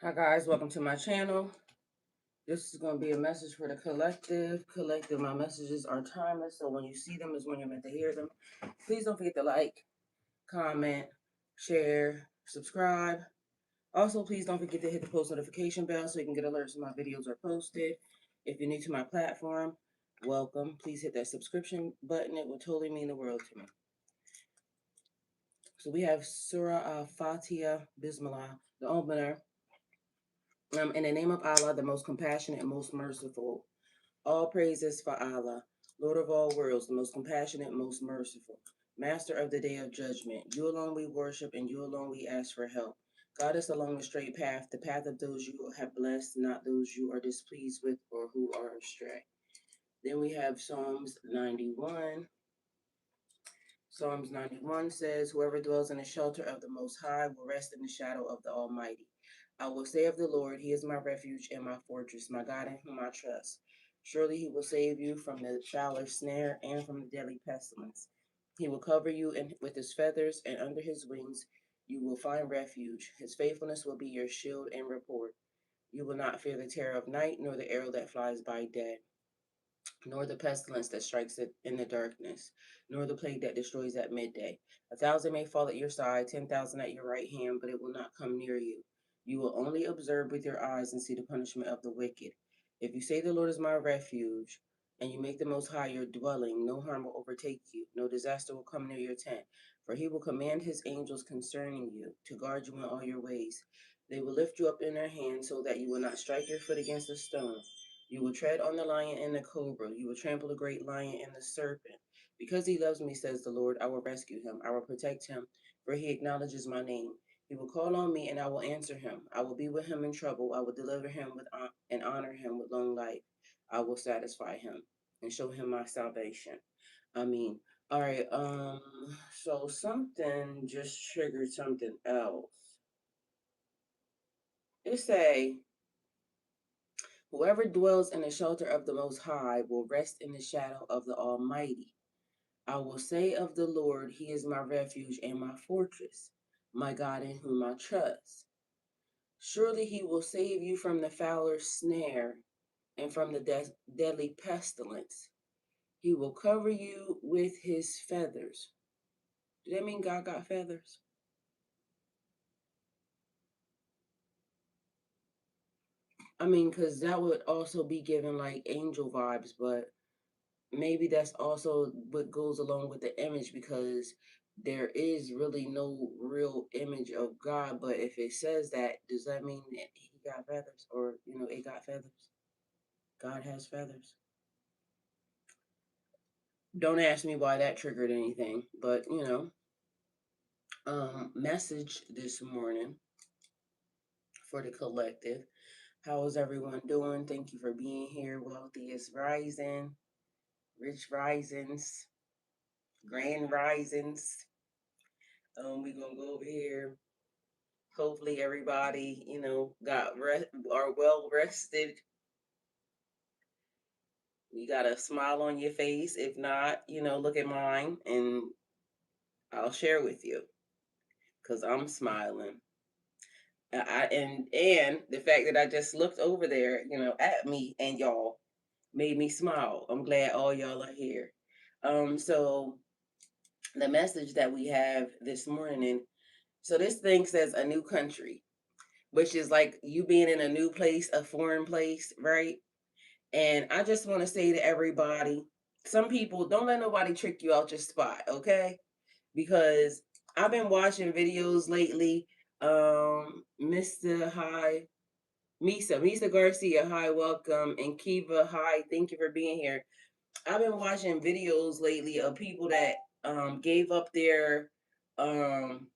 Hi guys, welcome to my channel. This is going to be a message for the collective. My messages are timeless, so when you see them is when you're meant to hear them. Please don't forget to like, comment, share, subscribe. Also, please don't forget to hit the post notification bell so you can get alerts when my videos are posted. If you're new to my platform, welcome. Please hit that subscription button. It will totally mean the world to me. So we have Surah Al-Fatiha Bismillah, the opener. In the name of Allah, the most compassionate and most merciful. All praises for Allah, Lord of all worlds, the most compassionate, most merciful, Master of the day of judgment. You alone we worship, and you alone we ask for help. Guide us along the straight path, the path of those you have blessed, not those you are displeased with or who are astray. Then we have Psalms 91. Psalms 91 says, whoever dwells in the shelter of the Most High will rest in the shadow of the Almighty. I will say of the Lord, he is my refuge and my fortress, my God in whom I trust. Surely he will save you from the fowler's snare and from the deadly pestilence. He will cover you with his feathers, and under his wings you will find refuge. His faithfulness will be your shield and rapport. You will not fear the terror of night, nor the arrow that flies by day, nor the pestilence that strikes it in the darkness, nor the plague that destroys at midday. 1,000 may fall at your side, 10,000 at your right hand, but it will not come near you. You will only observe with your eyes and see the punishment of the wicked. If you say the Lord is my refuge, and you make the Most High your dwelling, no harm will overtake you, no disaster will come near your tent. For he will command his angels concerning you, to guard you in all your ways. They will lift you up in their hands, so that you will not strike your foot against a stone. You will tread on the lion and the cobra. You will trample the great lion and the serpent. Because he loves me, says the Lord, I will rescue him. I will protect him, for he acknowledges my name. He will call on me, and I will answer him. I will be with him in trouble. I will deliver him and honor him with long life. I will satisfy him and show him my salvation. I mean, all right. So something just triggered something else. It say, whoever dwells in the shelter of the Most High will rest in the shadow of the Almighty. I will say of the Lord, he is my refuge and my fortress, my God in whom I trust. Surely he will save you from the fowler's snare and from the deadly pestilence. He will cover you with his feathers. Do that mean God got feathers? I mean, because that would also be given like angel vibes, but maybe that's also what goes along with the image, because there is really no real image of God. But if it says that, does that mean that he got feathers, or it got feathers? God has feathers. Don't ask me why that triggered anything, but message this morning for the collective. How is everyone doing? Thank you for being here. Wealthy is rising, rich risings, grand risings. We're gonna go over here. Hopefully everybody, got are well rested. You got a smile on your face. If not, look at mine and I'll share with you, because I'm smiling. And the fact that I just looked over there, at me and y'all made me smile. I'm glad all y'all are here. So the message that we have this morning. So this thing says a new country, which is like you being in a new place, a foreign place, right? And I just want to say to everybody, some people, don't let nobody trick you out your spot, okay? Because I've been watching videos lately. Mr. Hi, Misa Garcia, hi, welcome. And Kiva, hi, thank you for being here. I've been watching videos lately of people that gave up their um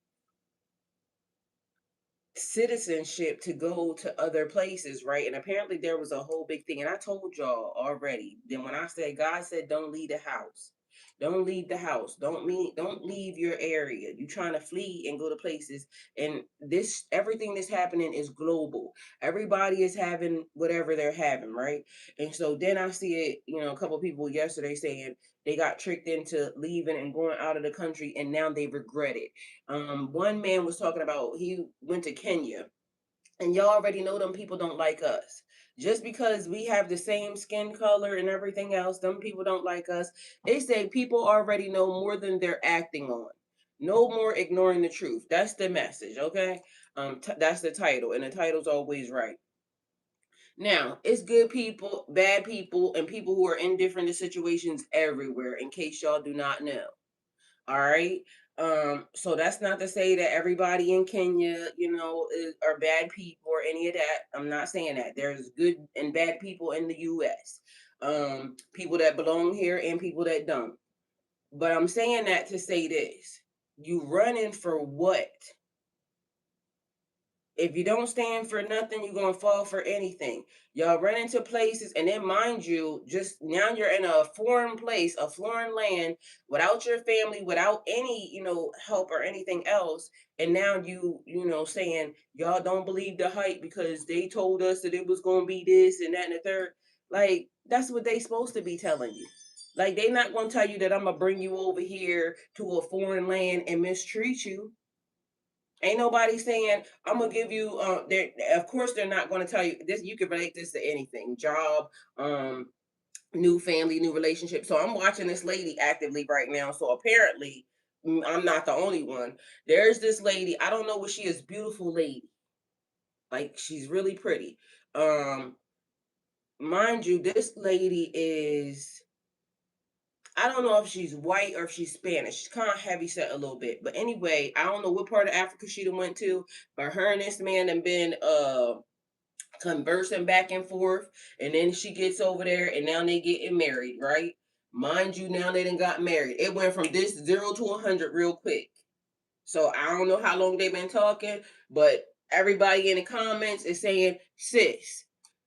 citizenship to go to other places, right? And apparently there was a whole big thing. And I told y'all already. Then when I said, God said, don't leave the house. Don't leave the house. Don't leave your area. You trying to flee and go to places. And everything that's happening is global. Everybody is having whatever they're having, right? And so then I see it, a couple people yesterday saying they got tricked into leaving and going out of the country, and now they regret it. One man was talking about he went to Kenya, And y'all already know them people don't like us. Just because we have the same skin color and everything else, them people don't like us. They say people already know more than they're acting on. No more ignoring the truth. That's the message, okay? That's the title, and the title's always right. Now, it's good people, bad people, and people who are in different situations everywhere, in case y'all do not know. All right. So that's not to say that everybody in Kenya, are bad people or any of that. I'm not saying that. There's good and bad people in the US. People that belong here and people that don't. But I'm saying that to say this. You running for what? If you don't stand for nothing, you're gonna fall for anything. Y'all run into places, and then mind you, just now you're in a foreign place, a foreign land, without your family, without any, help or anything else. And now saying y'all don't believe the hype because they told us that it was gonna be this and that and the third. Like that's what they supposed to be telling you. Like they not gonna tell you that I'm gonna bring you over here to a foreign land and mistreat you. Ain't nobody saying I'm gonna give you. Of course, they're not going to tell you this. You can relate this to anything: job, new family, new relationship. So I'm watching this lady actively right now. So apparently, I'm not the only one. There's this lady. I don't know what she is. Beautiful lady, like she's really pretty. Um, Mind you, this lady is. I don't know if she's white or if she's Spanish. She's kind of heavy set a little bit. But anyway, I don't know what part of Africa she done went to, but her and this man have been conversing back and forth. And then she gets over there and now they getting married, right? Mind you, now they done got married. It went from this 0 to 100 real quick. So I don't know how long they've been talking, but everybody in the comments is saying, sis,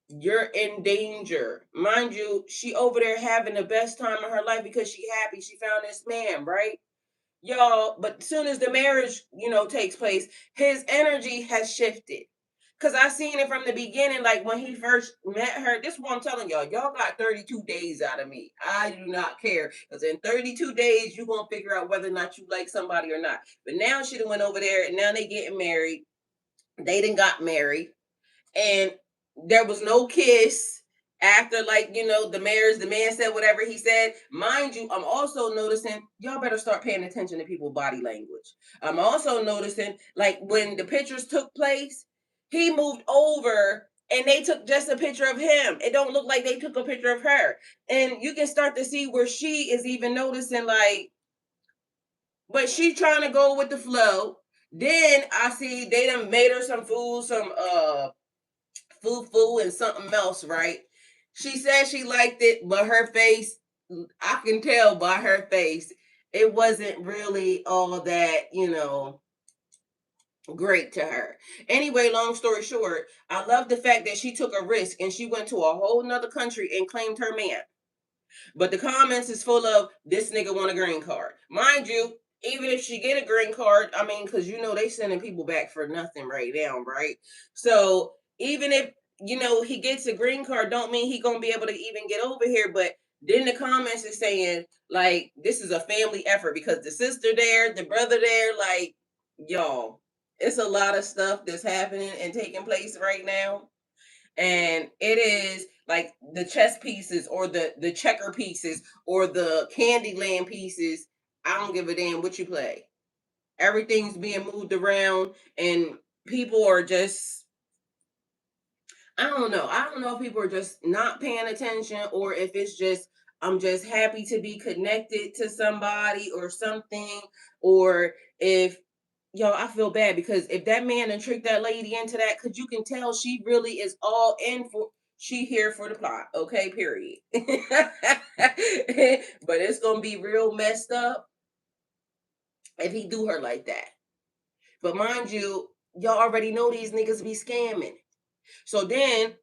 you're in danger. Mind you, she over there having the best time of her life because she happy she found this man, right? Y'all, but as soon as the marriage, takes place, his energy has shifted. Cause I seen it from the beginning, like when he first met her. This is what I'm telling y'all. Y'all got 32 days out of me. I do not care. Cause in 32 days, you're gonna figure out whether or not you like somebody or not. But now she done went over there and now they getting married. They done got married and there was no kiss after, like, the marriage. The man said whatever he said. Mind you, I'm also noticing y'all better start paying attention to people's body language. I'm also noticing, like, when the pictures took place, he moved over and they took just a picture of him. It don't look like they took a picture of her. And you can start to see where she is even noticing, like, but she trying to go with the flow. Then I see they done made her some food, some foo and something else, right? She said she liked it, but her face, I can tell by her face, it wasn't really all that, great to her. Anyway, long story short, I love the fact that she took a risk and she went to a whole nother country and claimed her man. But the comments is full of this nigga want a green card. Mind you, even if she get a green card, I mean, because they sending people back for nothing right now, right? So even if he gets a green card, don't mean he gonna be able to even get over here. But then the comments is saying like this is a family effort because the sister there, the brother there, like y'all, it's a lot of stuff that's happening and taking place right now, and it is like the chess pieces or the checker pieces or the Candyland pieces. I don't give a damn what you play. Everything's being moved around, and people are just. I don't know. I don't know if people are just not paying attention or if it's just I'm just happy to be connected to somebody or something, or if I feel bad because if that man and tricked that lady into that, because you can tell she really is all in for. She here for the plot, okay? Period. But it's gonna be real messed up if he do her like that. But mind you, y'all already know these niggas be scamming. So then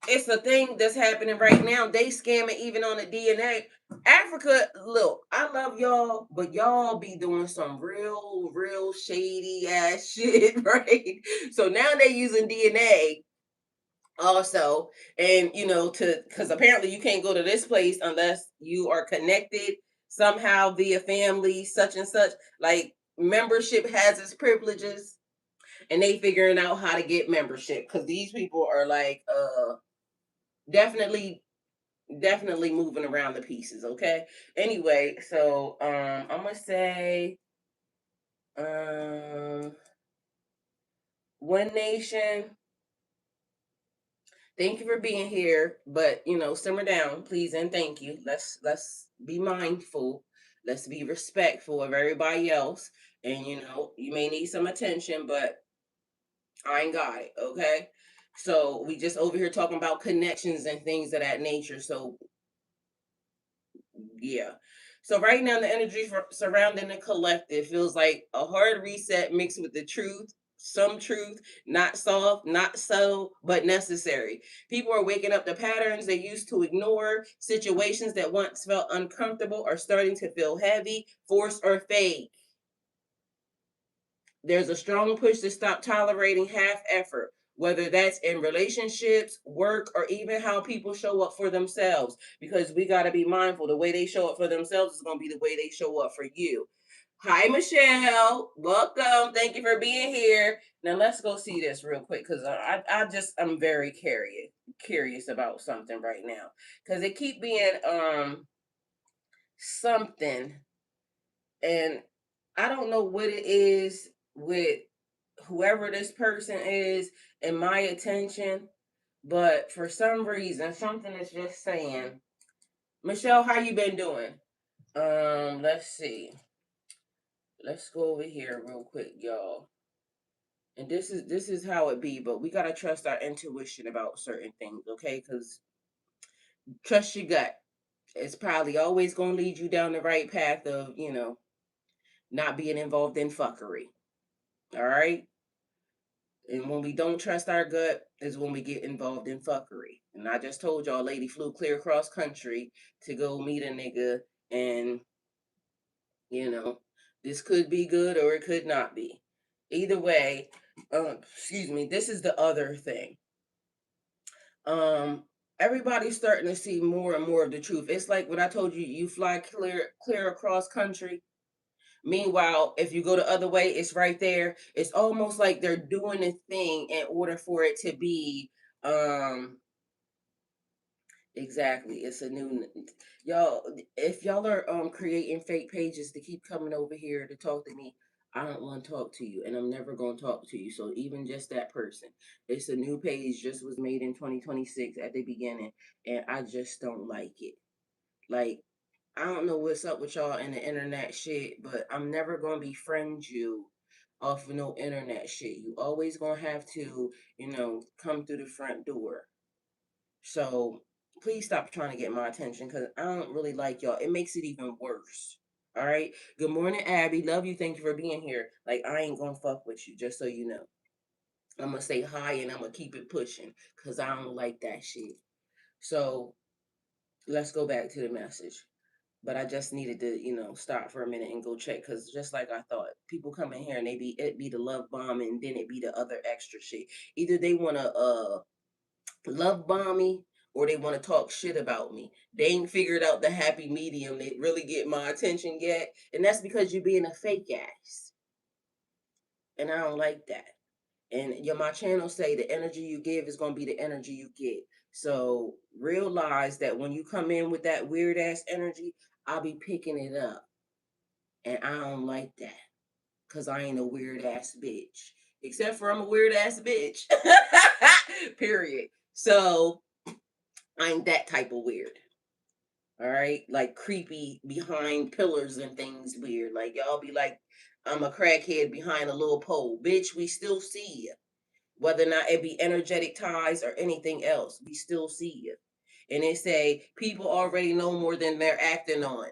it's a thing that's happening right now. They scamming even on the DNA. Africa, look, I love y'all, but y'all be doing some real shady ass shit, right? So now they using DNA also, and to because apparently you can't go to this place unless you are connected somehow via family, such and such. Like membership has its privileges. and they figuring out how to get membership because these people are like definitely definitely moving around the pieces. Okay. Anyway, so I'm gonna say um One Nation, thank you for being here, but simmer down, please and thank you. Let's be mindful. Let's be respectful of everybody else. And you may need some attention, but I ain't got it, okay? So we just over here talking about connections and things of that nature. So yeah. So right now, the energy surrounding the collective feels like a hard reset mixed with the truth, some truth, not soft, not subtle, but necessary. People are waking up to patterns they used to ignore. Situations that once felt uncomfortable are starting to feel heavy, forced, or fake. There's a strong push to stop tolerating half effort, whether that's in relationships, work, or even how people show up for themselves. Because we got to be mindful the way they show up for themselves is going to be the way they show up for you. Hi, Michelle. Welcome. Thank you for being here. Now let's go see this real quick because I'm very curious about something right now because it keep being something, and I don't know what it is with whoever this person is and my attention, but for some reason, something is just saying, Michelle, how you been doing? Let's see. Let's go over here real quick, y'all. And this is how it be, but we gotta trust our intuition about certain things, okay? Because trust your gut. It's probably always gonna lead you down the right path of, not being involved in fuckery. All right. And when we don't trust our gut is when we get involved in fuckery. And I just told y'all, lady flew clear across country to go meet a nigga, and you know, this could be good or it could not be. Either way, excuse me. This is the other thing. Um, Everybody's starting to see more and more of the truth. It's like when I told you, you fly clear across country. Meanwhile, if you go the other way, it's right there. It's almost like they're doing a thing in order for it to be um exactly. It's a new y'all. If y'all are creating fake pages to keep coming over here to talk to me, I don't want to talk to you, and I'm never going to talk to you. So even just that person, it's a new page, just was made in 2026 at the beginning, and I just don't like it. Like, I don't know what's up with y'all in the internet shit, but I'm never gonna befriend you off of no internet shit. You always gonna have to, come through the front door. So please stop trying to get my attention because I don't really like y'all. It makes it even worse. All right. Good morning, Abby. Love you. Thank you for being here. Like, I ain't gonna fuck with you, just so you know. I'm gonna say hi and I'm gonna keep it pushing because I don't like that shit. So let's go back to the message. But I just needed to, stop for a minute and go check because just like I thought, people come in here and it be the love bomb and then it be the other extra shit. Either they want to love bomb me or they want to talk shit about me. They ain't figured out the happy medium that really get my attention yet, and that's because you're being a fake ass, and I don't like that. And my channel say the energy you give is gonna be the energy you get. So realize that when you come in with that weird ass energy, I'll be picking it up. And I don't like that. Cause I ain't a weird ass bitch. Except for I'm a weird ass bitch. Period. So I ain't that type of weird. All right. Like creepy behind pillars and things weird. Like y'all be like, I'm a crackhead behind a little pole. Bitch, we still see you. Whether or not it be energetic ties or anything else, we still see you. And they say people already know more than they're acting on.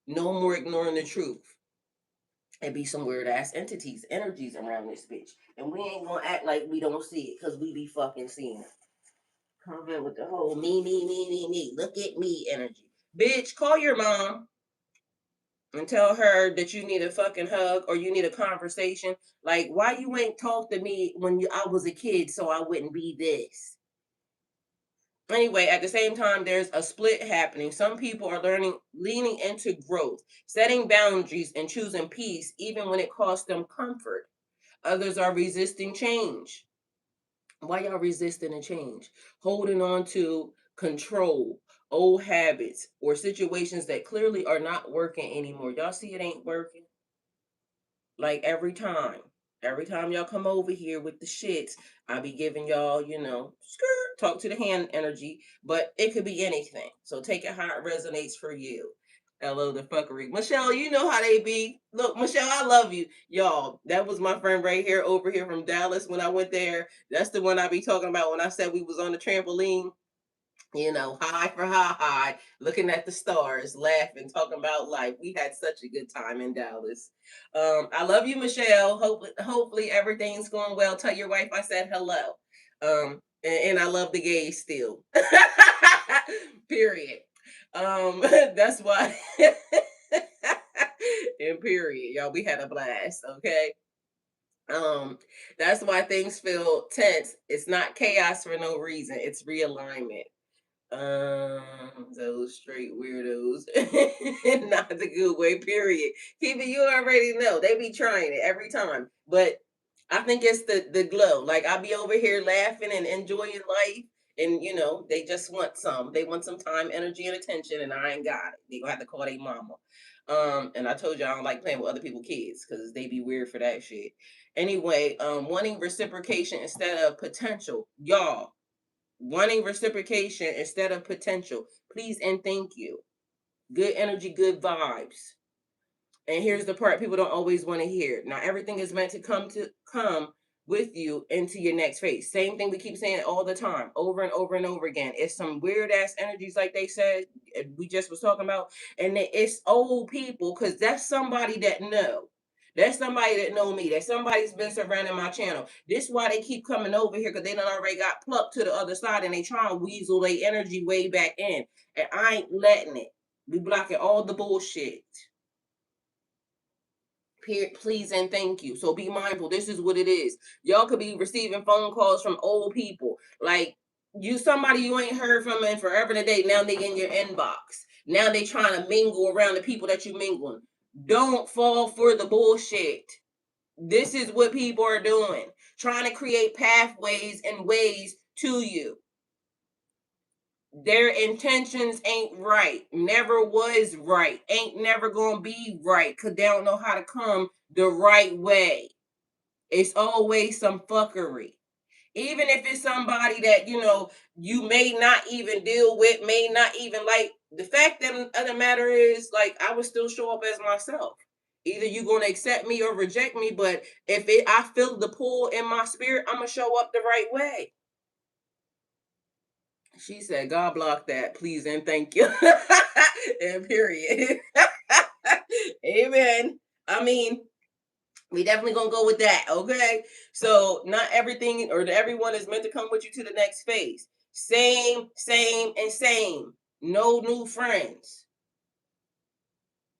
No more ignoring the truth. It be some weird ass entities, energies around this bitch. And we ain't gonna act like we don't see it, cause we be fucking seeing it. Come in with the whole me, look at me energy. Bitch, call your mom and tell her that you need a fucking hug or you need a conversation. Like, why you ain't talk to me when I was a kid so I wouldn't be this? Anyway, at the same time, there's a split happening. Some people are leaning into growth, setting boundaries, and choosing peace, even when it costs them comfort. Others are resisting change. Why y'all resisting a change? Holding on to control, old habits, or situations that clearly are not working anymore. Y'all see it ain't working? Like every time y'all come over here with the shits, I be giving y'all, skirt, talk to the hand energy, but it could be anything. So take it how it resonates for you. Hello, the fuckery. Michelle, you know how they be. Look, Michelle, I love you. Y'all, that was my friend right here over here from Dallas when I went there. That's the one I be talking about when I said we was on the trampoline, high for high, looking at the stars, laughing, talking about life. We had such a good time in Dallas. I love you, Michelle. Hopefully everything's going well. Tell your wife I said hello. And I love the gays still. Period. That's why. And period, y'all. We had a blast. Okay. Um, that's why things feel tense. It's not chaos for no reason. It's realignment. Those straight weirdos. Not the good way, period. Keep it, you already know. They be trying it every time. But I think it's the glow. Like I be over here laughing and enjoying life. And they just want some. They want some time, energy, and attention, and I ain't got it. They gonna have to call their mama. And I told you I don't like playing with other people's kids because they be weird for that shit. Anyway, wanting reciprocation instead of potential. Y'all, wanting reciprocation instead of potential. Please and thank you. Good energy, good vibes. And here's the part people don't always want to hear. Now everything is meant to come with you into your next phase. Same thing we keep saying all the time, over and over and over again. It's some weird ass energies, like they said we just was talking about, and it's old people because that's somebody that know. That's somebody that know me. That somebody's been surrounding my channel. This is why they keep coming over here because they done already got plucked to the other side and they try and weasel their energy way back in. And I ain't letting it. We blocking all the bullshit. Please and thank you. So be mindful. This is what it is. Y'all could be receiving phone calls from old people. Like somebody you ain't heard from in forever today. Now they in your inbox. Now they trying to mingle around the people that you mingling. Don't fall for the bullshit. This is what people are doing. Trying to create pathways and ways to you. Their intentions ain't right. Never was right. Ain't never gonna be right because they don't know how to come the right way. It's always some fuckery. Even if it's somebody that, you may not even deal with, may not even like. The fact of the matter is, like, I would still show up as myself. Either you gonna accept me or reject me, but if I feel the pull in my spirit, I'm gonna show up the right way. She said, God block that, please and thank you. And period. Amen. I mean, we definitely gonna go with that, okay? So not everything or everyone is meant to come with you to the next phase. Same, and same. No new friends.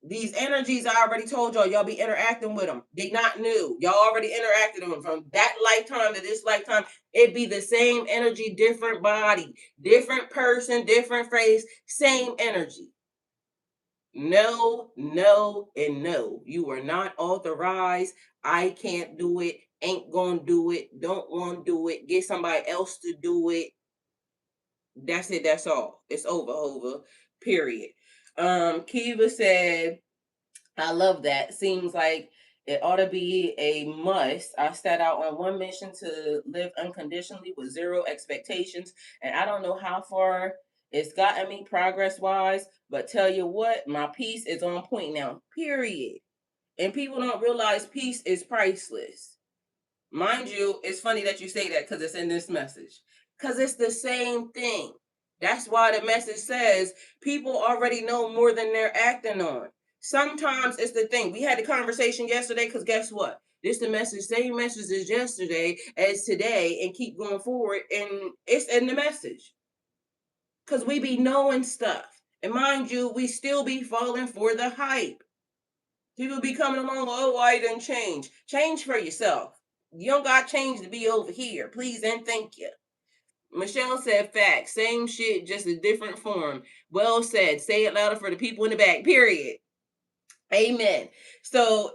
These energies, I already told y'all be interacting with them. They not new. Y'all already interacted with them from that lifetime to this lifetime. It be the same energy, different body, different person, different face, same energy. No, no, and no. You are not authorized. I can't do it. Ain't gonna do it. Don't want to do it. Get somebody else to do it. That's it. That's all. It's over. Period. Kiva said, I love that. Seems like it ought to be a must. I set out on one mission to live unconditionally with zero expectations, and I don't know how far it's gotten me progress wise, but tell you what, my peace is on point now. Period. And people don't realize peace is priceless. Mind you, it's funny that you say that because it's in this message. Because it's the same thing. That's why the message says people already know more than they're acting on. Sometimes it's the thing. We had a conversation yesterday because guess what? This the message, same message as yesterday as today, and keep going forward. And it's in the message. Because we be knowing stuff. And mind you, we still be falling for the hype. People be coming along, oh, I didn't change. Change for yourself. You don't got change to be over here. Please and thank you. Michelle said facts. Same shit, just a different form. Well said. Say it louder for the people in the back. Period. Amen. So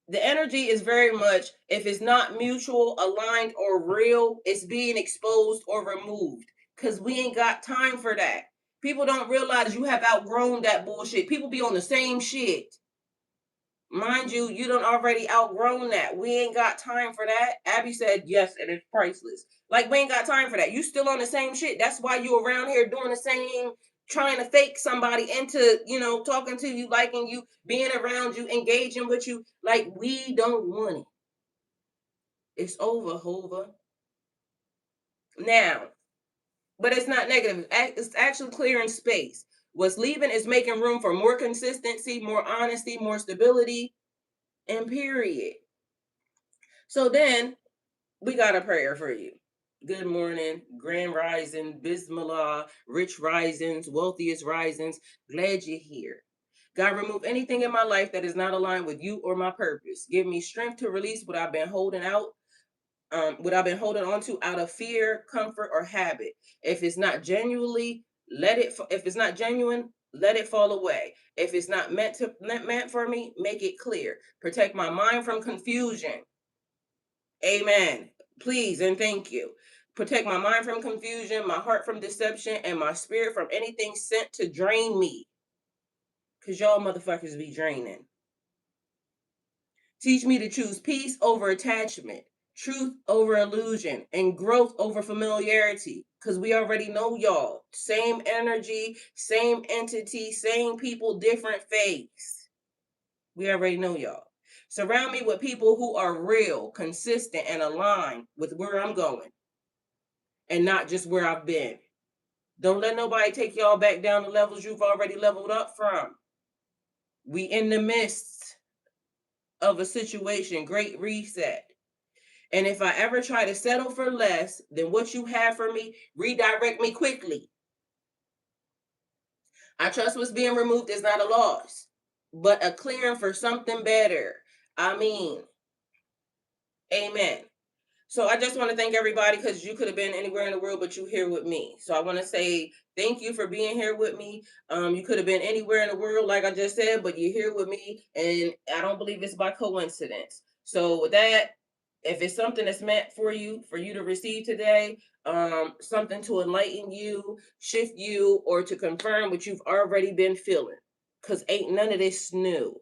The energy is very much, if it's not mutual, aligned, or real, it's being exposed or removed. Because we ain't got time for that. People don't realize you have outgrown that bullshit. People be on the same shit. Mind you, you done already outgrown that. We ain't got time for that. Abby said yes, and it's priceless. Like, we ain't got time for that. You still on the same shit. That's why you around here doing the same, trying to fake somebody into, talking to you, liking you, being around you, engaging with you. Like, we don't want it. It's over, Hova. Now, but it's not negative. It's actually clearing space. What's leaving is making room for more consistency, more honesty, more stability, and period. So then we got a prayer for you. Good morning, grand rising, bismillah, rich risings, wealthiest risings. Glad you're here. God, remove anything in my life that is not aligned with you or my purpose. Give me strength to release what I've been holding out, what I've been holding on to out of fear, comfort, or habit. If it's not genuinely, if it's not genuine, let it fall away. If it's not meant for me, make it clear. Protect my mind from confusion. Amen. Please and thank you. Protect my mind from confusion, my heart from deception, and my spirit from anything sent to drain me. Because y'all motherfuckers be draining. Teach me to choose peace over attachment, truth over illusion, and growth over familiarity. Because we already know y'all. Same energy, same entity, same people, different face. We already know y'all. Surround me with people who are real, consistent, and aligned with where I'm going, and not just where I've been. Don't let nobody take y'all back down to levels you've already leveled up from. We in the midst of a situation, great reset. And if I ever try to settle for less than what you have for me, redirect me quickly. I trust what's being removed is not a loss, but a clearing for something better. I mean, amen. So I just want to thank everybody, because you could have been anywhere in the world, but you're here with me. So I want to say thank you for being here with me. You could have been anywhere in the world, like I just said, but you're here with me, and I don't believe it's by coincidence. So with that, if it's something that's meant for you to receive today, something to enlighten you, shift you, or to confirm what you've already been feeling, because ain't none of this new.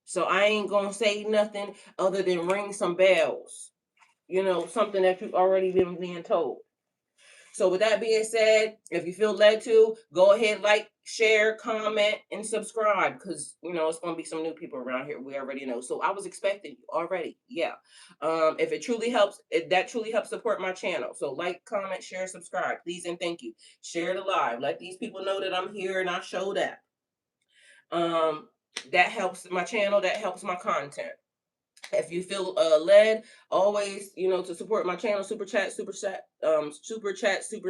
So I ain't gonna say nothing other than ring some bells, something that you've already been being told. So with that being said, if you feel led to, go ahead, like, share, comment, and subscribe, because it's gonna be some new people around here. We already know. So I was expecting you already. Yeah. If it truly helps, that truly helps support my channel. So like, comment, share, subscribe, please and thank you. Share the live. Let these people know that I'm here and I showed up. That helps my channel. That helps my content. If you feel led, always, to support my channel, super chat, super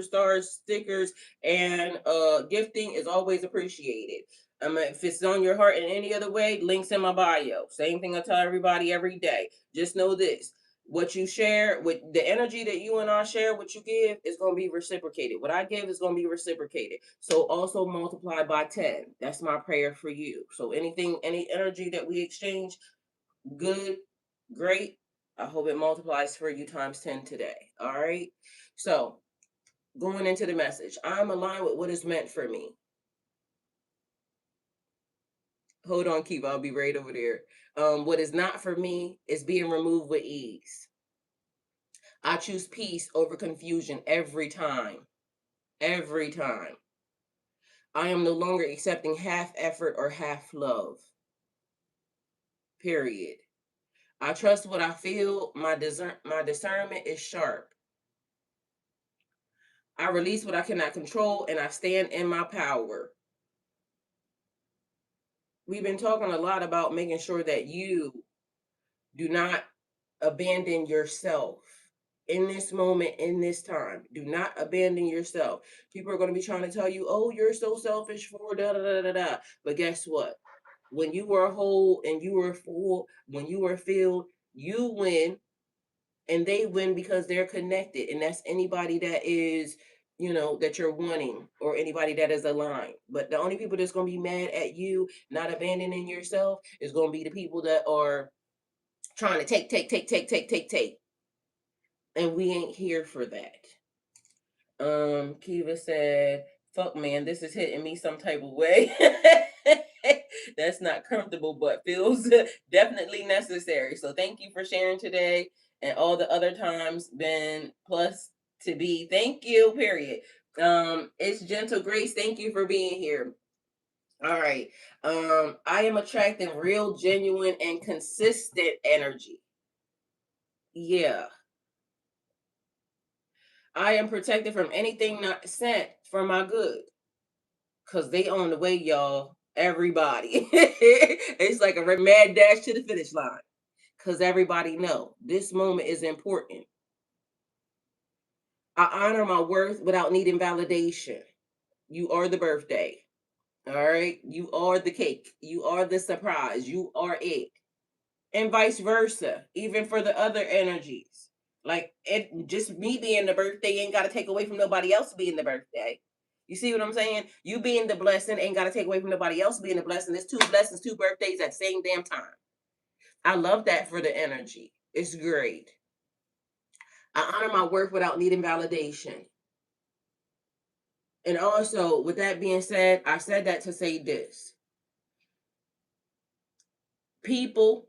stars, stickers, and gifting is always appreciated. If it's on your heart in any other way, links in my bio. Same thing I tell everybody every day. Just know this: what you share, with the energy that you and I share, what you give is going to be reciprocated. What I give is going to be reciprocated. So also multiply by 10. That's my prayer for you. So any energy that we exchange, good, great. I hope it multiplies for you times 10 today. All right. So going into the message, I'm aligned with what is meant for me. Hold on, Keep. I'll be right over there. What is not for me is being removed with ease. I choose peace over confusion every time. Every time. I am no longer accepting half effort or half love. Period. I trust what I feel. My discernment is sharp. I release what I cannot control, and I stand in my power. We've been talking a lot about making sure that you do not abandon yourself in this moment, in this time. Do not abandon yourself. People are going to be trying to tell you, oh, you're so selfish for da da da da da. But guess what? When you were whole and you were full, when you were filled, you win, and they win because they're connected. And that's anybody that is, that you're wanting, or anybody that is aligned. But the only people that's going to be mad at you not abandoning yourself is going to be the people that are trying to take. And we ain't here for that. Kiva said, fuck man, this is hitting me some type of way. That's not comfortable, but feels definitely necessary. So thank you for sharing today and all the other times been plus to be. Thank you, period. It's Gentle Grace. Thank you for being here. All right. I am attracting real, genuine, and consistent energy. Yeah. I am protected from anything not sent for my good. Cause they on the way, y'all. Everybody. It's like a mad dash to the finish line. Cause everybody know this moment is important. I honor my worth without needing validation. You are the birthday. All right. You are the cake. You are the surprise. You are it. And vice versa, even for the other energies. Like it just me being the birthday ain't gotta take away from nobody else being the birthday. You see what I'm saying? You being the blessing ain't gotta take away from nobody else being the blessing. There's two blessings, two birthdays at the same damn time. I love that for the energy. It's great. I honor my worth without needing validation. And also, with that being said, I said that to say this. People,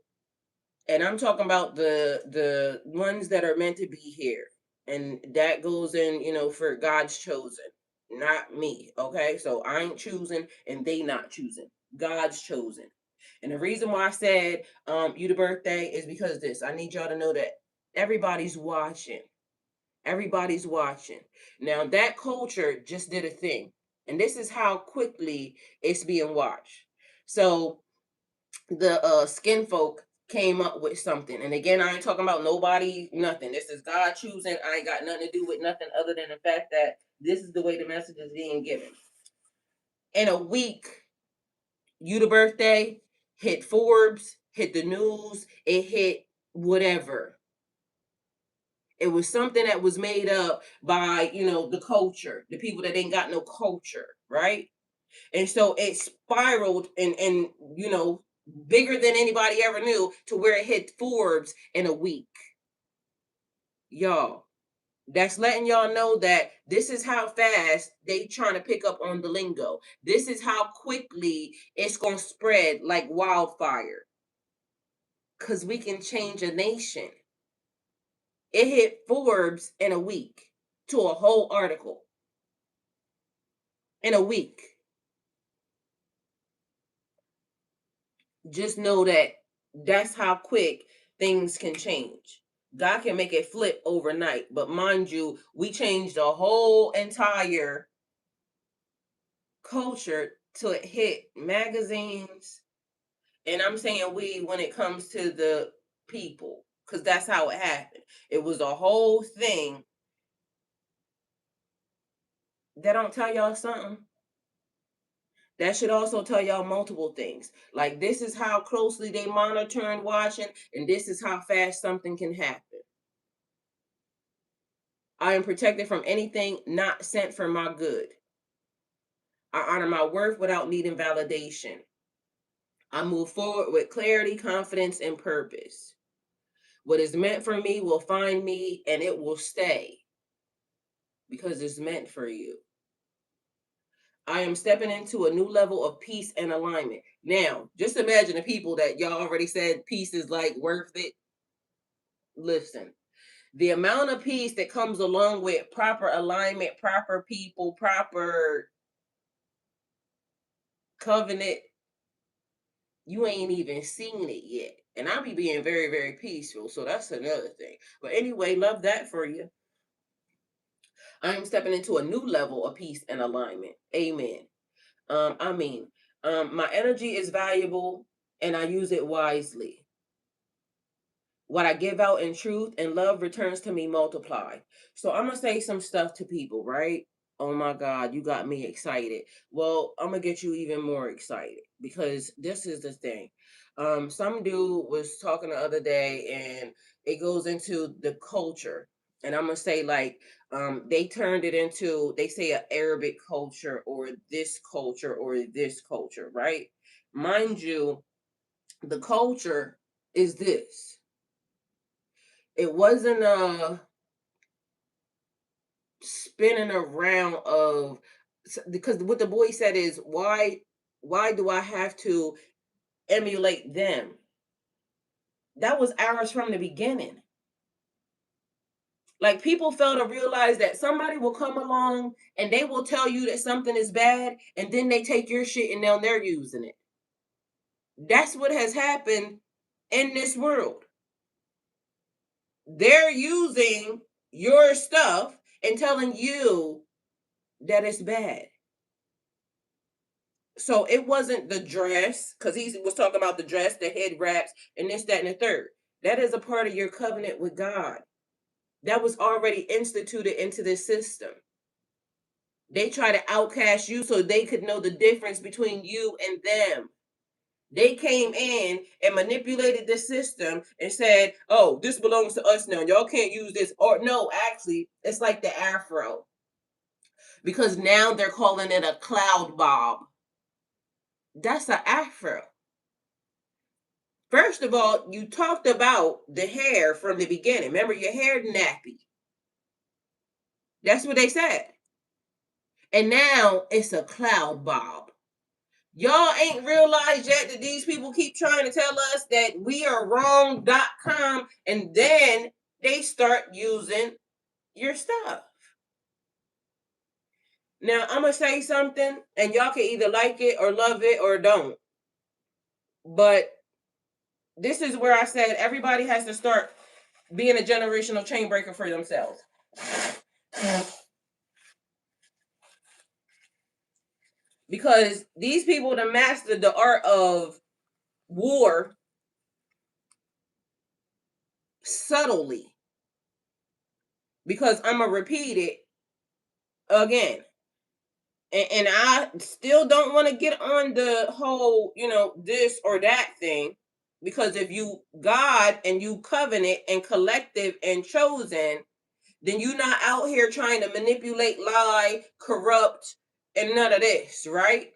and I'm talking about the ones that are meant to be here, and that goes in, for God's chosen, not me. Okay, so I ain't choosing, and they not choosing. God's chosen, and the reason why I said you the birthday is because this. I need y'all to know that everybody's watching. Everybody's watching. Now that culture just did a thing, and this is how quickly it's being watched. So the skin folk came up with something. And again, I ain't talking about nobody, nothing. This is God choosing. I ain't got nothing to do with nothing other than the fact that this is the way the message is being given. In a week, you the birthday, hit Forbes, hit the news, it hit whatever. It was something that was made up by, the culture, the people that ain't got no culture, right? And so it spiraled and bigger than anybody ever knew to where it hit Forbes in a week. Y'all, that's letting y'all know that this is how fast they trying to pick up on the lingo. This is how quickly it's going to spread like wildfire. Because we can change a nation. It hit Forbes in a week to a whole article. In a week. Just know that that's how quick things can change. God can make it flip overnight. But mind you, we changed the whole entire culture to it hit magazines. And I'm saying we when it comes to the people, because that's how it happened. It was a whole thing. That don't tell y'all something. That should also tell y'all multiple things. Like this is how closely they monitor and watching, and this is how fast something can happen. I am protected from anything not sent for my good. I honor my worth without needing validation. I move forward with clarity, confidence, and purpose. What is meant for me will find me and it will stay because it's meant for you. I am stepping into a new level of peace and alignment. Now, just imagine the people that y'all already said peace is like worth it. Listen, the amount of peace that comes along with proper alignment, proper people, proper covenant, you ain't even seen it yet. And I'll be being very, very peaceful. So that's another thing. But anyway, love that for you. I am stepping into a new level of peace and alignment. Amen. I mean, my energy is valuable and I use it wisely. What I give out in truth and love returns to me multiplied. So I'm going to say some stuff to people, right? Oh my God, you got me excited. Well, I'm going to get you even more excited because this is the thing. Some dude was talking the other day and it goes into the culture. And I'm going to say like, they turned it into, they say an Arabic culture or this culture or this culture, right? Mind you, the culture is this. It wasn't a spinning around of, because what the boy said is, why do I have to emulate them? That was ours from the beginning. Like, people fail to realize that somebody will come along and they will tell you that something is bad, and then they take your shit and now they're using it. That's what has happened in this world. They're using your stuff and telling you that it's bad. So it wasn't the dress, because he was talking about the dress, the head wraps, and this, that, and the third. That is a part of your covenant with God. That was already instituted into the system. They try to outcast you so they could know the difference between you and them. They came in and manipulated the system and said, oh, this belongs to us now. Y'all can't use this. Or no, actually, it's like the afro. Because now they're calling it a cloud bob. That's an afro. First of all, you talked about the hair from the beginning. Remember, your hair nappy. That's what they said. And now it's a cloud bob. Y'all ain't realized yet that these people keep trying to tell us that we are wrong.com, and then they start using your stuff. Now, I'm going to say something, and y'all can either like it or love it or don't. But this is where I said everybody has to start being a generational chain breaker for themselves. Because these people that mastered the art of war subtly. Because I'm going to repeat it again. And I still don't want to get on the whole, this or that thing. Because if you God and you covenant and collective and chosen, then you're not out here trying to manipulate, lie, corrupt, and none of this, right?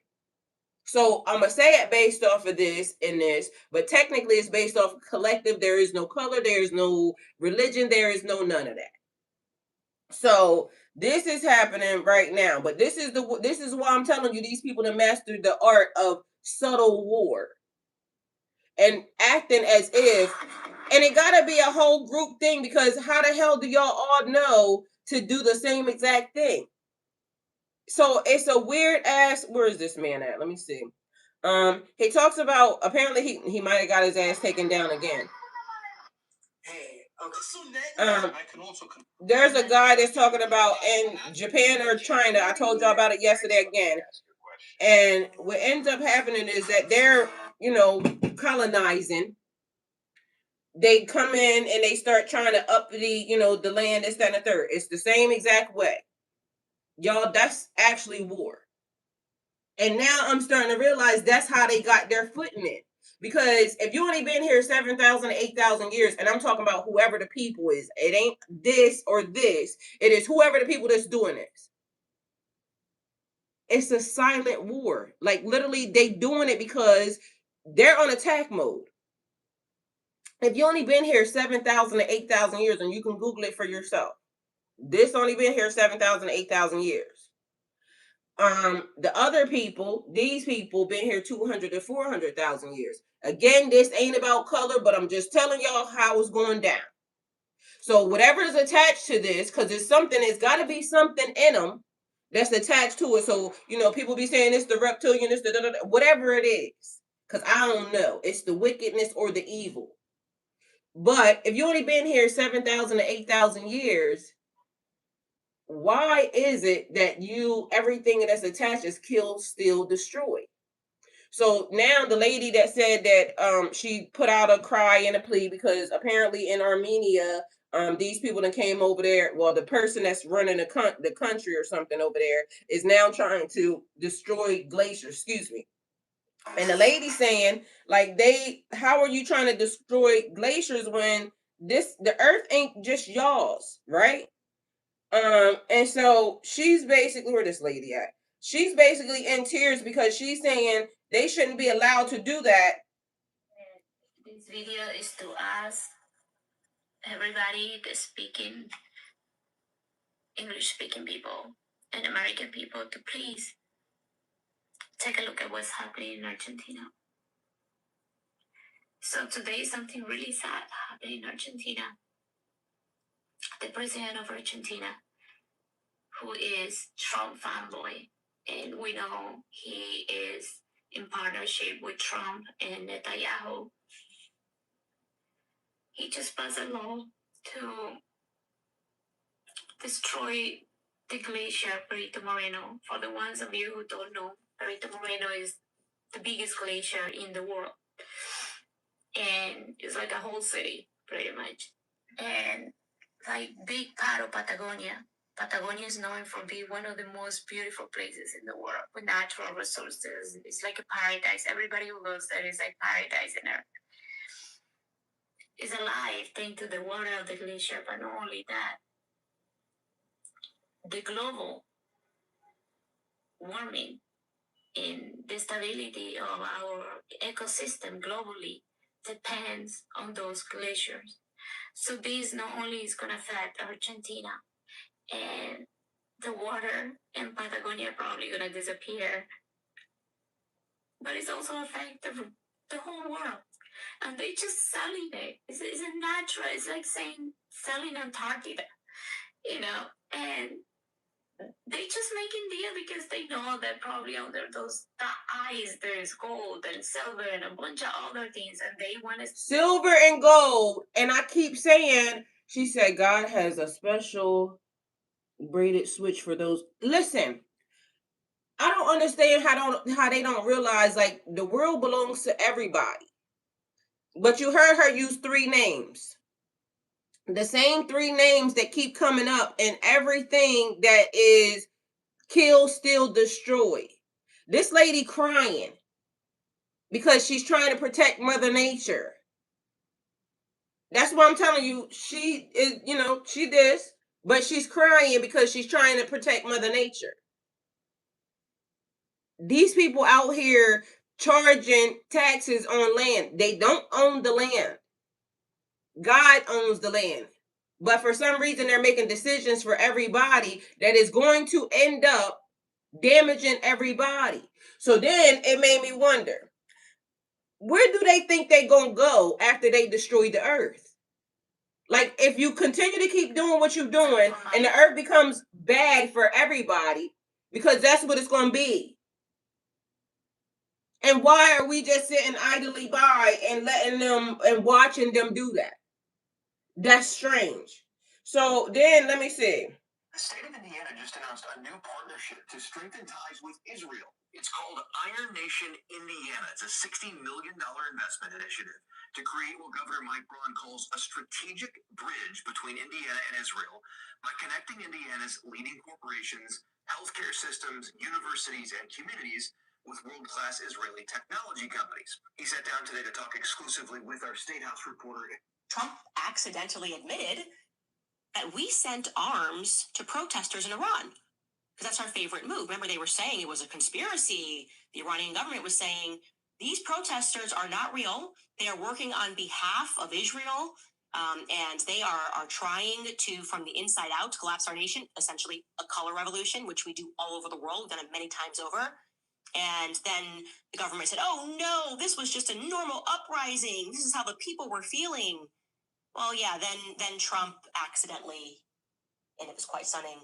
So I'm gonna say it based off of this and this, but technically it's based off of collective. There is no color, there is no religion, there is no none of that. So this is happening right now, but this is why I'm telling you, these people that mastered the art of subtle war and acting as if, and it gotta be a whole group thing, because how the hell do y'all all know to do the same exact thing? So it's a weird ass. Where is this man at? Let me see. He talks about, apparently he might have got his ass taken down again. There's a guy that's talking about in Japan or China. I told y'all about it yesterday again. And what ends up happening is that they're, colonizing. They come in and they start trying to up the land, this, that, and the third. It's the same exact way. Y'all, that's actually war. And now I'm starting to realize that's how they got their foot in it. Because if you only been here 7,000 to 8,000 years, and I'm talking about whoever the people is, it ain't this or this. It is whoever the people that's doing this. It's a silent war. Like, literally, they doing it because they're on attack mode. If you only been here 7,000 to 8,000 years, and you can Google it for yourself, this only been here 7,000 to 8,000 years. The other people, these people been here 200 to 400,000 years. Again, this ain't about color, but I'm just telling y'all how it's going down. So whatever is attached to this, because it's got to be something in them that's attached to it. So, people be saying it's the reptilian, it's the whatever it is, because I don't know. It's the wickedness or the evil. But if you only been here 7,000 to 8,000 years, why is it that everything that's attached is kill, steal, destroy? So now the lady that said that she put out a cry and a plea because apparently in Armenia, these people that came over there, well, the person that's running the country or something over there is now trying to destroy glaciers, excuse me. And the lady saying, like, how are you trying to destroy glaciers when the earth ain't just y'all's, right? And so she's basically, where this lady at? She's basically in tears because she's saying they shouldn't be allowed to do that. This video is to us everybody, the speaking, English-speaking people and American people, to please take a look at what's happening in Argentina. So today, something really sad happened in Argentina. The president of Argentina, who is Trump fanboy, and we know he is in partnership with Trump and Netanyahu, he just passed a law to destroy the glacier Perito Moreno. For the ones of you who don't know, Perito Moreno is the biggest glacier in the world. And it's like a whole city, pretty much. And like big part of Patagonia. Patagonia is known for being one of the most beautiful places in the world with natural resources. It's like a paradise. Everybody who goes there is like paradise in Earth. It's alive thanks to the water of the glacier, but not only that, the global warming and the stability of our ecosystem globally depends on those glaciers. So this not only is going to affect Argentina and the water in Patagonia probably going to disappear, but it's also affect the whole world. And they just selling it. It's a natural. It's like saying selling Antarctica, and they just making deal because they know that probably under the ice there is gold and silver and a bunch of other things, and they want to silver and gold. And I keep saying, she said God has a special braided switch for those. Listen, I don't understand how they don't realize like the world belongs to everybody. But you heard her use 3 names. The same 3 names that keep coming up in everything that is kill, steal, destroy. This lady crying because she's trying to protect Mother Nature. That's what I'm telling you. She is, she this, but she's crying because she's trying to protect Mother Nature. These people out here charging taxes on land. They don't own the land. God owns the land. But for some reason, they're making decisions for everybody that is going to end up damaging everybody. So then it made me wonder, where do they think they're going to go after they destroy the earth? Like, if you continue to keep doing what you're doing and the earth becomes bad for everybody, because that's what it's going to be. And why are we just sitting idly by and letting them and watching them do that? That's strange. So then let me see. The state of Indiana just announced a new partnership to strengthen ties with Israel. It's called Iron Nation Indiana. It's a $60 million investment initiative to create what Governor Mike Braun calls a strategic bridge between Indiana and Israel by connecting Indiana's leading corporations, healthcare systems, universities, and communities with world-class Israeli technology companies. He sat down today to talk exclusively with our State House reporter. Trump accidentally admitted that we sent arms to protesters in Iran, because that's our favorite move. Remember, they were saying it was a conspiracy. The Iranian government was saying these protesters are not real. They are working on behalf of Israel, and they are trying to, from the inside out, to collapse our nation, essentially a color revolution, which we do all over the world. We've done it many times over. And then the government said, oh, no, this was just a normal uprising. This is how the people were feeling. Well, yeah, then Trump accidentally, and it was quite stunning,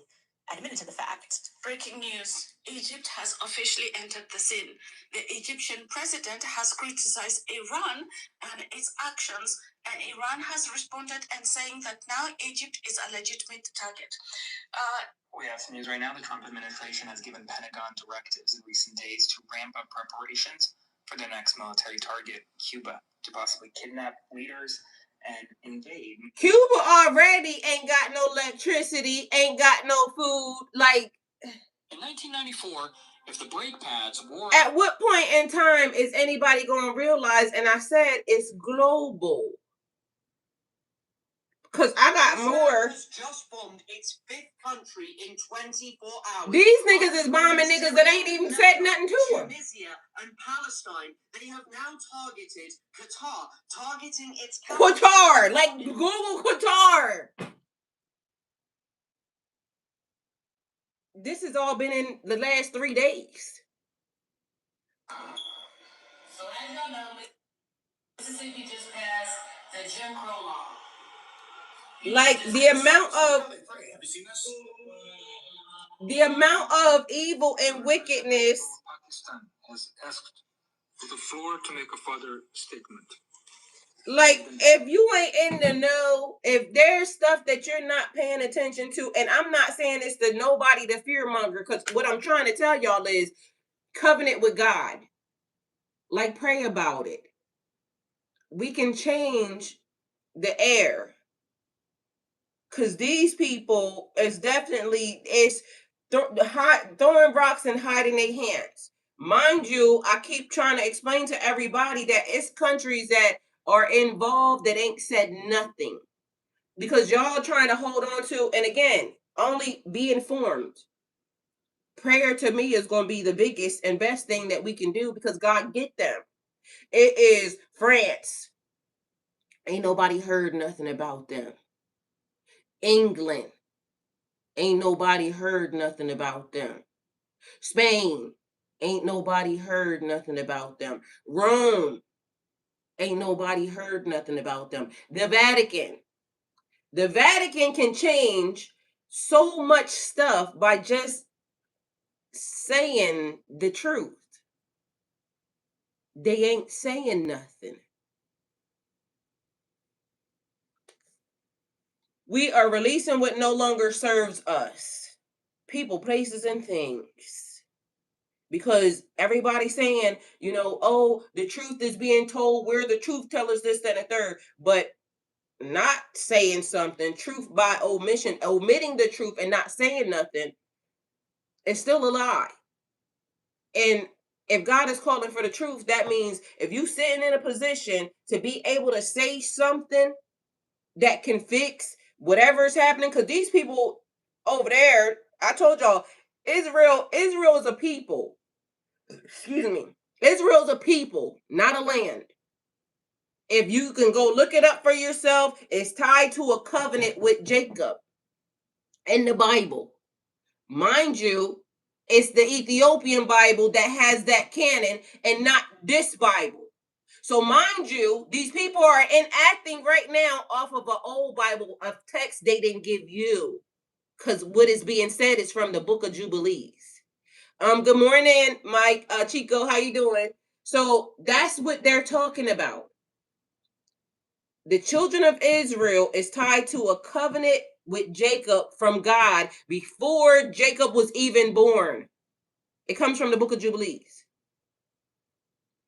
admitted to the fact. Breaking news. Egypt has officially entered the scene. The Egyptian president has criticized Iran and its actions, and Iran has responded and saying that now Egypt is a legitimate target. We have some news right now. The Trump administration has given Pentagon directives in recent days to ramp up preparations for their next military target, Cuba, to possibly kidnap leaders and invade. Cuba already ain't got no electricity, ain't got no food. Like, in 1994, if the brake pads were... At what point in time is anybody going to realize, and I said it's global. Because I got more. Has just bombed its 5th country in 24 hours. These niggas is bombing niggas that ain't even said nothing to them. Tunisia and Palestine. They have now targeted Qatar, targeting its Qatar, like Google Qatar. This has all been in the last 3 days. So as y'all know, Mississippi just passed the Jim Crow law. Like the amount of evil and wickedness. Pakistan has asked for the floor to make a further statement. Like, if you ain't in the know, if there's stuff that you're not paying attention to, and I'm not saying this to nobody to fearmonger, because what I'm trying to tell y'all is covenant with God. Like, pray about it. We can change the air. Because these people is definitely throwing rocks and hiding their hands. Mind you, I keep trying to explain to everybody that it's countries that are involved that ain't said nothing. Because y'all trying to hold on to, and again, only be informed. Prayer to me is going to be the biggest and best thing that we can do because God get them. It is France. Ain't nobody heard nothing about them. England. Ain't nobody heard nothing about them. Spain. Ain't nobody heard nothing about them. Rome. Ain't nobody heard nothing about them. The Vatican. The Vatican can change so much stuff by just saying the truth. They ain't saying nothing. We are releasing what no longer serves us. People, places, and things. Because everybody's saying, oh, the truth is being told. We're the truth tellers, this, that, and the third. But not saying something, truth by omission, omitting the truth and not saying nothing, is still a lie. And if God is calling for the truth, that means if you sitting in a position to be able to say something that can fix whatever is happening, because these people over there, I told y'all, Israel is a people. Excuse me. Israel's a people, not a land. If you can go look it up for yourself, it's tied to a covenant with Jacob in the Bible. Mind you, it's the Ethiopian Bible that has that canon and not this Bible. So mind you, these people are enacting right now off of an old Bible of text they didn't give you. Because what is being said is from the book of Jubilees. Good morning, Mike, Chico, how you doing? So that's what they're talking about. The children of Israel is tied to a covenant with Jacob from God before Jacob was even born. It comes from the book of Jubilees.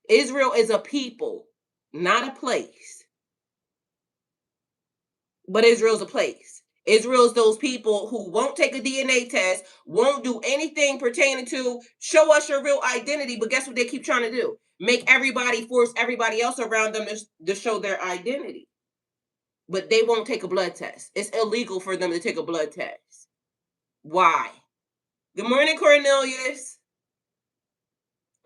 Israel is a people, not a place. But Israel's a place. Israel's those people who won't take a DNA test, won't do anything pertaining to show us your real identity. But guess what they keep trying to do? Force everybody else around them to show their identity. But they won't take a blood test. It's illegal for them to take a blood test. Why? Good morning, Cornelius.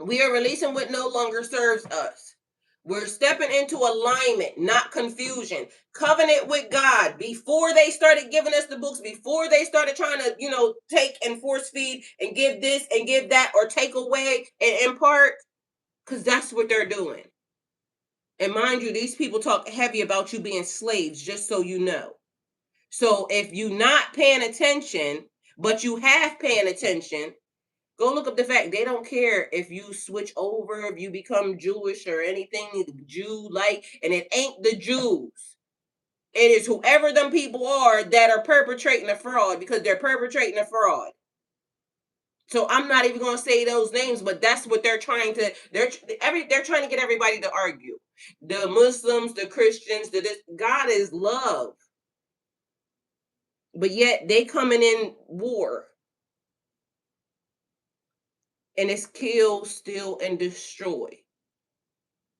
We are releasing what no longer serves us. We're stepping into alignment, not confusion. Covenant with God. Before they started giving us the books, before they started trying to, take and force feed and give this and give that or take away and impart, because that's what they're doing. And mind you, these people talk heavy about you being slaves, just so you know. So if you're not paying attention, but you have paying attention, go look up the fact they don't care if you switch over, if you become Jewish or anything Jew-like, and it ain't the Jews. It is whoever them people are that are perpetrating a fraud, because they're perpetrating a fraud. So I'm not even going to say those names, but that's what they're trying to. They're trying to get everybody to argue. The Muslims, the Christians, God is love, but yet they coming in war. And it's kill, steal, and destroy.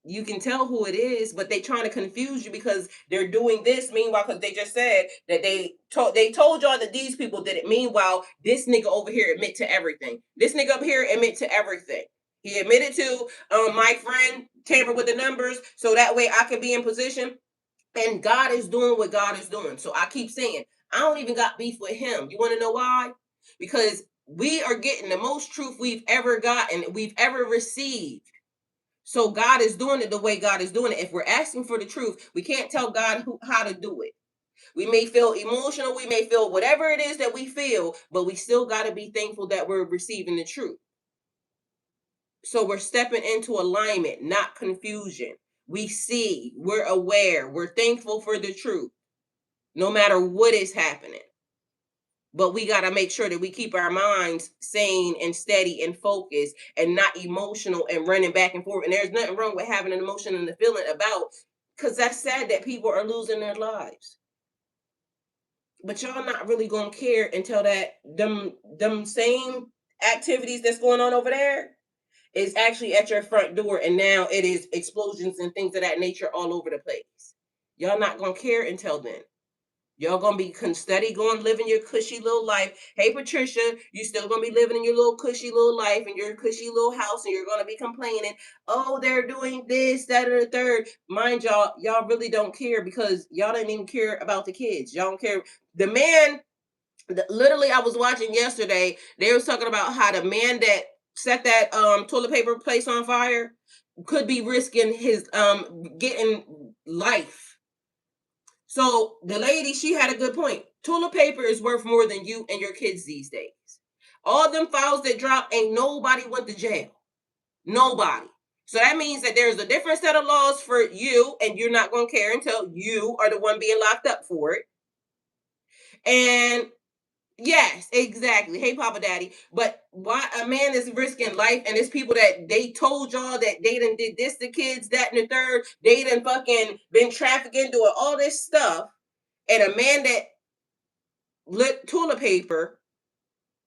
you can tell who it is, but they trying to confuse you because they're doing this. Meanwhile, because they just said that they told y'all that these people did it. Meanwhile, this nigga over here admit to everything. This nigga up here admit to everything. He admitted to my friend tamper with the numbers so that way I could be in position. And God is doing what God is doing. So I keep saying, I don't even got beef with him. You want to know why? Because we are getting the most truth we've ever gotten, we've ever received. So God is doing it the way God is doing it. If we're asking for the truth, we can't tell God how to do it. We may feel emotional, we may feel whatever it is that we feel, but we still got to be thankful that we're receiving the truth. So we're stepping into alignment, not confusion. We see, we're aware, we're thankful for the truth, no matter what is happening. But we got to make sure that we keep our minds sane and steady and focused and not emotional and running back and forth. And there's nothing wrong with having an emotion and a feeling about, because that's sad that people are losing their lives. But y'all not really gonna care until that them same activities that's going on over there is actually at your front door, and now it is explosions and things of that nature all over the place. Y'all not gonna care until then. Y'all gonna be steady going living your cushy little life. Hey Patricia, you still gonna be living in your little cushy little life in your cushy little house, and you're gonna be complaining, oh, they're doing this, that, or the third. Mind y'all really don't care because y'all didn't even care about the kids. Y'all don't care. The man, literally, I was watching yesterday, they was talking about how the man that set that toilet paper place on fire could be risking his getting life. So the lady, she had a good point. Toilet paper is worth more than you and your kids these days. All them files that drop, ain't nobody went to jail. Nobody. So that means that there's a different set of laws for you, and you're not going to care until you are the one being locked up for it. And yes, exactly. Hey, Papa Daddy. But why a man is risking life, and it's people that they told y'all that they done did this to kids, that and the third. They done fucking been trafficking, doing all this stuff. And a man that lit toilet paper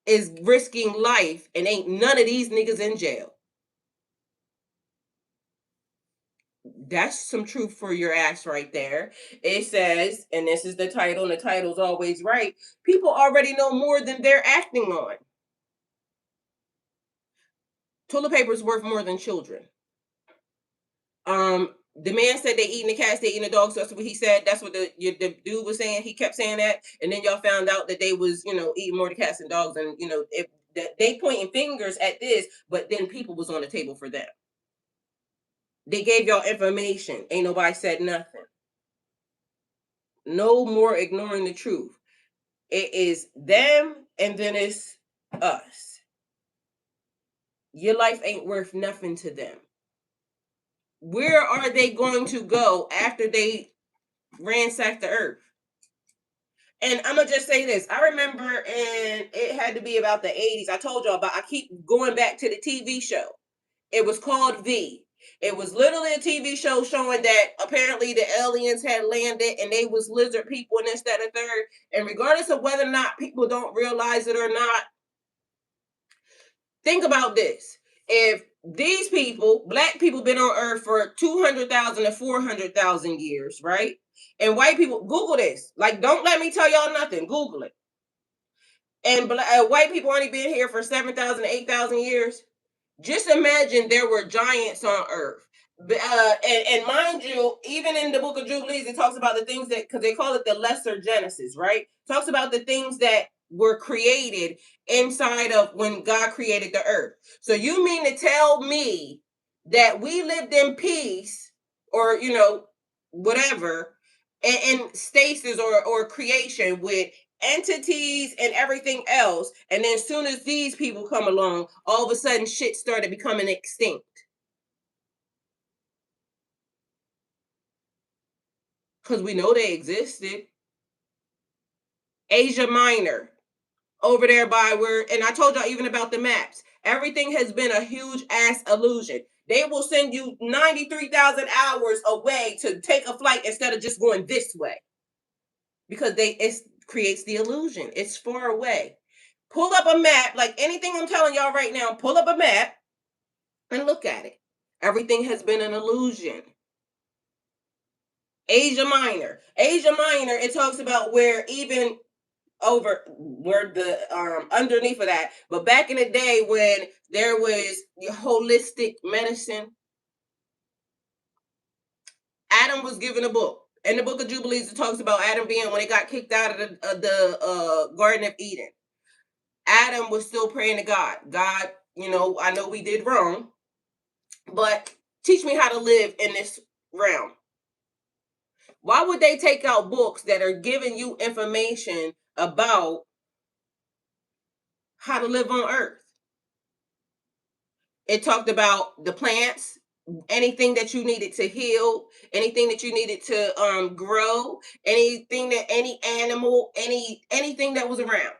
is risking life, and ain't none of these niggas in jail. That's some truth for your ass right there. It says, and this is the title, and the title's always right, people already know more than they're acting on. Toilet paper is worth more than children. The man said they eating the cats, they eating the dogs. That's what he said. That's what the dude was saying. He kept saying that, and then y'all found out that they was eating more the cats and dogs, and if that they pointing fingers at this, but then people was on the table for them. They gave y'all information. Ain't nobody said nothing. No more ignoring the truth. It is them, and then it's us. Your life ain't worth nothing to them. Where are they going to go after they ransack the earth? And I'm gonna just say this. I remember, and it had to be about the 80s. I told y'all about. I keep going back to the TV show. It was called V. It was literally a TV show showing that apparently the aliens had landed and they was lizard people and this, that, and third. And regardless of whether or not people don't realize it or not, think about this. If these people, black people, been on Earth for 200,000 to 400,000 years, right? And white people, Google this. Like, don't let me tell y'all nothing. Google it. And white people only been here for 7,000 to 8,000 years. Just imagine there were giants on Earth. And mind you, even in the book of Jubilees, it talks about the things that, because they call it the lesser Genesis, right? Talks about the things that were created inside of when God created the earth. So you mean to tell me that we lived in peace, or whatever, in stasis or creation with entities and everything else, and then as soon as these people come along, all of a sudden shit started becoming extinct because we know they existed. Asia Minor, over there by where, and I told y'all even about the maps, everything has been a huge ass illusion. They will send you 93,000 hours away to take a flight instead of just going this way, because it creates the illusion. It's far away. Pull up a map, like anything I'm telling y'all right now, pull up a map and look at it. Everything has been an illusion. Asia Minor. Asia Minor, it talks about where even over where the underneath of that. But back in the day when there was holistic medicine, Adam was given a book. In the book of Jubilees, it talks about Adam being when he got kicked out of the Garden of Eden. Adam was still praying to God. God, I know we did wrong, but teach me how to live in this realm. Why would they take out books that are giving you information about how to live on earth? It talked about the plants, anything that you needed to heal, anything that you needed to grow, anything that any animal, anything that was around.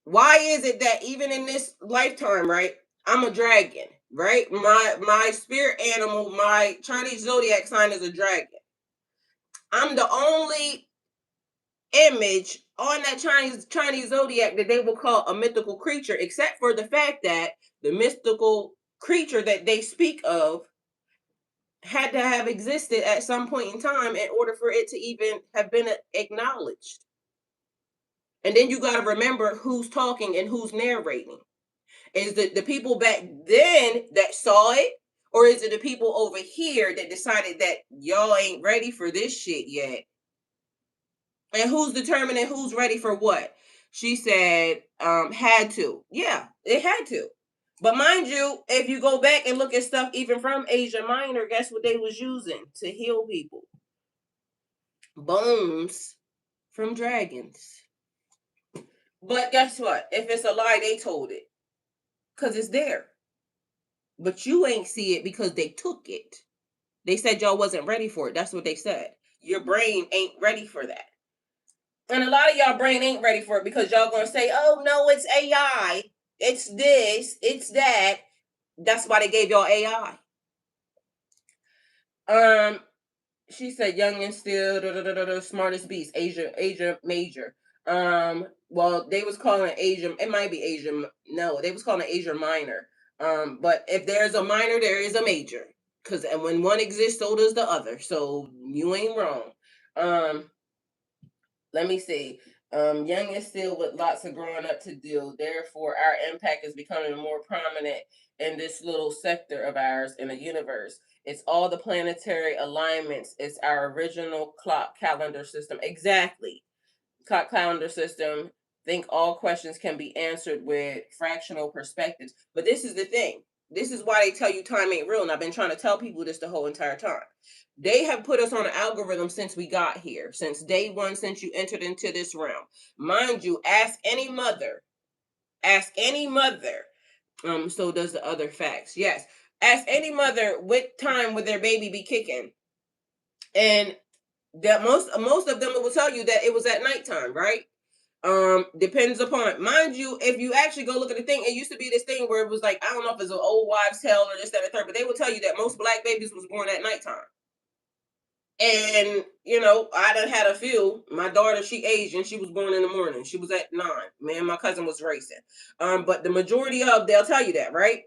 Why is it that even in this lifetime, right? I'm a dragon, right? My spirit animal, my Chinese zodiac sign is a dragon. I'm the only image on that Chinese zodiac that they will call a mythical creature, except for the fact that the mystical creature that they speak of had to have existed at some point in time in order for it to even have been acknowledged. And then you got to remember who's talking and who's narrating. Is it the people back then that saw it? Or is it the people over here that decided that y'all ain't ready for this shit yet? And who's determining who's ready for what? She said, had to. Yeah, it had to. But mind you, if you go back and look at stuff even from Asia Minor, guess what they was using to heal people? Bones from dragons. But guess what? If it's a lie, they told it. Because it's there. But you ain't see it because they took it. They said y'all wasn't ready for it. That's what they said. Your brain ain't ready for that. And a lot of y'all brain ain't ready for it because y'all gonna say, oh no, it's AI. It's this, it's that. That's why they gave y'all AI. She said young and still smartest beast, Asia major. Well, they was calling Asia, it might be Asia, no, they was calling it Asia minor. But if there's a minor, there is a major. Cause and when one exists, so does the other. So you ain't wrong. Let me see. Young and still with lots of growing up to do. Therefore, our impact is becoming more prominent in this little sector of ours in the universe. It's all the planetary alignments. It's our original clock calendar system. Exactly. Clock calendar system. Think all questions can be answered with fractional perspectives. But this is the thing. This is why they tell you time ain't real. And I've been trying to tell people this the whole entire time. They have put us on an algorithm since we got here, since day one, since you entered into this realm. Mind you, ask any mother. Ask any mother. So does the other facts. Yes. Ask any mother what time would their baby be kicking. And that most of them will tell you that it was at nighttime, right? Depends upon, mind you, if you actually go look at the thing, it used to be this thing where it was like, I don't know if it's an old wives' tale or this, that, and third, but they will tell you that most black babies was born at nighttime. And I done had a few. My daughter, she Asian. She was born in the morning. She was at 9. Me and my cousin was racing. But the majority of they'll tell you that, right?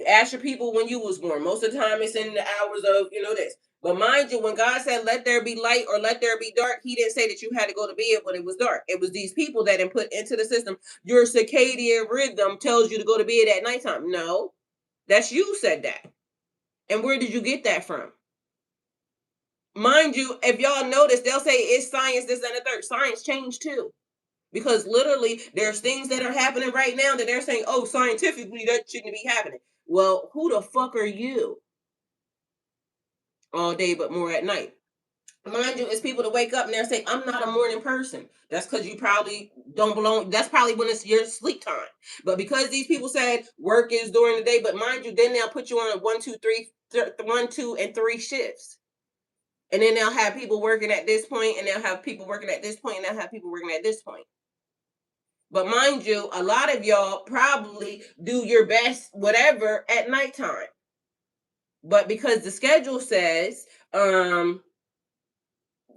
Ask your people when you was born. Most of the time, it's in the hours of this. But mind you, when God said, "Let there be light" or "Let there be dark," He didn't say that you had to go to bed when it was dark. It was these people that input into the system. Your circadian rhythm tells you to go to bed at nighttime. No, that's you said that. And where did you get that from? Mind you, if y'all notice, they'll say it's science, this and the third. Science changed too. Because literally, there's things that are happening right now that they're saying, oh, scientifically, that shouldn't be happening. Well, who the fuck are you? All day, but more at night. Mind you, it's people to wake up and they're saying, I'm not a morning person. That's because you probably don't belong. That's probably when it's your sleep time. But because these people said work is during the day, but mind you, then they'll put you on 1, 2, and 3 shifts. And then they'll have people working at this point, and they'll have people working at this point, and they'll have people working at this point. But mind you, a lot of y'all probably do your best, whatever, at nighttime. But because the schedule says,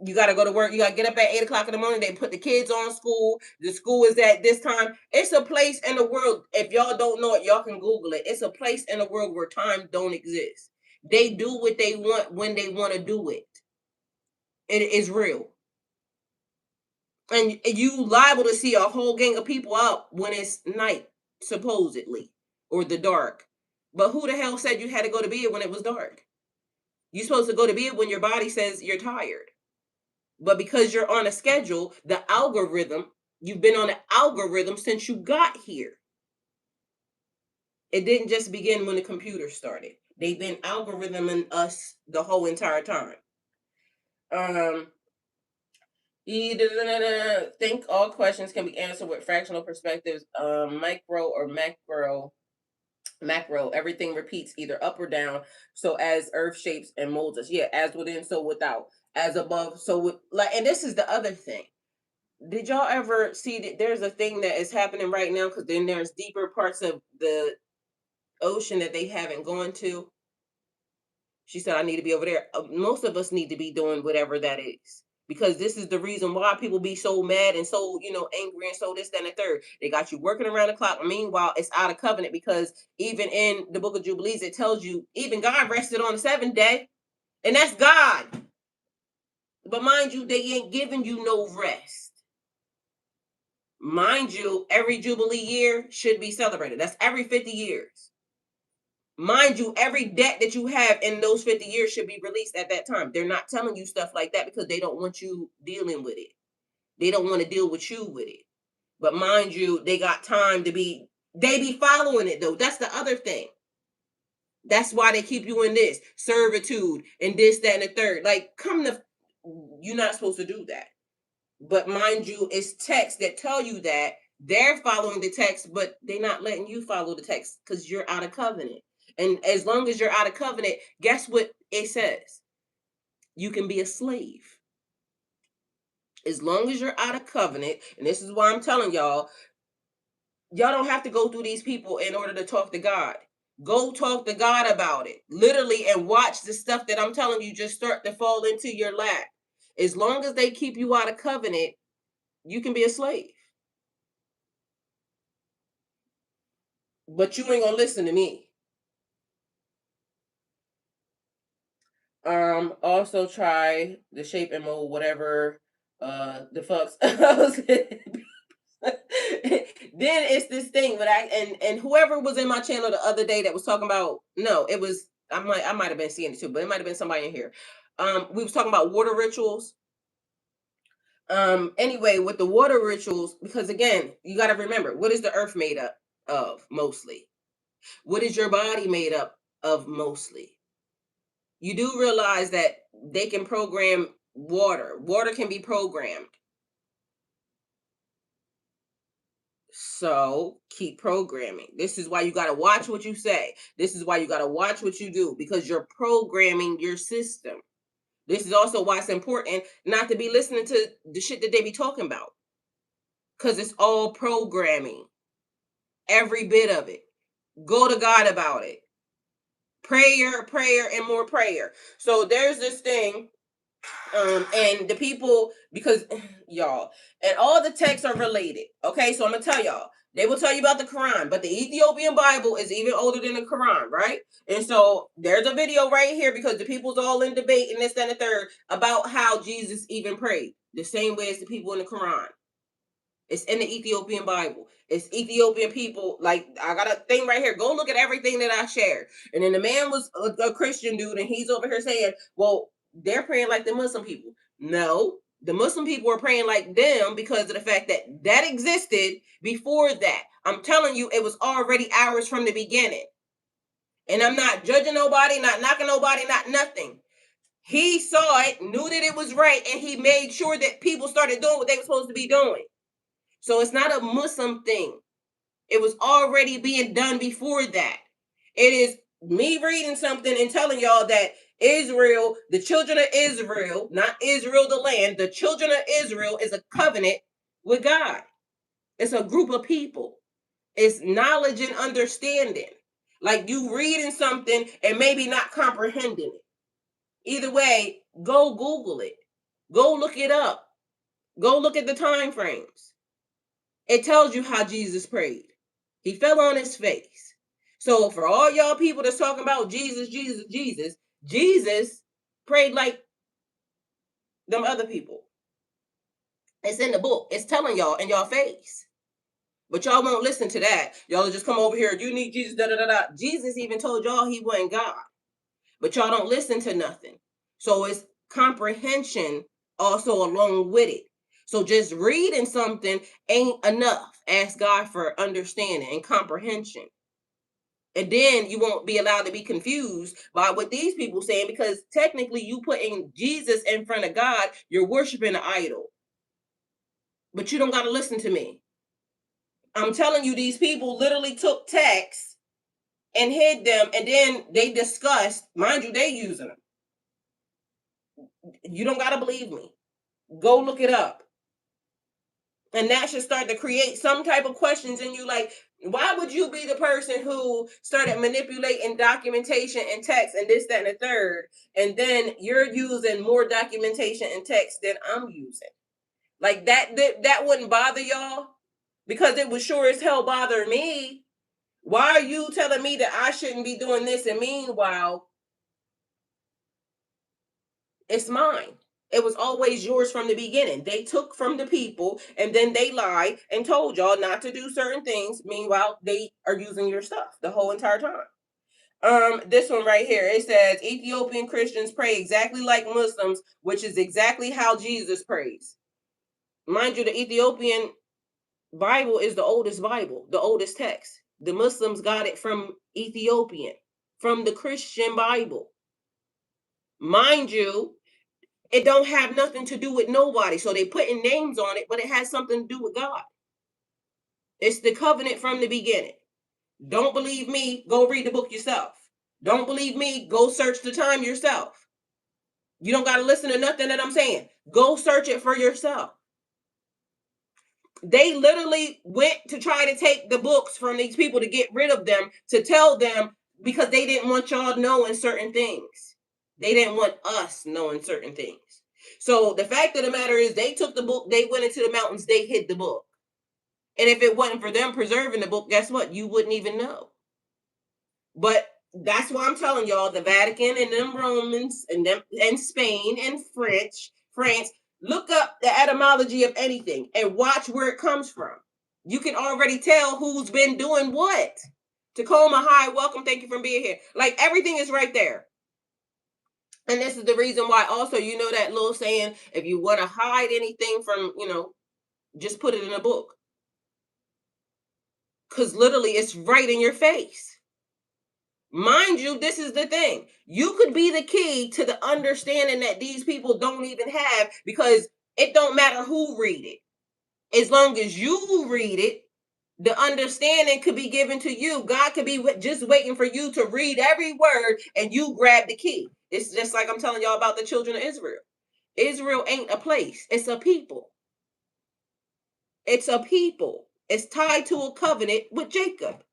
You got to go to work. You got to get up at 8 o'clock in the morning. They put the kids on school. The school is at this time. It's a place in the world. If y'all don't know it, y'all can Google it. It's a place in the world where time don't exist. They do what they want when they want to do it. It is real. And you liable to see a whole gang of people out when it's night, supposedly, or the dark. But who the hell said you had to go to bed when it was dark? You're supposed to go to bed when your body says you're tired. But because you're on a schedule, the algorithm, you've been on an algorithm since you got here. It didn't just begin when the computer started. They've been algorithming us the whole entire time. Think all questions can be answered with fractional perspectives. Micro or macro, everything repeats either up or down. So as earth shapes and molds us. Yeah, as within, so without. As above, so with, like, and this is the other thing. Did y'all ever see that there's a thing that is happening right now? Because then there's deeper parts of the ocean that they haven't gone to. She said, I need to be over there. Most of us need to be doing whatever that is. Because this is the reason why people be so mad and so, angry and so this, that, and the third. They got you working around the clock. Meanwhile, it's out of covenant because even in the book of Jubilees, it tells you even God rested on the seventh day. And that's God. But mind you, they ain't giving you no rest. Mind you, every Jubilee year should be celebrated. That's every 50 years. Mind you, every debt that you have in those 50 years should be released at that time. They're not telling you stuff like that because they don't want you dealing with it. They don't want to deal with you with it. But mind you, they got time they be following it though. That's the other thing. That's why they keep you in this servitude and this, that, and the third. Like, you're not supposed to do that. But mind you, it's texts that tell you that they're following the text, but they're not letting you follow the text because you're out of covenant. And as long as you're out of covenant, guess what it says? You can be a slave. As long as you're out of covenant, and this is why I'm telling y'all don't have to go through these people in order to talk to God. Go talk to God about it. Literally, and watch the stuff that I'm telling you just start to fall into your lap. As long as they keep you out of covenant, you can be a slave. But you ain't gonna listen to me. Also try the shape and mold, whatever the fucks. Then it's this thing, but and whoever was in my channel the other day that was talking about, no, it was I might have been seeing it too, but it might have been somebody in here. We was talking about water rituals. Anyway, with the water rituals, because again, you got to remember, what is the earth made up of mostly? What is your body made up of mostly? You do realize that they can program water. Water can be programmed. So keep programming. This is why you got to watch what you say. This is why you got to watch what you do because you're programming your system. This is also why it's important not to be listening to the shit that they be talking about because it's all programming. Every bit of it. Go to God about it. Prayer, and more prayer. So there's this thing and the people, because y'all, and all the texts are related. Okay, so I'm gonna tell y'all. They will tell you about the Quran, but the Ethiopian Bible is even older than the Quran, right? And so there's a video right here because the people's all in debate and this, that, and the third about how Jesus even prayed the same way as the people in the Quran. It's in the Ethiopian Bible. It's Ethiopian people. Like, I got a thing right here. Go look at everything that I shared. And then the man was a Christian dude, and he's over here saying, well, they're praying like the Muslim people. No, the Muslim people are praying like them because of the fact that that existed before that. I'm telling you, it was already ours from the beginning. And I'm not judging nobody, not knocking nobody, not nothing. He saw it, knew that it was right, and he made sure that people started doing what they were supposed to be doing. So it's not a Muslim thing. It was already being done before that. It is me reading something and telling y'all that Israel, the children of Israel, not Israel the land, the children of Israel is a covenant with God. It's a group of people. It's knowledge and understanding. Like you reading something and maybe not comprehending it. Either way, go Google it. Go look it up. Go look at the time frames. It tells you how Jesus prayed. He fell on his face. So for all y'all people that's talking about Jesus, Jesus, Jesus, Jesus prayed like them other people. It's in the book. It's telling y'all in y'all face. But y'all won't listen to that. Y'all just come over here. You need Jesus, da da da da. Jesus even told y'all he wasn't God. But y'all don't listen to nothing. So it's comprehension also along with it. So just reading something ain't enough. Ask God for understanding and comprehension. And then you won't be allowed to be confused by what these people saying, because technically you putting Jesus in front of God, you're worshiping an idol. But you don't got to listen to me. I'm telling you, these people literally took texts and hid them, and then they discussed, mind you, they using them. You don't got to believe me. Go look it up. And that should start to create some type of questions in you. Like, why would you be the person who started manipulating documentation and text and this, that, and the third, and then you're using more documentation and text than I'm using? Like that wouldn't bother y'all, because it was sure as hell bothering me. Why are you telling me that I shouldn't be doing this, and meanwhile it's mine? It was always yours from the beginning. They took from the people and then they lied and told y'all not to do certain things. Meanwhile, they are using your stuff the whole entire time. This one right here, it says Ethiopian Christians pray exactly like Muslims, which is exactly how Jesus prays. Mind you, the Ethiopian Bible is the oldest Bible, the oldest text. The Muslims got it from Ethiopian, from the Christian Bible. Mind you, it don't have nothing to do with nobody. So they putting names on it, but it has something to do with God. It's the covenant from the beginning. Don't believe me? Go read the book yourself. Don't believe me? Go search the time yourself. You don't got to listen to nothing that I'm saying. Go search it for yourself. They literally went to try to take the books from these people to get rid of them, to tell them, because they didn't want y'all knowing certain things. They didn't want us knowing certain things. So the fact of the matter is, they took the book, they went into the mountains, they hid the book. And if it wasn't for them preserving the book, guess what? You wouldn't even know. But that's why I'm telling y'all, the Vatican and them Romans and them and Spain and France, look up the etymology of anything and watch where it comes from. You can already tell who's been doing what. Tacoma, hi, welcome, thank you for being here. Like, everything is right there. And this is the reason why also, you know, that little saying, if you want to hide anything from, just put it in a book. Because literally it's right in your face. Mind you, this is the thing. You could be the key to the understanding that these people don't even have, because it don't matter who read it. As long as you read it, the understanding could be given to you. God could be just waiting for you to read every word and you grab the key. It's just like I'm telling y'all about the children of Israel. Israel ain't a place. It's a people. It's a people. It's tied to a covenant with Jacob.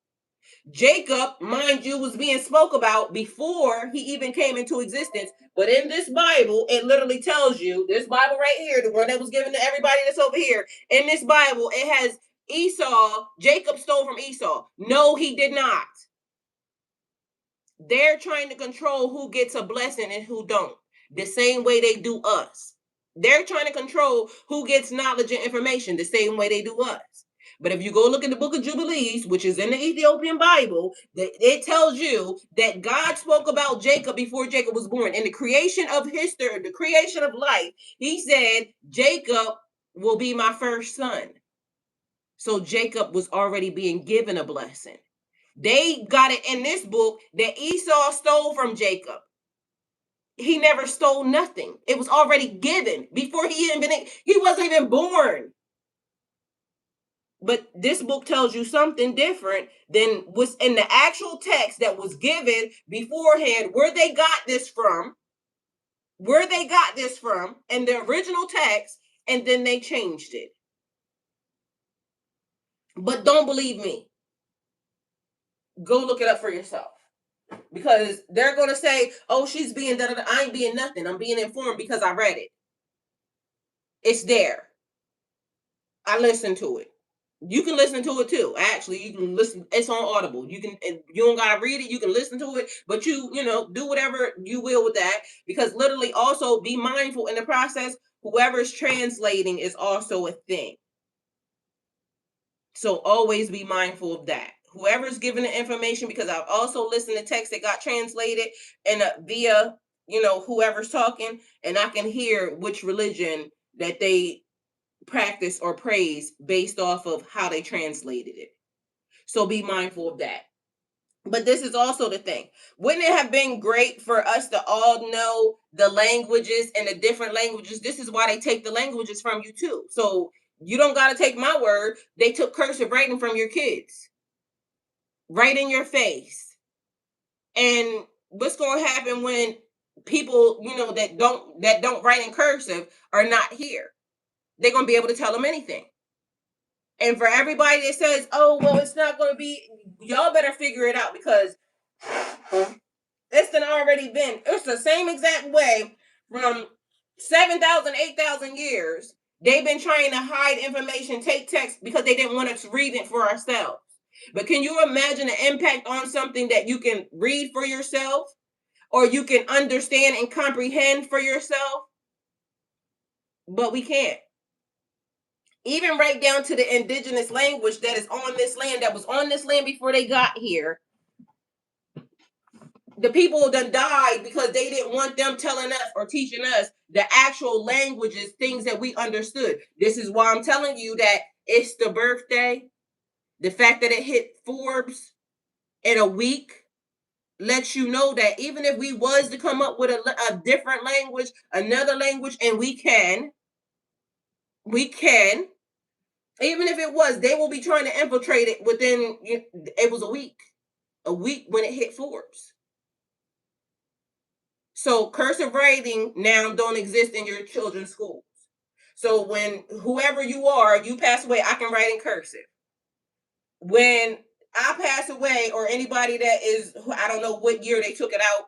Jacob, mind you, was being spoke about before he even came into existence. But in this Bible, it literally tells you, this Bible right here, the one that was given to everybody that's over here, in this Bible, it has Esau, Jacob stole from Esau. No, he did not. They're trying to control who gets a blessing and who don't, the same way they do us. They're trying to control who gets knowledge and information the same way they do us. But if you go look in the book of Jubilees, which is in the Ethiopian Bible, it tells you that God spoke about Jacob before Jacob was born. In the creation of history, the creation of life, he said, Jacob will be my first son. So Jacob was already being given a blessing. They got it in this book that Esau stole from Jacob. He never stole nothing. It was already given before he wasn't even born. But this book tells you something different than what's in the actual text that was given beforehand, where they got this from, and the original text, and then they changed it. But don't believe me. Go look it up for yourself. Because they're going to say, oh, she's being da-da-da. I ain't being nothing. I'm being informed because I read it. It's there. I listen to it. You can listen to it too. Actually, you can listen. It's on Audible. You can. You don't gotta read it. You can listen to it, but you know, do whatever you will with that. Because literally, also be mindful in the process. Whoever's translating is also a thing. So always be mindful of that. Whoever's giving the information, because I've also listened to text that got translated and via whoever's talking, and I can hear which religion that they practice or praise based off of how they translated it. So be mindful of that. But this is also the thing. Wouldn't it have been great for us to all know the languages and the different languages? This is why they take the languages from you too. So you don't got to take my word. They took cursive writing from your kids, right in your face. And what's going to happen when people, that don't write in cursive are not here? They're going to be able to tell them anything. And for everybody that says, "Oh, well, it's not going to be," y'all better figure it out, because it's done already been. It's the same exact way from 7,000, 8,000 years. They've been trying to hide information, take text, because they didn't want us to read it for ourselves. But can you imagine the impact on something that you can read for yourself, or you can understand and comprehend for yourself? But we can't. Even right down to the indigenous language that is on this land, that was on this land before they got here. The people that died because they didn't want them telling us or teaching us the actual languages, things that we understood. This is why I'm telling you that it's the birthday. The fact that it hit Forbes in a week lets you know that even if we was to come up with a different language, another language, and we can, even if it was, they will be trying to infiltrate it within, it was a week when it hit Forbes. So cursive writing now don't exist in your children's schools. So when whoever you are, you pass away, I can write in cursive. When I pass away, or anybody that is, I don't know what year they took it out,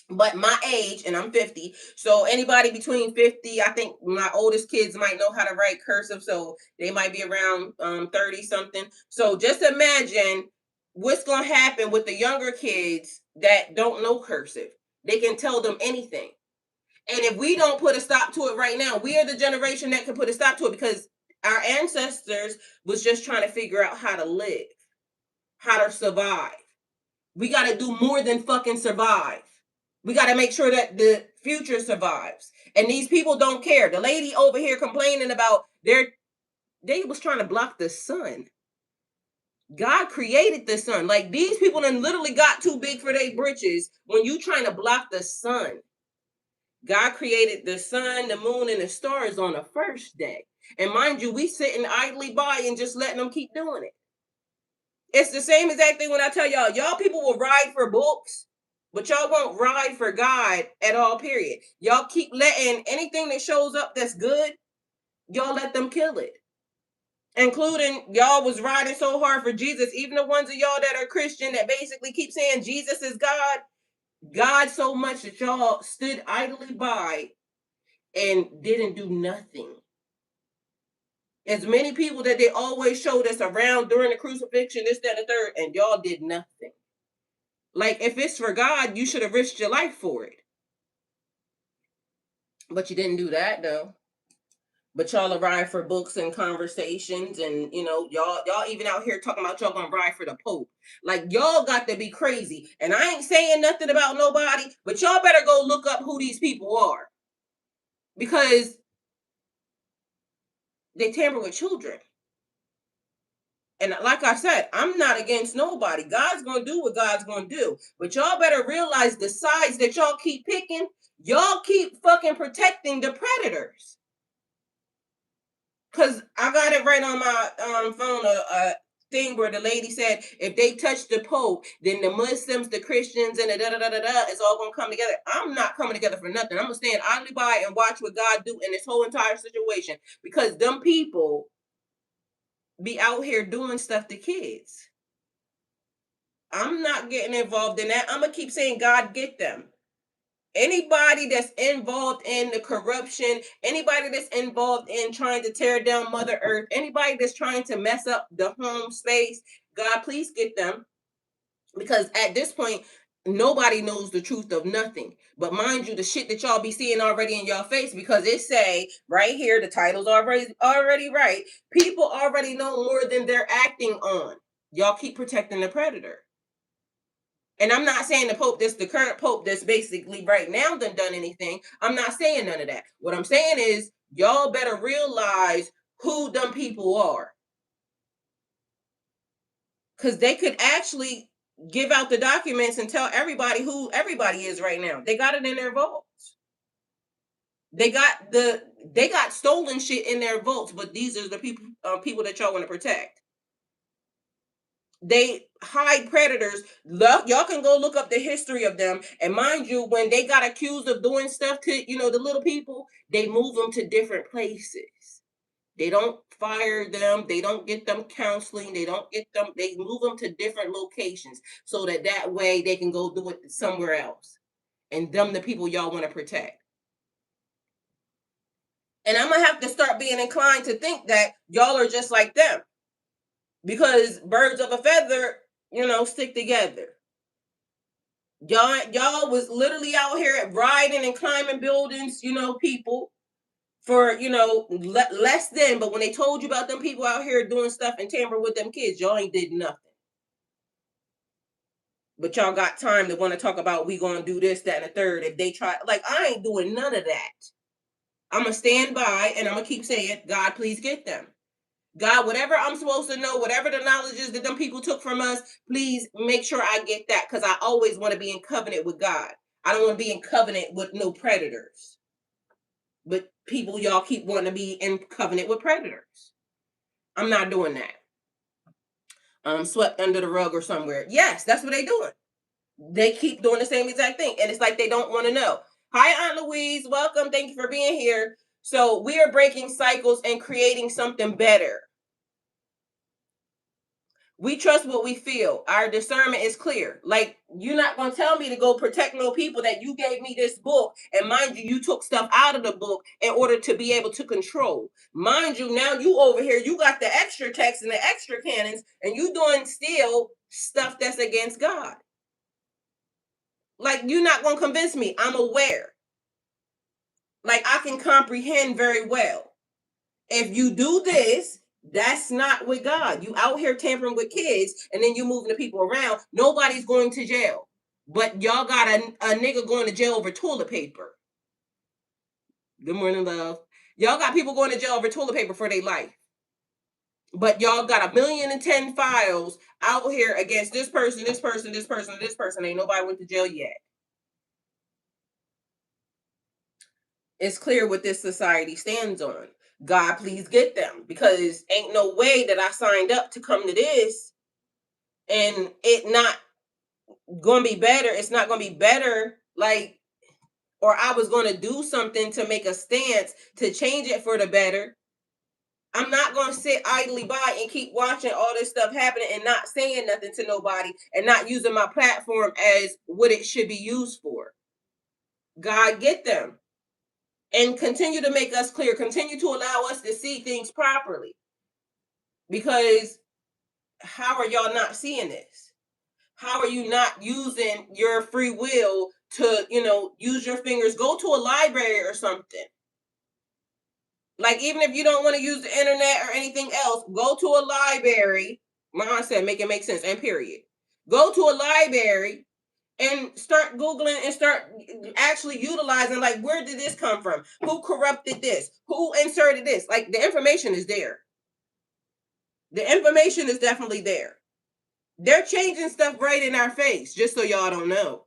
but my age, and I'm 50. So anybody between 50, I think my oldest kids might know how to write cursive. So they might be around 30 something. So just imagine what's going to happen with the younger kids that don't know cursive. They can tell them anything. And if we don't put a stop to it right now, we are the generation that can put a stop to it, because our ancestors was just trying to figure out how to live, how to survive. We got to do more than fucking survive. We got to make sure that the future survives. And these people don't care. The lady over here complaining about they was trying to block the sun. God created the sun. Like, these people done literally got too big for their britches when you trying to block the sun. God created the sun, the moon, and the stars on the first day. And mind you, we sitting idly by and just letting them keep doing it. It's the same exact thing when I tell y'all people will ride for books, but y'all won't ride for God at all, period. Y'all keep letting anything that shows up that's good, y'all let them kill it. Including y'all was riding so hard for Jesus, even the ones of y'all that are Christian that basically keep saying Jesus is God so much that y'all stood idly by and didn't do nothing. As many people that they always showed us around during the crucifixion, this, that, and the third, and y'all did nothing. Like, if it's for God, you should have risked your life for it. But you didn't do that, though. But y'all arrive for books and conversations, and y'all even out here talking about y'all gonna ride for the Pope. Like, y'all got to be crazy. And I ain't saying nothing about nobody, but y'all better go look up who these people are, because they tamper with children. And like I said, I'm not against nobody. God's gonna do what God's gonna do. But y'all better realize the sides that y'all keep picking. Y'all keep fucking protecting the predators. Cause I got it right on my phone, a thing where the lady said if they touch the Pope, then the Muslims, the Christians, and the da da da da da, it's all gonna come together. I'm not coming together for nothing. I'm gonna stand idly by and watch what God do in this whole entire situation, because them people be out here doing stuff to kids. I'm not getting involved in that. I'm gonna keep saying, God, get them. Anybody that's involved in the corruption, anybody that's involved in trying to tear down Mother Earth, anybody that's trying to mess up the home space, God, please get them. Because at this point, nobody knows the truth of nothing. But mind you, the shit that y'all be seeing already in y'all face, because it say right here, the title's already right. People already know more than they're acting on. Y'all keep protecting the predator. And I'm not saying the Pope, that's the current Pope that's basically right now done anything. I'm not saying none of that. What I'm saying is y'all better realize who them people are. Because they could actually give out the documents and tell everybody who everybody is right now. They got it in their vaults. They got stolen shit in their vaults, but these are the people that y'all want to protect. They hide predators. Look, y'all can go look up the history of them. And mind you, when they got accused of doing stuff to, the little people, they move them to different places. They don't fire them. They don't get them counseling. They don't get them. They move them to different locations so that way they can go do it somewhere else. And them the people y'all want to protect. And I'm gonna have to start being inclined to think that y'all are just like them, because birds of a feather, stick together. Y'all was literally out here riding and climbing buildings, people for less than. But when they told you about them people out here doing stuff and tampering with them kids, y'all ain't did nothing. But y'all got time to want to talk about we gonna do this, that, and the third. If they try, like, I ain't doing none of that. I'm gonna stand by and I'm gonna keep saying, God, please get them. God, whatever I'm supposed to know, whatever the knowledge is that them people took from us, please make sure I get that, because I always want to be in covenant with God. I don't want to be in covenant with no predators. But people, y'all keep wanting to be in covenant with predators. I'm not doing that. Swept under the rug or somewhere. Yes, that's what they doing. They keep doing the same exact thing. And it's like they don't want to know. Hi, Aunt Louise. Welcome. Thank you for being here. So we are breaking cycles and creating something better. We trust what we feel. Our discernment is clear. Like, you're not going to tell me to go protect no people that you gave me this book. And mind you, you took stuff out of the book in order to be able to control. Mind you, now you over here, you got the extra text and the extra cannons, and you doing still stuff that's against God. Like, you're not going to convince me. I'm aware. Like, I can comprehend very well. If you do this, that's not with God. You out here tampering with kids, and then you moving the people around. Nobody's going to jail. But y'all got a nigga going to jail over toilet paper. Good morning, love. Y'all got people going to jail over toilet paper for their life. But y'all got 1,000,010 files out here against this person, this person, this person, this person. Ain't nobody went to jail yet. It's clear what this society stands on. God, please get them, because ain't no way that I signed up to come to this and it not gonna be better. It's not gonna be better, like, or I was gonna do something to make a stance to change it for the better. I'm not gonna sit idly by and keep watching all this stuff happening and not saying nothing to nobody and not using my platform as what it should be used for. God, get them. And continue to make us clear, continue to allow us to see things properly. Because how are y'all not seeing this? How are you not using your free will to, use your fingers? Go to a library or something. Like, even if you don't want to use the internet or anything else, go to a library. Mom said, make it make sense, and period. Go to a library and start Googling and start actually utilizing, like, where did this come from? Who corrupted this? Who inserted this? Like, the information is there. The information is definitely there. They're changing stuff right in our face, just so y'all don't know.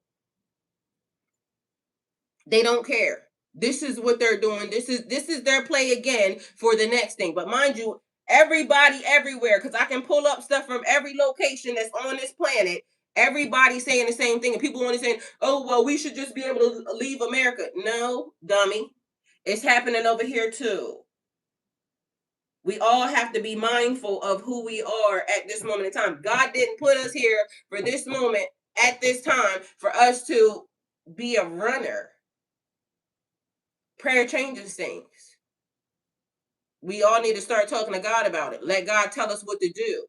They don't care. This is what they're doing. This is their play again for the next thing. But mind you, everybody everywhere, because I can pull up stuff from every location that's on this planet. Everybody saying the same thing, and people only saying, "Oh, well, we should just be able to leave America." No, dummy, it's happening over here too. We all have to be mindful of who we are at this moment in time. God didn't put us here for this moment at this time for us to be a runner. Prayer changes things. We all need to start talking to God about it. Let God tell us what to do.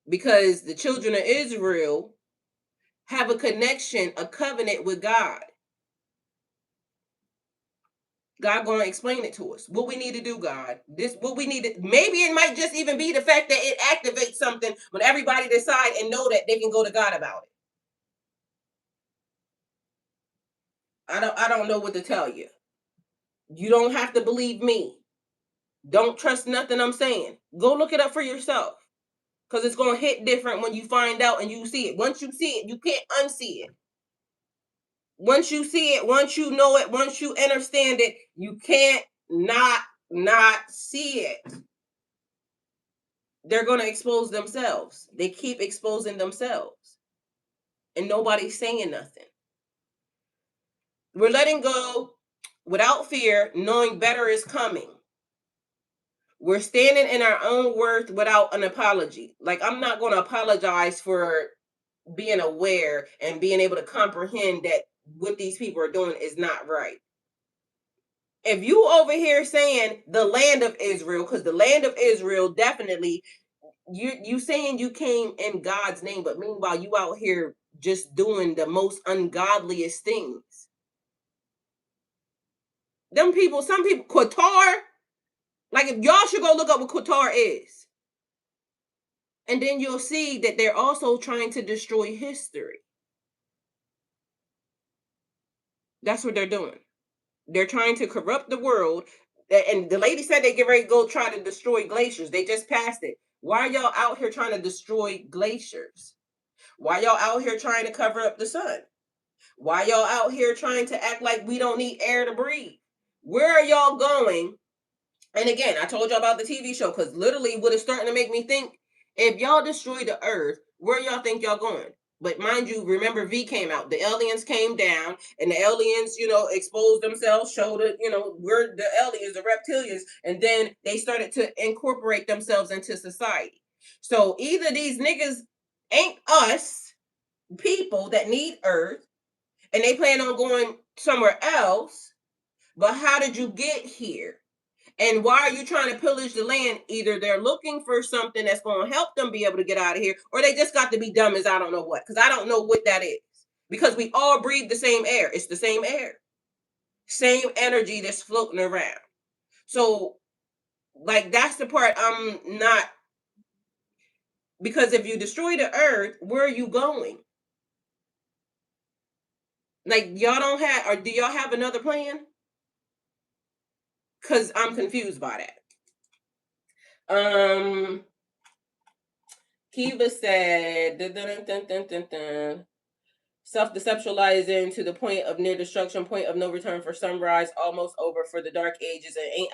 Because the children of Israel have a connection, a covenant with God. God gonna explain it to us. What we need to do, God. This what we need to, maybe it might just even be the fact that it activates something when everybody decide and know that they can go to God about it. I don't know what to tell you. You don't have to believe me. Don't trust nothing I'm saying. Go look it up for yourself. Because it's gonna hit different when you find out and you see it. Once you see it, you can't unsee it. Once you see it, once you know it, once you understand it, you can't not see it. They're going to expose themselves. They keep exposing themselves. And nobody's saying nothing. We're letting go without fear, knowing better is coming. We're standing in our own worth without an apology. Like, I'm not going to apologize for being aware and being able to comprehend that what these people are doing is not right. If you over here saying the land of Israel, because the land of Israel definitely, you saying you came in God's name, but meanwhile you out here just doing the most ungodliest things. Them people, some people, Qatar, like if y'all should go look up what Qatar is. And then you'll see that they're also trying to destroy history. That's what they're doing. They're trying to corrupt the world. And the lady said they get ready to go try to destroy glaciers. They just passed it. Why are y'all out here trying to destroy glaciers? Why y'all out here trying to cover up the sun? Why y'all out here trying to act like we don't need air to breathe? Where are y'all going? And again, I told y'all about the TV show because literally what is starting to make me think, if y'all destroy the earth, where y'all think y'all going? But mind you, remember V came out. The aliens came down and the aliens, exposed themselves, showed it, we're the aliens, the reptilians. And then they started to incorporate themselves into society. So either these niggas ain't us people that need earth and they plan on going somewhere else, but how did you get here? And why are you trying to pillage the land? Either they're looking for something that's going to help them be able to get out of here, or they just got to be dumb as I don't know what, because I don't know what that is. Because we all breathe the same air. It's the same air. Same energy that's floating around. So, like, that's the part I'm not, because if you destroy the earth, where are you going? Like, y'all don't have, or do y'all have another plan? Because I'm confused by that. Kiva said, self-deceptualizing to the point of near destruction, point of no return for sunrise, almost over for the dark ages, and ain't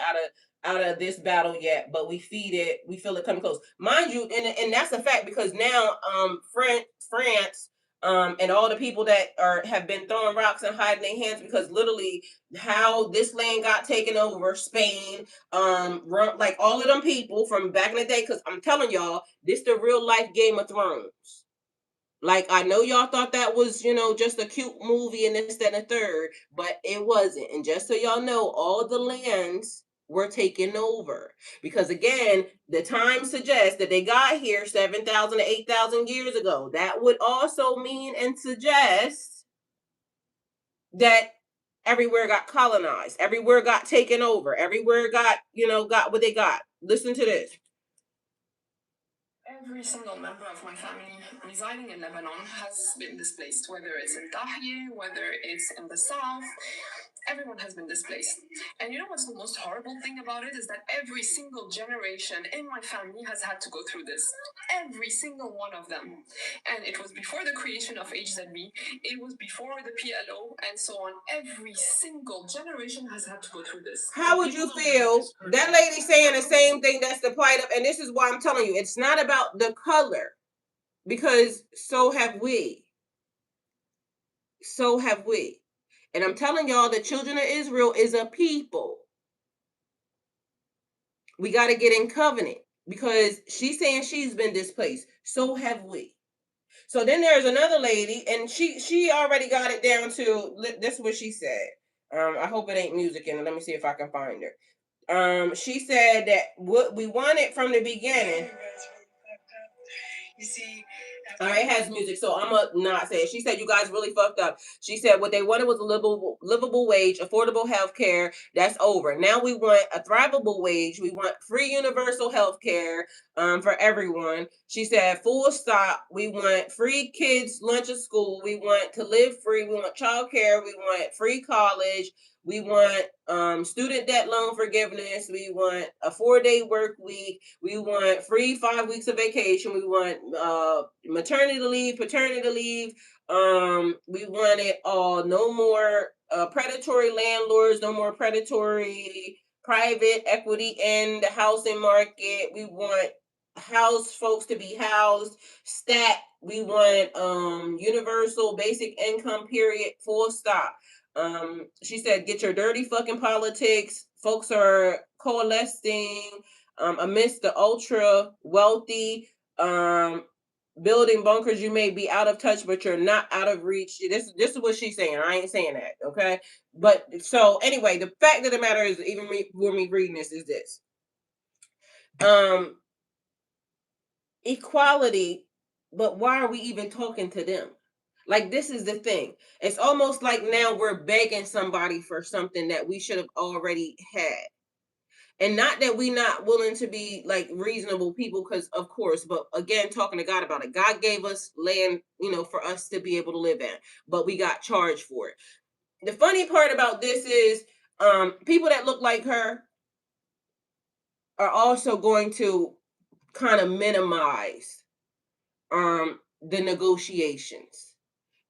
out of this battle yet, but we feel it coming close. Mind you, and that's a fact, because now France and all the people that have been throwing rocks and hiding their hands, because literally how this land got taken over, Spain, like all of them people from back in the day, because I'm telling y'all, this the real life Game of Thrones. Like, I know y'all thought that was, just a cute movie and this, that, and the third, but it wasn't. And just so y'all know, all the lands were taken over. Because again, the time suggests that they got here 7,000 to 8,000 years ago. That would also mean and suggest that everywhere got colonized, everywhere got taken over, everywhere got what they got. Listen to this. Every single member of my family residing in Lebanon has been displaced, whether it's in Tahrir, whether it's in the south. Everyone has been displaced. And you know what's the most horrible thing about it is that every single generation in my family has had to go through this. Every single one of them. And it was before the creation of HZB, it was before the PLO, and so on. Every single generation has had to go through this. How would you feel? That lady saying the same thing that's the plight of, and this is why I'm telling you, it's not about the color, because so have we. So have we. And I'm telling y'all, the children of Israel is a people. We got to get in covenant, because she's saying she's been displaced. So have we. So then there's another lady, and she already got it down to, this is what she said. I hope it ain't music in it. Let me see if I can find her. She said that what we wanted from the beginning. You see, it has music, so I'm gonna not say it. She said you guys really fucked up. She said what they wanted was a livable wage, affordable health care. That's over. Now we want a thrivable wage. We want free universal health care for everyone. She said full stop. We want free kids lunch at school. We want to live free. We want child care. We want free college. We want student debt loan forgiveness. We want a 4-day work week. We want free 5 weeks of vacation. We want maternity leave, paternity leave. We want it all. No more predatory landlords. No more predatory private equity in the housing market. We want house folks to be housed. Stat. We want universal basic income. Period. Full stop. She said, get your dirty fucking politics. Folks are coalescing amidst the ultra wealthy, building bunkers. You may be out of touch, but you're not out of reach. This is what she's saying. I ain't saying that, okay? But so anyway, the fact of the matter is, even for me reading this, is this. Equality, but why are we even talking to them? Like, this is the thing. It's almost like now we're begging somebody for something that we should have already had. And not that we not willing to be like reasonable people, because of course, but again, talking to God about it. God gave us land, for us to be able to live in, but we got charged for it. The funny part about this is people that look like her are also going to kind of minimize the negotiations.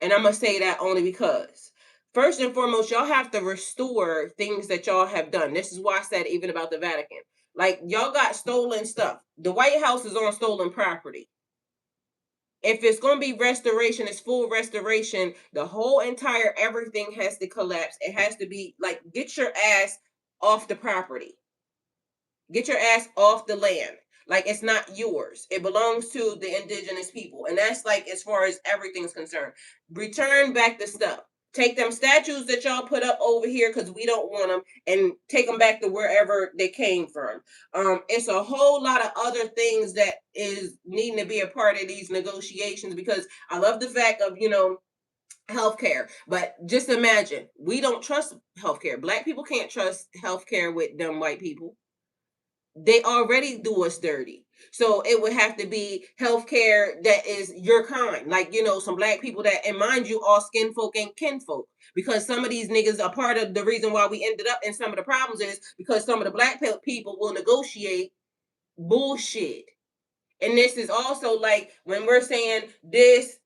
And I'm gonna say that only because, first and foremost, y'all have to restore things that y'all have done. This is why I said even about the Vatican. Like, y'all got stolen stuff. The White House is on stolen property. If it's gonna be restoration, it's full restoration. The whole entire everything has to collapse. It has to be like, get your ass off the property. Get your ass off the land. Like, it's not yours. It belongs to the indigenous people. And that's like as far as everything's concerned. Return back the stuff. Take them statues that y'all put up over here because we don't want them, and take them back to wherever they came from. It's a whole lot of other things that is needing to be a part of these negotiations, because I love the fact of, healthcare. But just imagine, we don't trust healthcare. Black people can't trust healthcare with them white people. They already do us dirty. So it would have to be healthcare that is your kind. Like, some black people that, and mind you, all skin folk ain't kinfolk. Because some of these niggas are part of the reason why we ended up in some of the problems, is because some of the black people will negotiate bullshit. And this is also like when we're saying this,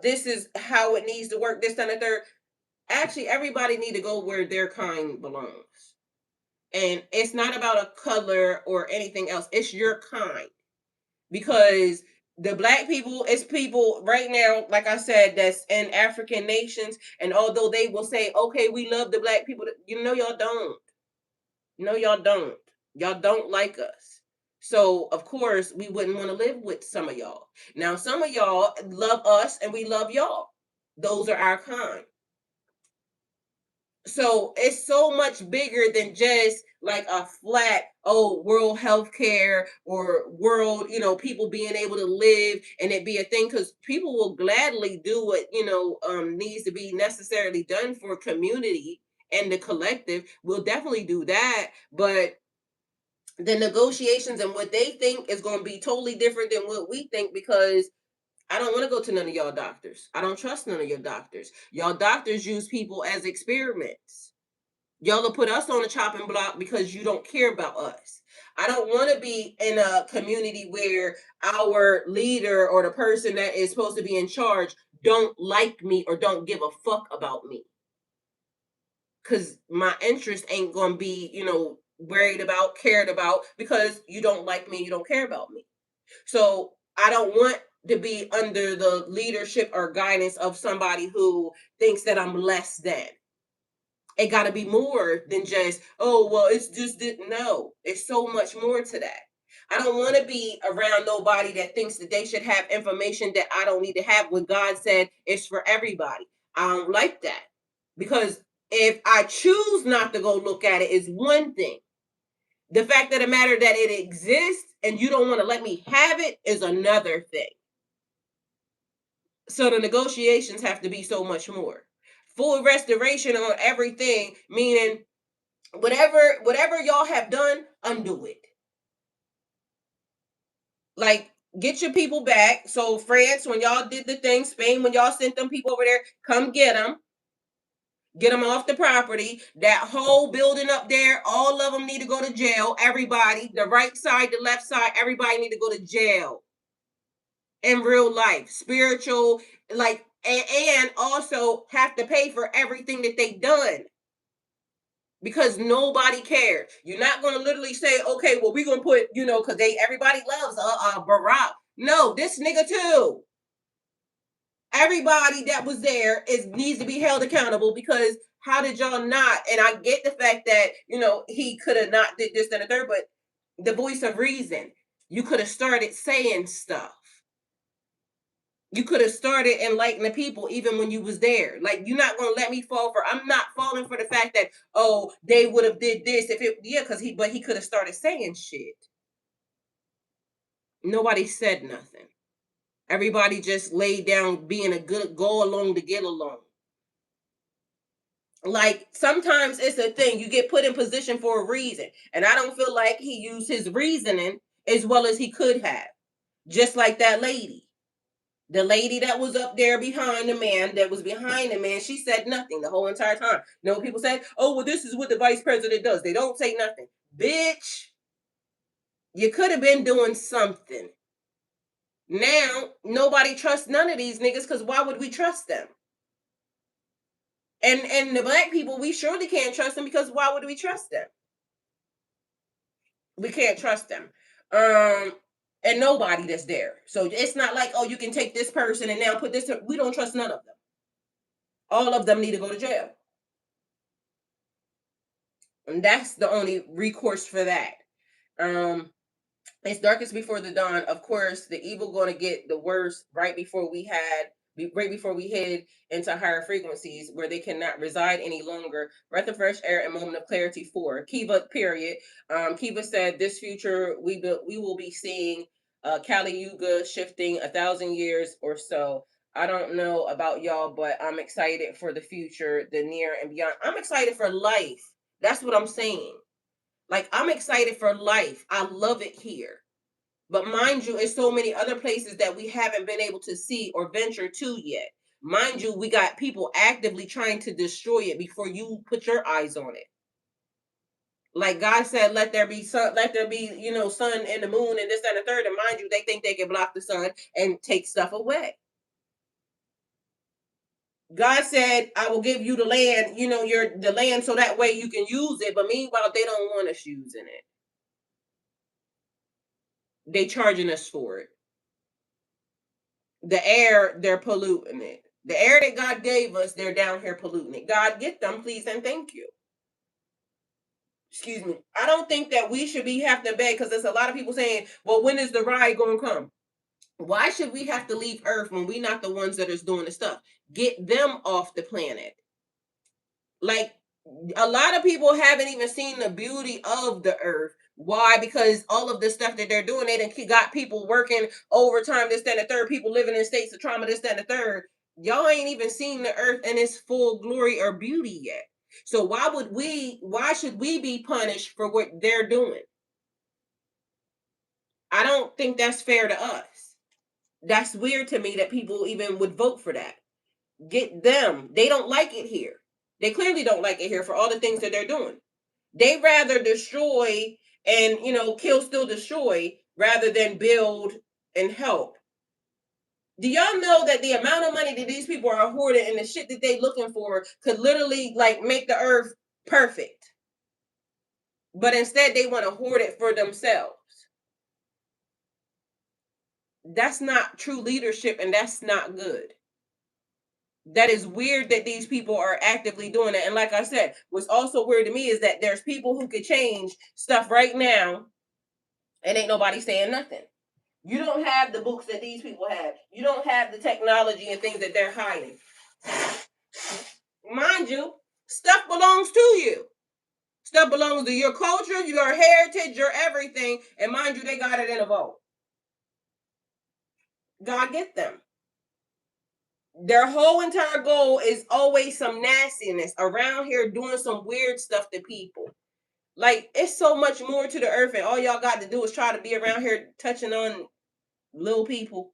this is how it needs to work, this, and the third. Actually, everybody need to go where their kind belongs. And it's not about a color or anything else. It's your kind. Because the black people, it's people right now, like I said, that's in African nations. And although they will say, okay, we love the black people, y'all don't. No, y'all don't. Y'all don't like us. So, of course, we wouldn't want to live with some of y'all. Now, some of y'all love us and we love y'all. Those are our kind. So it's so much bigger than just like a flat, world healthcare or world, people being able to live and it be a thing, because people will gladly do what, needs to be necessarily done for community and the collective. Will definitely do that. But the negotiations and what they think is going to be totally different than what we think, because I don't want to go to none of y'all doctors. I don't trust none of your doctors. Y'all doctors use people as experiments. Y'all will put us on the chopping block because you don't care about us. I don't want to be in a community where our leader or the person that is supposed to be in charge don't like me or don't give a fuck about me. Because my interest ain't going to be, worried about, cared about, because you don't like me, you don't care about me. So I don't want to be under the leadership or guidance of somebody who thinks that I'm less than. It got to be more than just, it's just, no, it's so much more to that. I don't want to be around nobody that thinks that they should have information that I don't need to have, when God said it's for everybody. I don't like that, because If I choose not to go look at it is one thing. The fact of the matter that it exists and you don't want to let me have it is another thing. So the negotiations have to be so much more. Full restoration on everything, meaning whatever y'all have done, undo it. Like, get your people back. So France, when y'all did the thing, Spain, when y'all sent them people over there, come get them. Get them off the property. That whole building up there, all of them need to go to jail. Everybody, the right side, the left side, everybody need to go to jail. In real life, spiritual, like, and also have to pay for everything that they done. Because nobody cared. You're not going to literally say, okay, well, we're going to put, because everybody loves Barack. No, this nigga too. Everybody that was there needs to be held accountable, because how did y'all not? And I get the fact that, he could have not did this and the third, but the voice of reason, you could have started saying stuff. You could have started enlightening the people even when you was there. Like, you're not gonna let me fall for. I'm not falling for the fact that, oh, they would have did this if it, yeah, but he could have started saying shit. Nobody said nothing. Everybody just laid down being a good go along to get along. Like, sometimes it's a thing, you get put in position for a reason, and I don't feel like he used his reasoning as well as he could have. Just like that lady. The lady that was up there behind the man, she said nothing the whole entire time. You know, people say, oh, well, this is what the vice president does. They don't say nothing. Bitch, you could have been doing something. Now, nobody trusts none of these niggas, because why would we trust them? And the black people, we surely can't trust them, because why would we trust them? We can't trust them. And nobody that's there. So it's not like, oh, you can take this person and now put this. We don't trust none of them. All of them need to go to jail. And that's the only recourse for that. It's darkest before the dawn. Of course, the evil going to get the worst right before we head into higher frequencies where they cannot reside any longer. Breath of fresh air and moment of clarity for Kiva. Period. Kiva said, "This future we will be seeing Kali Yuga shifting 1,000 years or so. I don't know about y'all, but I'm excited for the future, the near and beyond. I'm excited for life. That's what I'm saying. Like, I'm excited for life. I love it here. But mind you, it's so many other places that we haven't been able to see or venture to yet. Mind you, we got people actively trying to destroy it before you put your eyes on it. Like God said, let there be sun, sun and the moon and this and the third. And mind you, they think they can block the sun and take stuff away. God said, I will give you the land, the land, so that way you can use it. But meanwhile, they don't want us using it. They charging us for it. The air, they're polluting it. The air that God gave us, they're down here polluting it. God, get them, please, and thank you. Excuse me. I don't think that we should be having to beg, because there's a lot of people saying, well, when is the ride going to come? Why should we have to leave Earth when we're not the ones that is doing the stuff? Get them off the planet. Like, a lot of people haven't even seen the beauty of the Earth. Why? Because all of the stuff that they're doing, they done got people working overtime, this, that, and the third, people living in states of trauma, this, that, and the third. Y'all ain't even seen the Earth in its full glory or beauty yet. So why should we be punished for what they're doing? I don't think that's fair to us. That's weird to me that people even would vote for that. Get them. They don't like it here. They clearly don't like it here for all the things that they're doing. They rather destroy and, kill, still destroy, rather than build and help. Do y'all know that the amount of money that these people are hoarding and the shit that they looking for could literally, like, make the earth perfect? But instead they want to hoard it for themselves. That's not true leadership, and that's not good. That is weird that these people are actively doing it. And like I said, what's also weird to me is that there's people who could change stuff right now and ain't nobody saying nothing. You don't have the books that these people have. You don't have the technology and things that they're hiding. Mind you, Stuff belongs to you. Stuff belongs to your culture, your heritage, your everything. And mind you, they got it in a vault. God get them. Their whole entire goal is always some nastiness around here doing some weird stuff to people. Like, it's so much more to the earth, and all y'all got to do is try to be around here touching on little people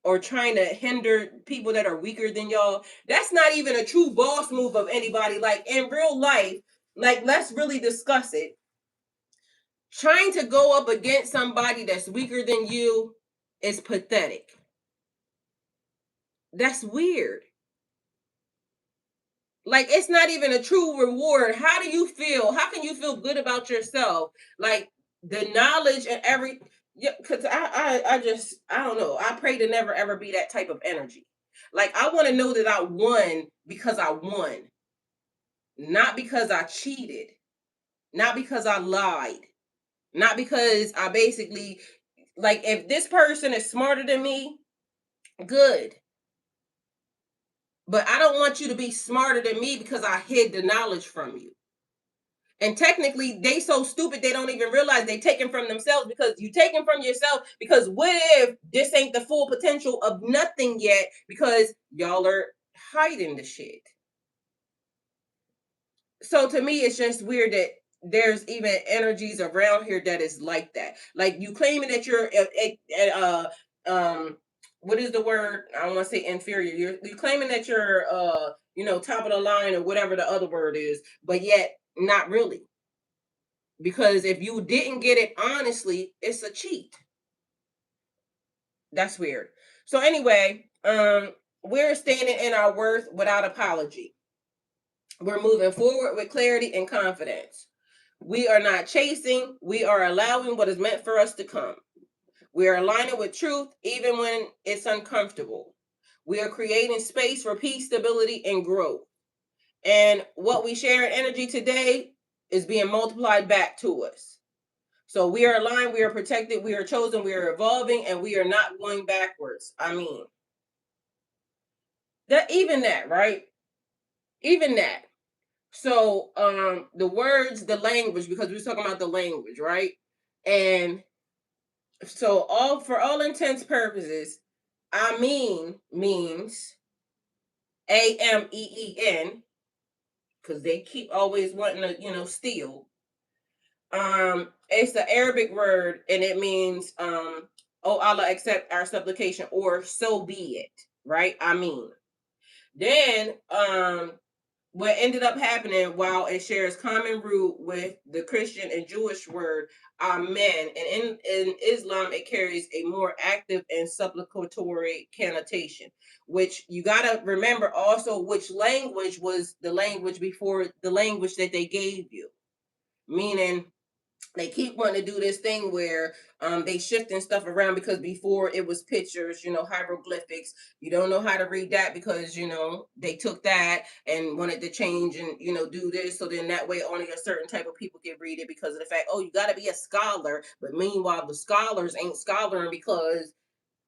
or trying to hinder people that are weaker than y'all. That's not even a true boss move of anybody. Like, in real life, like, let's really discuss it. Trying to go up against somebody that's weaker than you is pathetic. That's weird. Like, it's not even a true reward. How do you feel? How can you feel good about yourself? Like, the knowledge and every, yeah, because I don't know. I pray to never ever be that type of energy. Like, I want to know that I won because I won, not because I cheated, not because I lied, not because I basically, like, if this person is smarter than me, good. But I don't want you to be smarter than me because I hid the knowledge from you. And technically, they so stupid they don't even realize they taken from themselves, because you taken from yourself. Because what if this ain't the full potential of nothing yet? Because y'all are hiding the shit. So to me, it's just weird that there's even energies around here that is like that. Like, you claiming that you're what is the word? I don't want to say inferior. You're claiming that you're top of the line or whatever the other word is, but yet not really. Because if you didn't get it honestly, it's a cheat. That's weird. So anyway, we're standing in our worth without apology. We're moving forward with clarity and confidence. We are not chasing, we are allowing what is meant for us to come. We are aligning with truth even when it's uncomfortable. We are creating space for peace, stability, and growth. And what we share in energy today is being multiplied back to us. So we are aligned, we are protected, we are chosen, we are evolving, and we are not going backwards. I mean, that, right? Even that. So the words, the language, because we were talking about the language, right? And so for all intents purposes, I mean means AMEEN, because they keep always wanting to, steal. It's the Arabic word, and it means oh Allah, accept our supplication, or so be it, right? I mean. Then what ended up happening, while it shares common root with the Christian and Jewish word amen, and in Islam it carries a more active and supplicatory connotation, which you got to remember also which language was the language before the language that they gave you. Meaning, they keep wanting to do this thing where they shifting stuff around, because before it was pictures, hieroglyphics. You don't know how to read that because they took that and wanted to change and do this, so then that way only a certain type of people can read it, because of the fact, oh, you got to be a scholar. But meanwhile, the scholars ain't scholaring because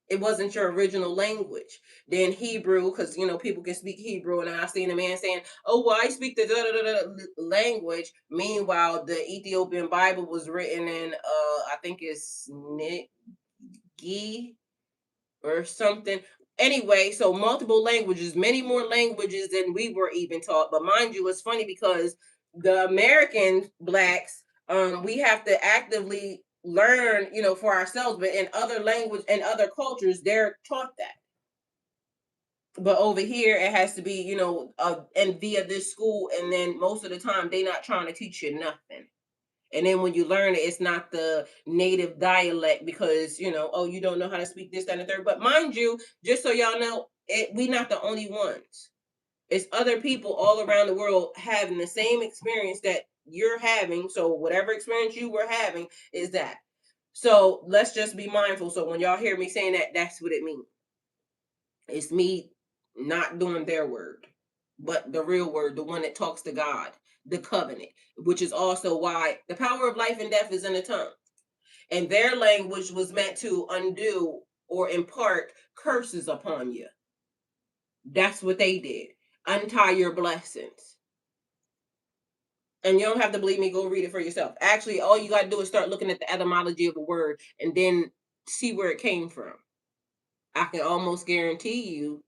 it wasn't your original language. Then Hebrew, because people can speak Hebrew, and I seen a man saying, "Oh, well, I speak the language." Meanwhile, the Ethiopian Bible was written in, I think it's Nigi or something. Anyway, so multiple languages, many more languages than we were even taught. But mind you, it's funny because the American blacks, we have to actively learn, for ourselves. But in other language and other cultures, they're taught that. But over here, it has to be, and via this school, and then most of the time, they not trying to teach you nothing. And then when you learn it, it's not the native dialect, because, oh, you don't know how to speak this, that, and the third. But mind you, just so y'all know, we not the only ones. It's other people all around the world having the same experience that you're having. So whatever experience you were having is that. So let's just be mindful. So when y'all hear me saying that, that's what it means. It's me not doing their word, but the real word, the one that talks to God, the covenant, which is also why the power of life and death is in the tongue. And their language was meant to undo or impart curses upon you. That's what they did. Untie your blessings. And you don't have to believe me, go read it for yourself. Actually, all you got to do is start looking at the etymology of the word and then see where it came from. I can almost guarantee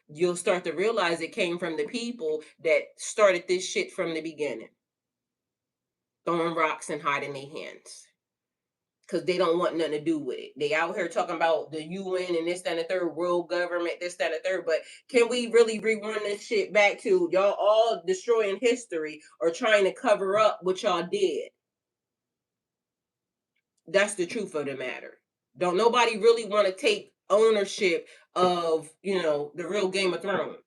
you'll start to realize it came from the people that started this shit from the beginning, throwing rocks and hiding their hands. Because they don't want nothing to do with it. They out here talking about the UN and this, that, and the third, world government, this, that, and the third. But can we really rewind this shit back to y'all all destroying history or trying to cover up what y'all did? That's the truth of the matter. Don't nobody really want to take ownership of, the real Game of Thrones.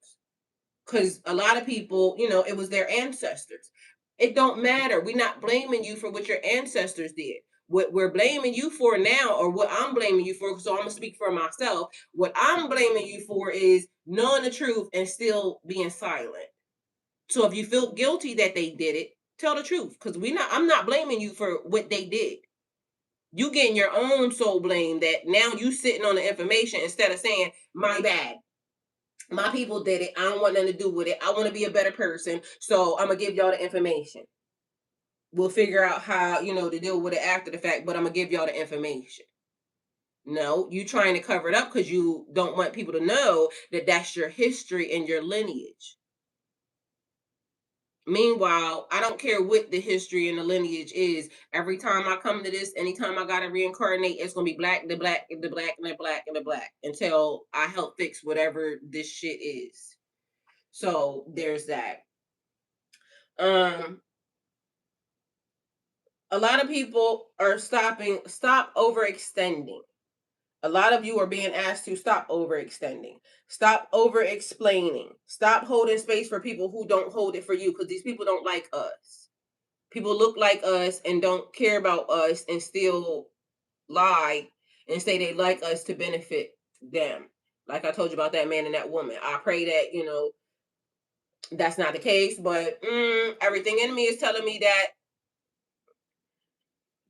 Because a lot of people, it was their ancestors. It don't matter. We're not blaming you for what your ancestors did. What we're blaming you for now, or what I'm blaming you for, so I'm gonna speak for myself. What I'm blaming you for is knowing the truth and still being silent. So if you feel guilty that they did it, tell the truth. Because I'm not blaming you for what they did. You getting your own soul blame that now you sitting on the information instead of saying, my bad. My people did it. I don't want nothing to do with it. I want to be a better person. So I'm gonna give y'all the information. We'll figure out how, to deal with it after the fact, but I'm gonna give y'all the information. No, you trying to cover it up because you don't want people to know that that's your history and your lineage. Meanwhile, I don't care what the history and the lineage is. Every time I come to this, anytime I gotta reincarnate, it's gonna be black, the black, the black, and the black, and the black until I help fix whatever this shit is. So there's that. Um, a lot of people are stop overextending. A lot of you are being asked to stop overextending, stop over explaining, stop holding space for people who don't hold it for you, because these people don't like us. People look like us and don't care about us and still lie and say they like us to benefit them. Like I told you about that man and that woman. I pray that, that's not the case, but everything in me is telling me that.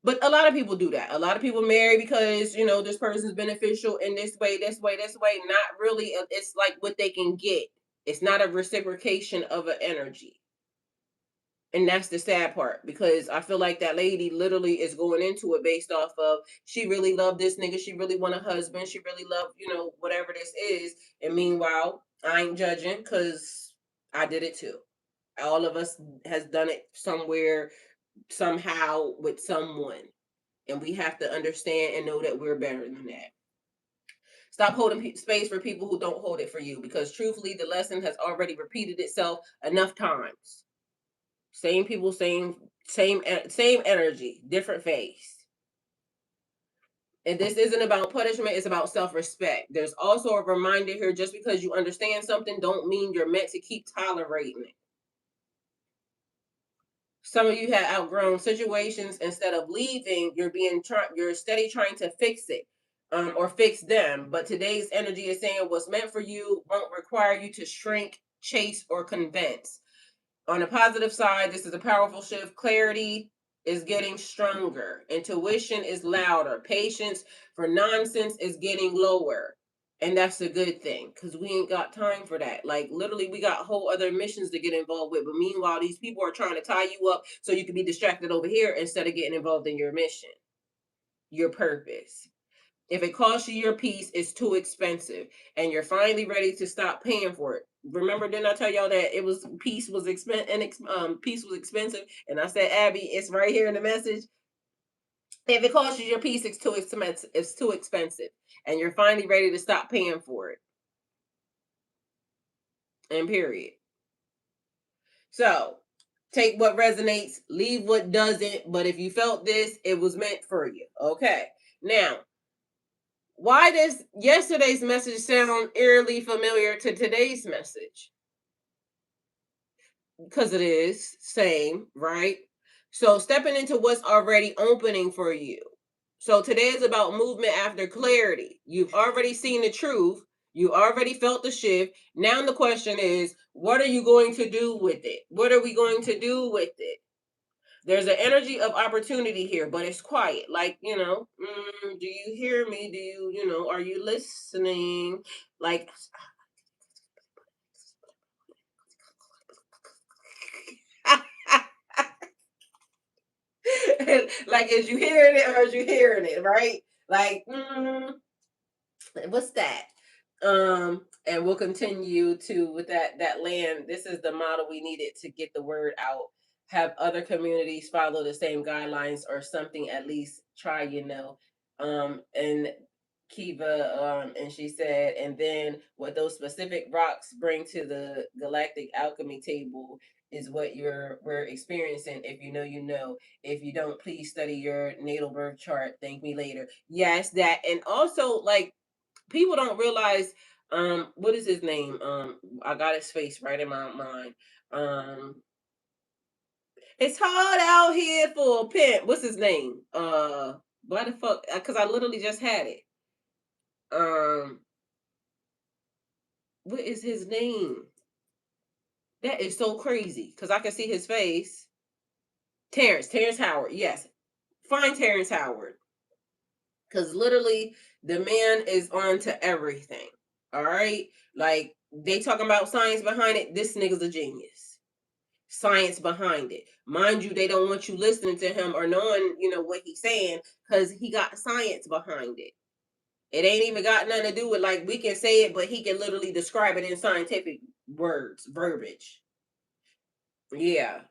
But a lot of people do that. A lot of people marry because, this person's beneficial in this way, this way, this way. Not really. It's like what they can get. It's not a reciprocation of an energy. And that's the sad part, because I feel like that lady literally is going into it based off of, she really loved this nigga. She really want a husband. She really loved, whatever this is. And meanwhile, I ain't judging because I did it too. All of us has done it somewhere, somehow, with someone. And we have to understand and know that we're better than that. Stop holding space for people who don't hold it for you, because truthfully, the lesson has already repeated itself enough times. Same people, same energy, different face. And this isn't about punishment, it's about self-respect. There's also a reminder here, just because you understand something don't mean you're meant to keep tolerating it. Some of you have outgrown situations. Instead of leaving, you're steady trying to fix it, or fix them. But today's energy is saying what's meant for you won't require you to shrink, chase, or convince. On the positive side, this is a powerful shift. Clarity is getting stronger. Intuition is louder. Patience for nonsense is getting lower. And that's a good thing, because we ain't got time for that. Like, literally, we got whole other missions to get involved with. But meanwhile, these people are trying to tie you up so you can be distracted over here instead of getting involved in your mission, your purpose. If it costs you your peace, it's too expensive, and you're finally ready to stop paying for it. Remember, didn't I tell y'all that peace was peace was expensive? And I said, Abby, it's right here in the message. If it costs you your peace, it's too expensive. It's too expensive, and you're finally ready to stop paying for it. And period. So take what resonates, leave what doesn't. But if you felt this, it was meant for you. Okay. Now, why does yesterday's message sound eerily familiar to today's message? Because it is same, right? So stepping into what's already opening for you. So today is about movement after clarity. You've already seen the truth. You already felt the shift. Now the question is, what are you going to do with it? What are we going to do with it? There's an energy of opportunity here, but it's quiet. Like, do you hear me? Do you, are you listening? Like, Like, is you hearing it or is you hearing it, right? Like, what's that? And we'll continue to with that land. This is the model we needed to get the word out. Have other communities follow the same guidelines or something, at least try, and Kiva, and she said, and then what those specific rocks bring to the galactic alchemy table is what we're experiencing. If you know, you know. If you don't, please study your natal birth chart. Thank me later. Yes, that, and also, like, people don't realize, what is his name? I got his face right in my mind. um it's hard out here for a pimp. What's his name? Why the fuck? Because I literally just had it. um what is his name? That is so crazy because I can see his face. Terrence Howard. Yes, find Terrence Howard, because literally the man is on to everything. All right, like, they talking about science behind it. This nigga's a genius. Science behind it. Mind you, they don't want you listening to him or knowing, what he's saying, because he got science behind it. It ain't even got nothing to do with, like, we can say it, but he can literally describe it in scientific words, verbiage. Yeah.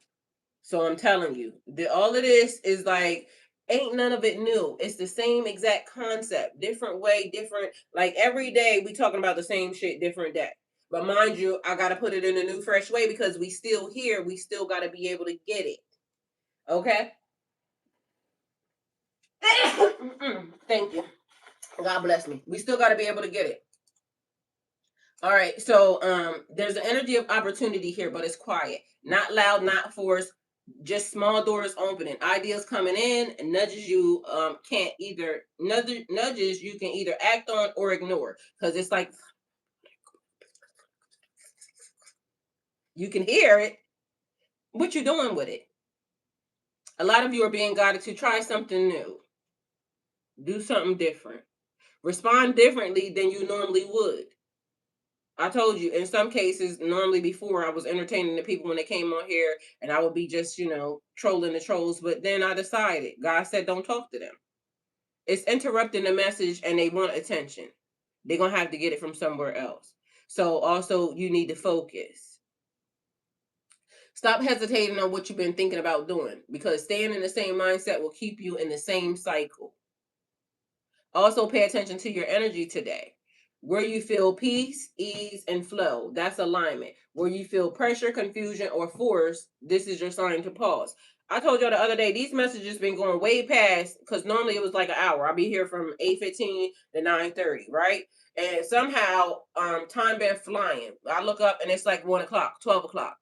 So I'm telling you, all of this is like, ain't none of it new. It's the same exact concept, different way, different. Like, every day we talking about the same shit, different day. But mind you, I gotta put it in a new, fresh way because we still here. We still gotta be able to get it. Okay. Thank you. God bless me. We still gotta be able to get it. All right. So there's an energy of opportunity here, but it's quiet, not loud, not forced. Just small doors opening, ideas coming in, and nudges you can't either nudges you can either act on or ignore, because it's like you can hear it. What you doing with it? A lot of you are being guided to try something new, do something different, respond differently than you normally would. I told you, in some cases, normally before I was entertaining the people when they came on here, and I would be just, trolling the trolls. But then I decided, God said, don't talk to them. It's interrupting the message and they want attention. They're going to have to get it from somewhere else. So also, you need to focus. Stop hesitating on what you've been thinking about doing, because staying in the same mindset will keep you in the same cycle. Also, pay attention to your energy today. Where you feel peace, ease, and flow, that's alignment. Where you feel pressure, confusion, or force, this is your sign to pause. I told y'all the other day, these messages been going way past, because normally it was like an hour. I'll be here from 8:15 to 9:30, right? And somehow, time been flying. I look up and it's like 1 o'clock, 12 o'clock.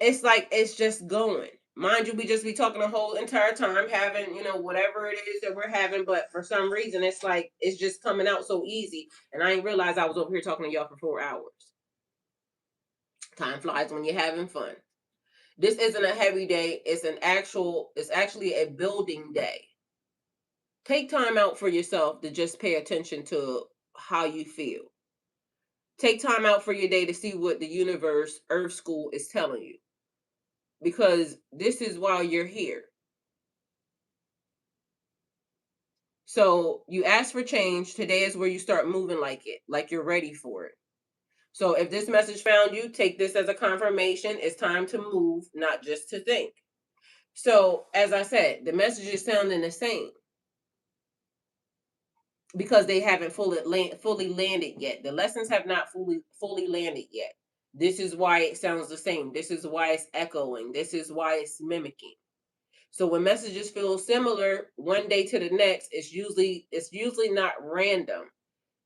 It's like it's just going. Mind you, we just be talking the whole entire time, having, whatever it is that we're having, but for some reason it's like it's just coming out so easy. And I didn't realize I was over here talking to y'all for 4 hours. Time flies when you're having fun. This isn't a heavy day, it's actually a building day. Take time out for yourself to just pay attention to how you feel. Take time out for your day to see what the universe, Earth School, is telling you, because this is why you're here. So you ask for change. Today is where you start moving like it, like you're ready for it. So if this message found you, take this as a confirmation. It's time to move, not just to think. So as I said, the message is sounding the same because they haven't fully landed yet. The lessons have not fully landed yet. This is why it sounds the same. This is why it's echoing. This is why it's mimicking. So when messages feel similar one day to the next, it's usually not random.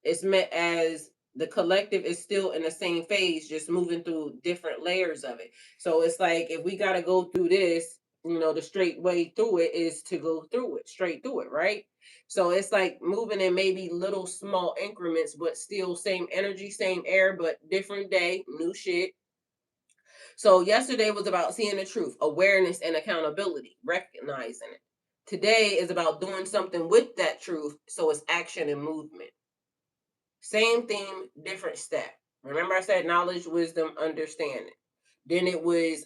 It's meant as the collective is still in the same phase, just moving through different layers of it. So it's like, if we got to go through this, the straight way through it is to go through it, straight through it, right? So it's like moving in maybe little small increments, but still same energy, same air, but different day, new shit. So yesterday was about seeing the truth, awareness, and accountability, recognizing it. Today is about doing something with that truth, so it's action and movement. Same theme, different step. Remember I said knowledge, wisdom, understanding. Then it was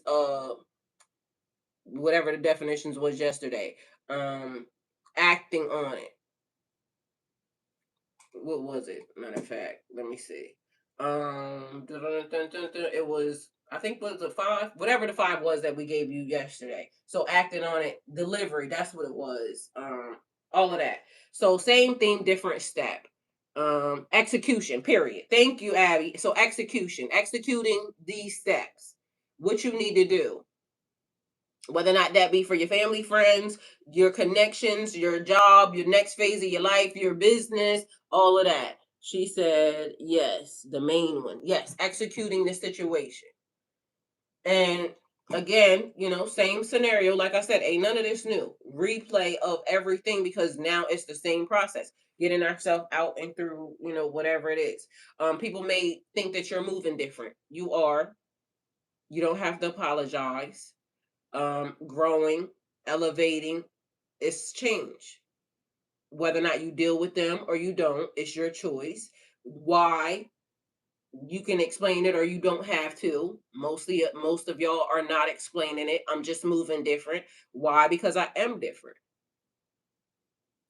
whatever the definitions was yesterday. Acting on it. What was it? Matter of fact, let me see. It was, I think, was the five, whatever the five was that we gave you yesterday. So acting on it, delivery, that's what it was. All of that. So same thing, different step. Execution. Period. Thank you, Abby. So execution, executing these steps. What you need to do, whether or not that be for your family, friends, your connections, your job, your next phase of your life, your business, all of that. She said, yes, the main one. Yes, executing the situation. And again, same scenario. Like I said, ain't none of this new. Replay of everything because now it's the same process. Getting ourselves out and through, whatever it is. People may think that you're moving different. You are. You don't have to apologize. Growing, elevating, it's change. Whether or not you deal with them or you don't, it's your choice. Why? You can explain it or you don't have to. Most of y'all are not explaining it. I'm just moving different. Why? Because I am different.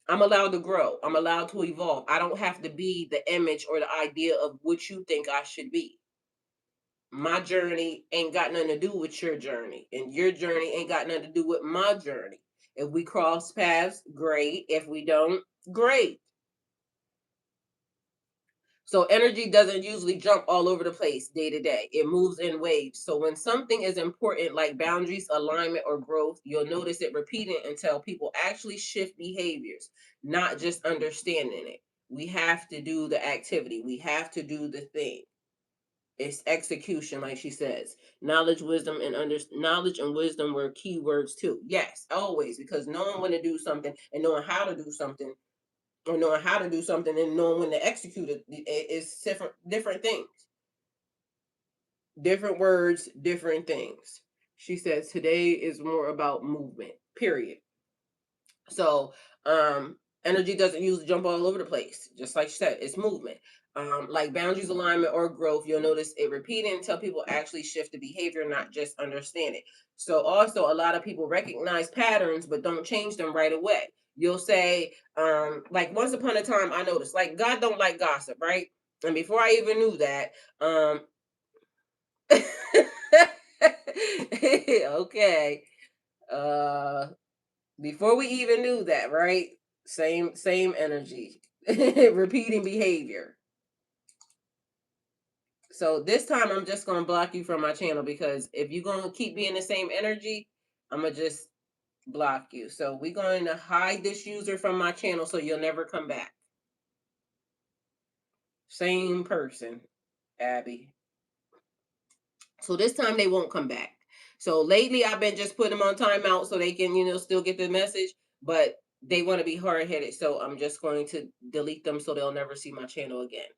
I'm allowed to grow. I'm allowed to evolve. I don't have to be the image or the idea of what you think I should be. My journey ain't got nothing to do with your journey, and your journey ain't got nothing to do with my journey. If we cross paths, great. If we don't, great. So energy doesn't usually jump all over the place day to day. It moves in waves. So when something is important like boundaries, alignment, or growth, you'll notice it repeating until people actually shift behaviors, not just understanding it. We have to do the activity. We have to do the thing. It's execution, like she says. Knowledge and wisdom were key words too. Yes, always, because knowing when to do something and knowing how to do something, or knowing how to do something and knowing when to execute it is different things. Different words, different things. She says today is more about movement. Period. So, energy doesn't usually jump all over the place. Just like she said, it's movement. Like boundaries, alignment, or growth, you'll notice it repeating until people actually shift the behavior, not just understand it. So, also, a lot of people recognize patterns but don't change them right away. You'll say, like once upon a time, I noticed, like God don't like gossip, right? And before I even knew that, okay, uh, before we even knew that, right? Same energy. Repeating behavior. So this time I'm just gonna block you from my channel because if you're gonna keep being the same energy, I'm gonna just block you. So we're going to hide this user from my channel so you'll never come back. Same person, Abby. So this time they won't come back. So lately I've been just putting them on timeout so they can, still get the message, but they want to be hard headed. So I'm just going to delete them so they'll never see my channel again.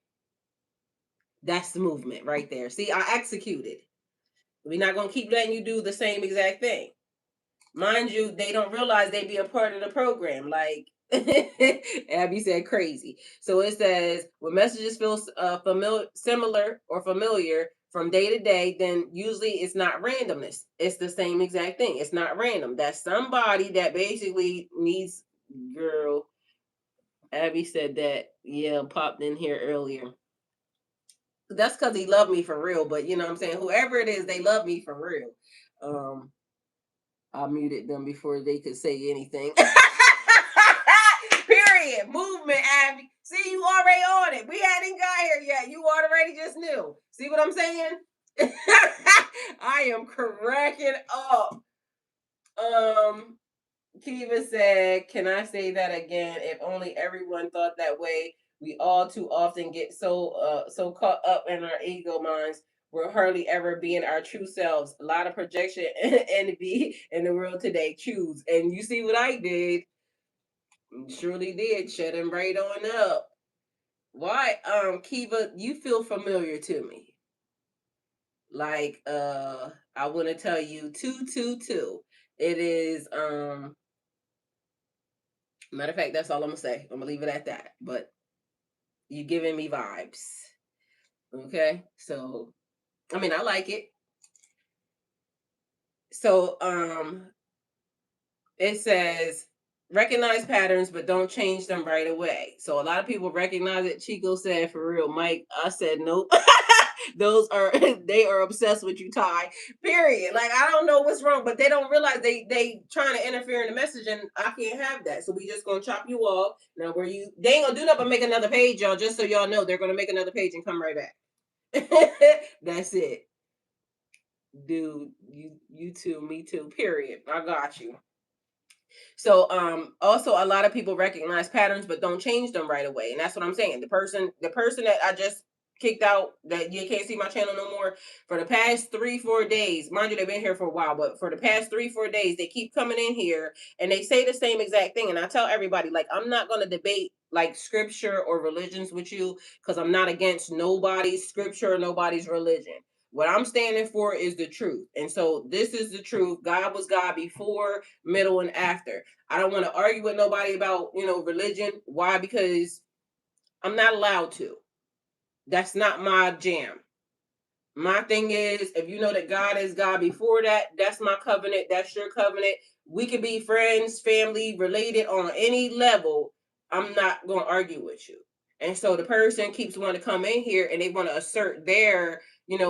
That's the movement right there. See, I executed. We're not going to keep letting you do the same exact thing. Mind you, they don't realize they be a part of the program. Like Abby said, crazy. So it says when messages feel similar or familiar from day to day, then usually it's not randomness. It's the same exact thing. It's not random. That's somebody that basically needs. Girl, Abby said that. Yeah, popped in here earlier. That's because he loved me for real. But you know what I'm saying? Whoever it is, they love me for real. I muted them before they could say anything. Period. Movement, Abby. See, you already on it. We hadn't got here yet. You already just knew. See what I'm saying? I am cracking up. Kiva said, "Can I say that again? If only everyone thought that way. We all too often get so caught up in our ego minds. We're hardly ever being our true selves. A lot of projection and be in the world today. Choose." And you see what I did? Surely did. Shut him right on up. Why, Kiva? You feel familiar to me. Like, I want to tell you 222. It is Matter of fact, that's all I'm gonna say. I'm gonna leave it at that. But you giving me vibes. Okay. So I mean I like it. So it says recognize patterns but don't change them right away. So a lot of people recognize it. Chico said, for real. Mike, I said nope. Those are they are obsessed with you, Ty. Period. Like, I don't know what's wrong, but they don't realize they trying to interfere in the message, and I can't have that. So we just gonna chop you off. Now where you they ain't gonna do nothing but make another page, y'all, just so y'all know they're gonna make another page and come right back. That's it. Dude, you too, me too. Period. I got you. So also a lot of people recognize patterns but don't change them right away. And that's what I'm saying. The person that I just kicked out, that you can't see my channel no more, for the past 3-4 days, mind you, they've been here for a while, but for the past 3-4 days, they keep coming in here and they say the same exact thing. And I tell everybody, like, I'm not gonna debate like scripture or religions with you, because I'm not against nobody's scripture or nobody's religion. What I'm standing for is the truth. And so this is the truth. God was God before, middle, and after. I don't want to argue with nobody about, religion. Why? Because I'm not allowed to. That's not my jam. My thing is, if you know that God is God before that, that's my covenant. That's your covenant. We could be friends, family, related on any level. I'm not going to argue with you. And so the person keeps wanting to come in here and they want to assert their,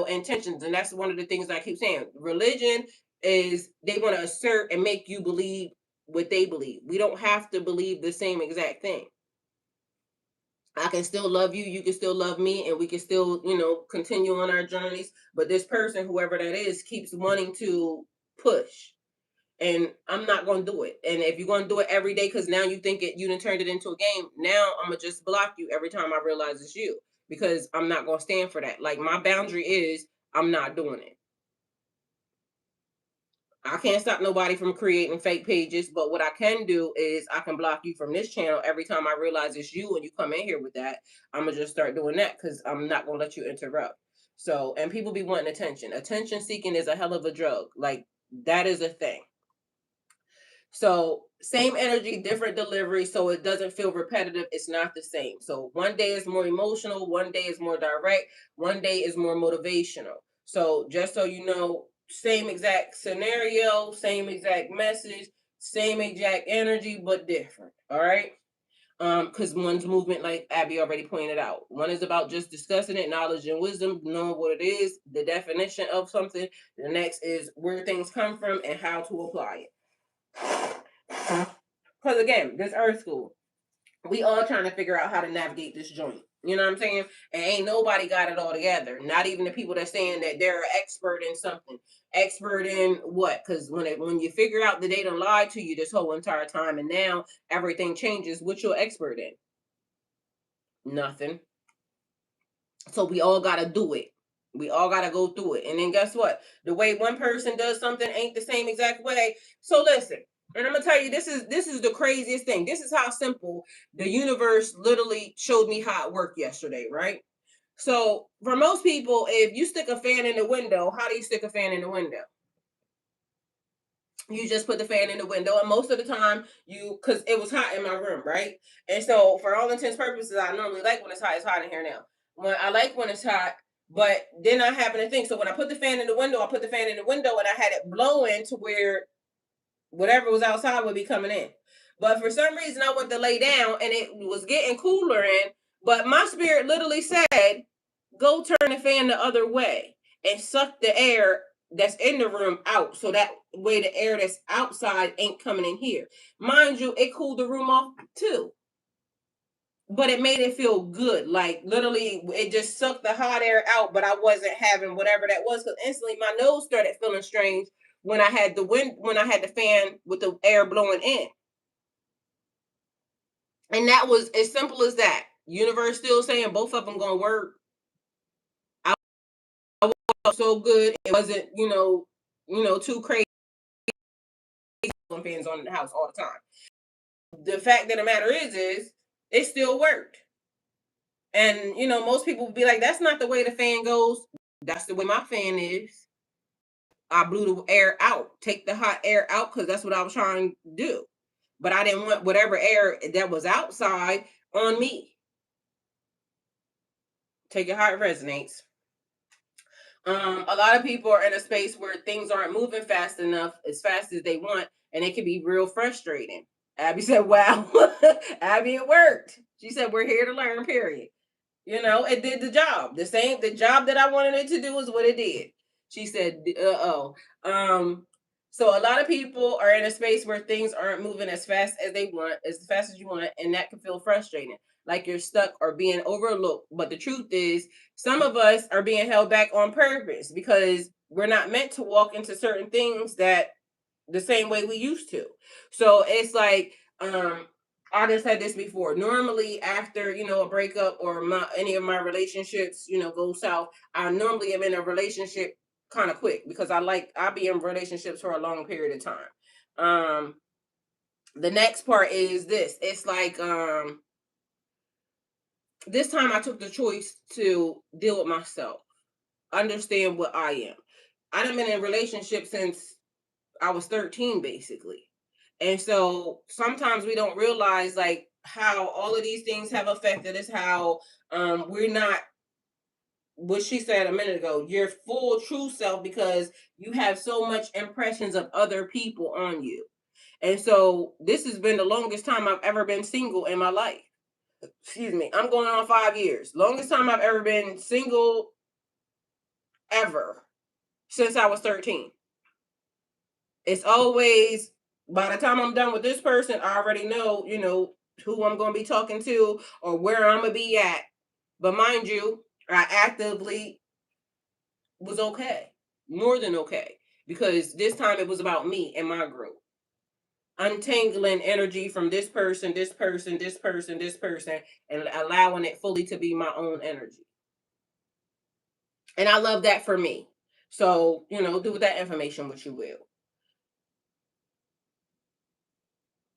intentions. And that's one of the things I keep saying. Religion is they want to assert and make you believe what they believe. We don't have to believe the same exact thing. I can still love you, you can still love me, and we can still, continue on our journeys. But this person, whoever that is, keeps wanting to push. And I'm not going to do it. And if you're going to do it every day, because now you think you done turned it into a game, now I'm going to just block you every time I realize it's you. Because I'm not going to stand for that. Like, my boundary is I'm not doing it. I can't stop nobody from creating fake pages, but what I can do is I can block you from this channel every time I realize it's you and you come in here with that. I'm gonna just start doing that because I'm not gonna let you interrupt. So, and people be wanting attention. Attention seeking is a hell of a drug. Like, that is a thing. So same energy, different delivery, so it doesn't feel repetitive. It's not the same. So one day is more emotional, one day is more direct, one day is more motivational. So just so you know, same exact scenario, same exact message, same exact energy, but different. All right. Because one's movement, like Abby already pointed out, one is about just discussing it, knowledge and wisdom, knowing what it is, the definition of something. The next is where things come from and how to apply it. Because again, this Earth School, we all trying to figure out how to navigate this joint. You know what I'm saying? And ain't nobody got it all together. Not even the people that's saying that they're an expert in something. Expert in what? Because when you figure out that they done lied to you this whole entire time, and now everything changes, what you're expert in? Nothing. So we all gotta do it. We all gotta go through it. And then guess what? The way one person does something ain't the same exact way. So listen, and I'm gonna tell you, this is the craziest thing. This is how simple the universe literally showed me how it worked yesterday, right? So for most people, if you stick a fan in the window, how do you stick a fan in the window? You just put the fan in the window, and most of the time because it was hot in my room, right? And so for all intents purposes, I normally like when it's hot. It's hot in here now. When I like when it's hot, but then I happen to think, so when I put the fan in the window, I put the fan in the window and I had it blowing to where whatever was outside would be coming in. But for some reason I went to lay down and it was getting cooler in, but my spirit literally said, go turn the fan the other way and suck the air that's in the room out, so that way the air that's outside ain't coming in here. Mind you, it cooled the room off too, but it made it feel good. Like, literally, it just sucked the hot air out, but I wasn't having whatever that was, because instantly my nose started feeling strange when I had the fan with the air blowing in. And that was as simple as that. Universe still saying both of them gonna work. I was so good. It wasn't, too crazy. Fans on in the house all the time. The fact of the matter is it still worked. And most people would be like, that's not the way the fan goes. That's the way my fan is. I blew the air out, take the hot air out, because that's what I was trying to do. But I didn't want whatever air that was outside on me. Take it how it resonates. A lot of people are in a space where things aren't moving fast enough, as fast as they want, and it can be real frustrating. Abby said, wow. Abby, it worked. She said, we're here to learn, period. You know, it did the job. The job that I wanted it to do is what it did. She said, oh. So a lot of people are in a space where things aren't moving as fast as they want, as fast as you want, and that can feel frustrating. Like you're stuck or being overlooked. But the truth is, some of us are being held back on purpose because we're not meant to walk into certain things that the same way we used to. So it's like, I just said this before. Normally, after a breakup or any of my relationships, go south, I normally am in a relationship kind of quick because I be in relationships for a long period of time. The next part is this. It's like this time I took the choice to deal with myself, understand what I am. I've been in a relationship since I was 13 basically. And so sometimes we don't realize like how all of these things have affected us, how we're not what she said a minute ago, your full true self because you have so much impressions of other people on you. And so this has been the longest time I've ever been single in my life. Excuse me. I'm going on 5 years. Longest time I've ever been single ever since I was 13. It's always by the time I'm done with this person, I already know, who I'm going to be talking to or where I'm going to be at. But mind you, I actively was okay, more than okay, because this time it was about me and my growth. Untangling energy from this person, this person, this person, this person, and allowing it fully to be my own energy. And I love that for me. So, do with that information what you will.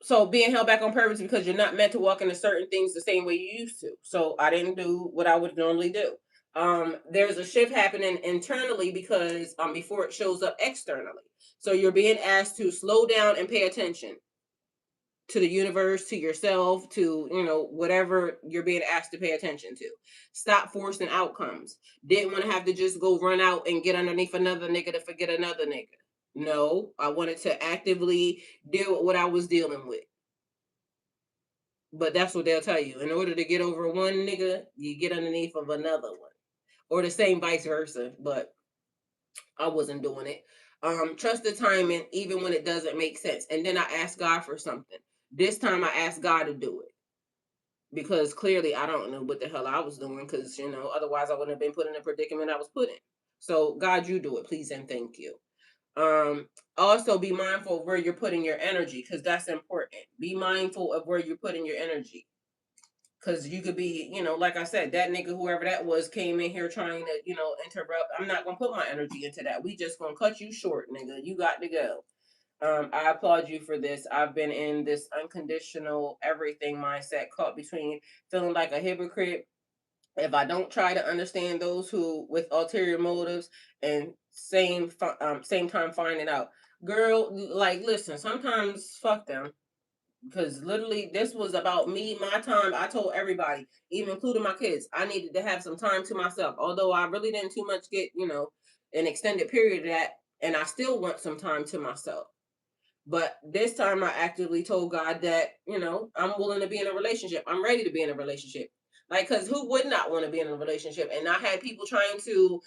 So being held back on purpose because you're not meant to walk into certain things the same way you used to. So I didn't do what I would normally do. There's a shift happening internally because before it shows up externally. So you're being asked to slow down and pay attention to the universe, to yourself, to whatever you're being asked to pay attention to. Stop forcing outcomes. Didn't want to have to just go run out and get underneath another nigga to forget another nigga. No, I wanted to actively deal with what I was dealing with. But that's what they'll tell you. In order to get over one nigga, you get underneath of another one. Or the same vice versa. But I wasn't doing it. Trust the timing even when it doesn't make sense. And then I asked God for something. This time I asked God to do it. Because clearly I don't know what the hell I was doing. Because, otherwise I wouldn't have been put in the predicament I was put in. So God, you do it, please and thank you. Also be mindful of where you're putting your energy because that's important. Be mindful of where you're putting your energy. Cause you could be, like I said, that nigga, whoever that was, came in here trying to, interrupt. I'm not gonna put my energy into that. We just gonna cut you short, nigga. You got to go. I applaud you for this. I've been in this unconditional everything mindset, caught between feeling like a hypocrite if I don't try to understand those who with ulterior motives and same time finding out. Girl, like listen, sometimes fuck them because literally this was about me, my time. I told everybody, even including my kids, I needed to have some time to myself. Although I really didn't too much get, an extended period of that, and I still want some time to myself. But this time I actively told God that, I'm willing to be in a relationship. I'm ready to be in a relationship. Like, cause who would not want to be in a relationship? And I had people trying to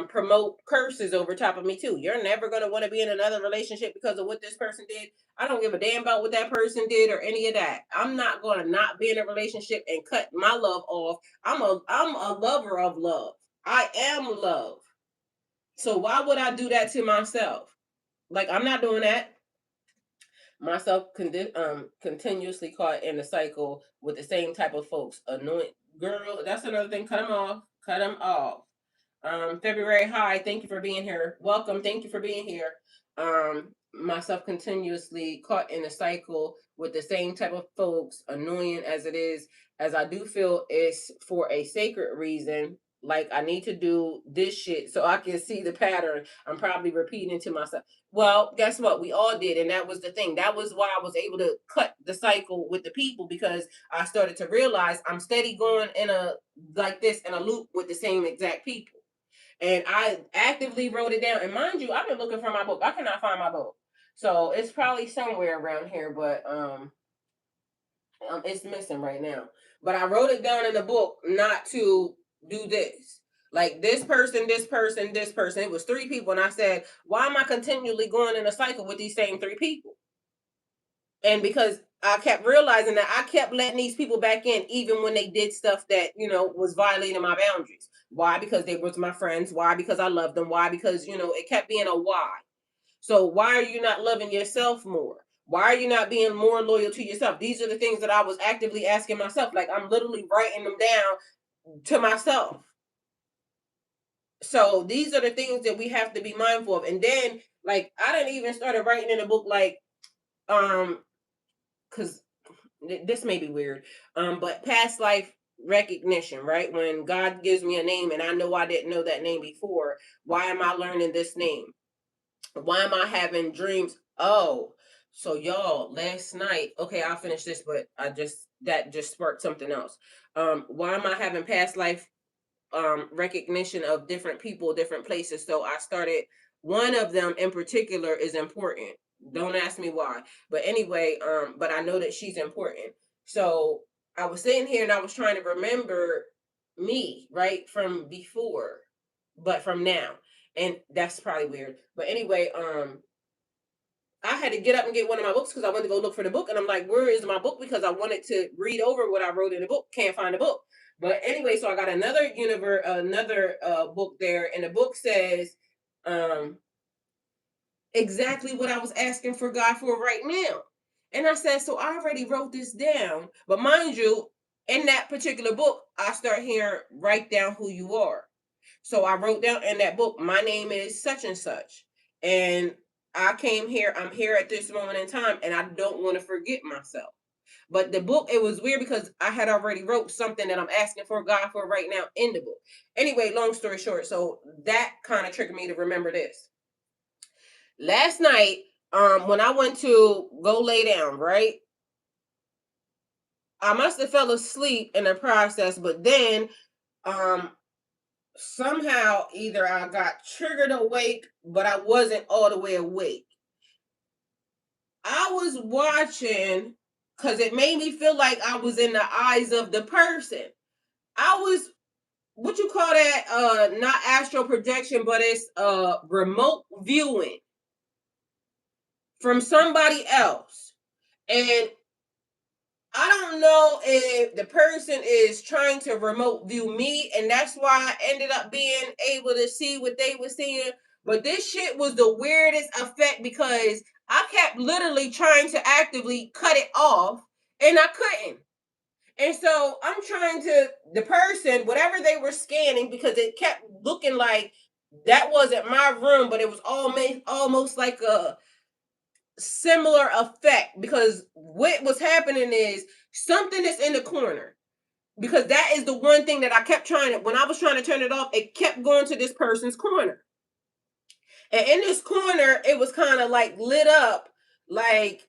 promote curses over top of me too. You're never gonna want to be in another relationship because of what this person did. I don't give a damn about what that person did or any of that. I'm not gonna not be in a relationship and cut my love off. I'm a lover of love. I am love. So why would I do that to myself? Like I'm not doing that. Myself continuously caught in the cycle with the same type of folks. Annoying girl, that's another thing. Cut them off. Cut them off. February, hi, thank you for being here. Welcome, thank you for being here. Myself continuously caught in a cycle with the same type of folks, annoying as it is, as I do feel it's for a sacred reason. Like I need to do this shit so I can see the pattern. I'm probably repeating to myself. Well, guess what? We all did, and that was the thing. That was why I was able to cut the cycle with the people because I started to realize I'm steady going in a like this in a loop with the same exact people. And I actively wrote it down. And mind you, I've been looking for my book. I cannot find my book. So it's probably somewhere around here, but it's missing right now. But I wrote it down in the book not to do this. Like this person, this person, this person. It was 3 people, and I said, why am I continually going in a cycle with these same 3 people? And because I kept realizing that I kept letting these people back in, even when they did stuff that was violating my boundaries. Why? Because they were my friends. Why? Because I loved them. Why? Because it kept being a why. So why are you not loving yourself more? Why are you not being more loyal to yourself? These are the things that I was actively asking myself. Like I'm literally writing them down to myself. So these are the things that we have to be mindful of. And then like I didn't even started writing in a book like because this may be weird, but past life recognition, right? When God gives me a name and I know I didn't know that name before, why am I learning this name? Why am I having dreams? Oh, so y'all, last night, okay, I'll finish this, but that just sparked something else. Why am I having past life recognition of different people, different places? So I started, one of them in particular is important. Don't ask me why. But anyway, but I know that she's important. So I was sitting here and I was trying to remember me, right, from before, but from now. And that's probably weird. But anyway, I had to get up and get one of my books because I wanted to go look for the book. And I'm like, where is my book? Because I wanted to read over what I wrote in the book. Can't find the book. But anyway, so I got another book there, and the book says um, exactly what I was asking for God for right now. And I said, so I already wrote this down. But mind you, in that particular book, I start hearing, write down who you are. So I wrote down in that book, my name is such and such. And I came here, I'm here at this moment in time, and I don't want to forget myself. But the book, it was weird because I had already wrote something that I'm asking for God for right now in the book. Anyway, long story short, so that kind of triggered me to remember this. Last night, when I went to go lay down, right? I must have fell asleep in the process, but then um somehow either I got triggered awake, but I wasn't all the way awake. I was watching because it made me feel like I was in the eyes of the person. I was, what you call that? Not astral projection, but it's remote viewing from somebody else. And I don't know if the person is trying to remote view me, and that's why I ended up being able to see what they were seeing. But this shit was the weirdest effect because I kept literally trying to actively cut it off, and I couldn't. And so I'm trying to, the person, whatever they were scanning, because it kept looking like that wasn't my room, but it was almost like a similar effect, because what was happening is something that's in the corner, because that is the one thing that I kept trying to, when I was trying to turn it off, it kept going to this person's corner. And in this corner, it was kind of like lit up, like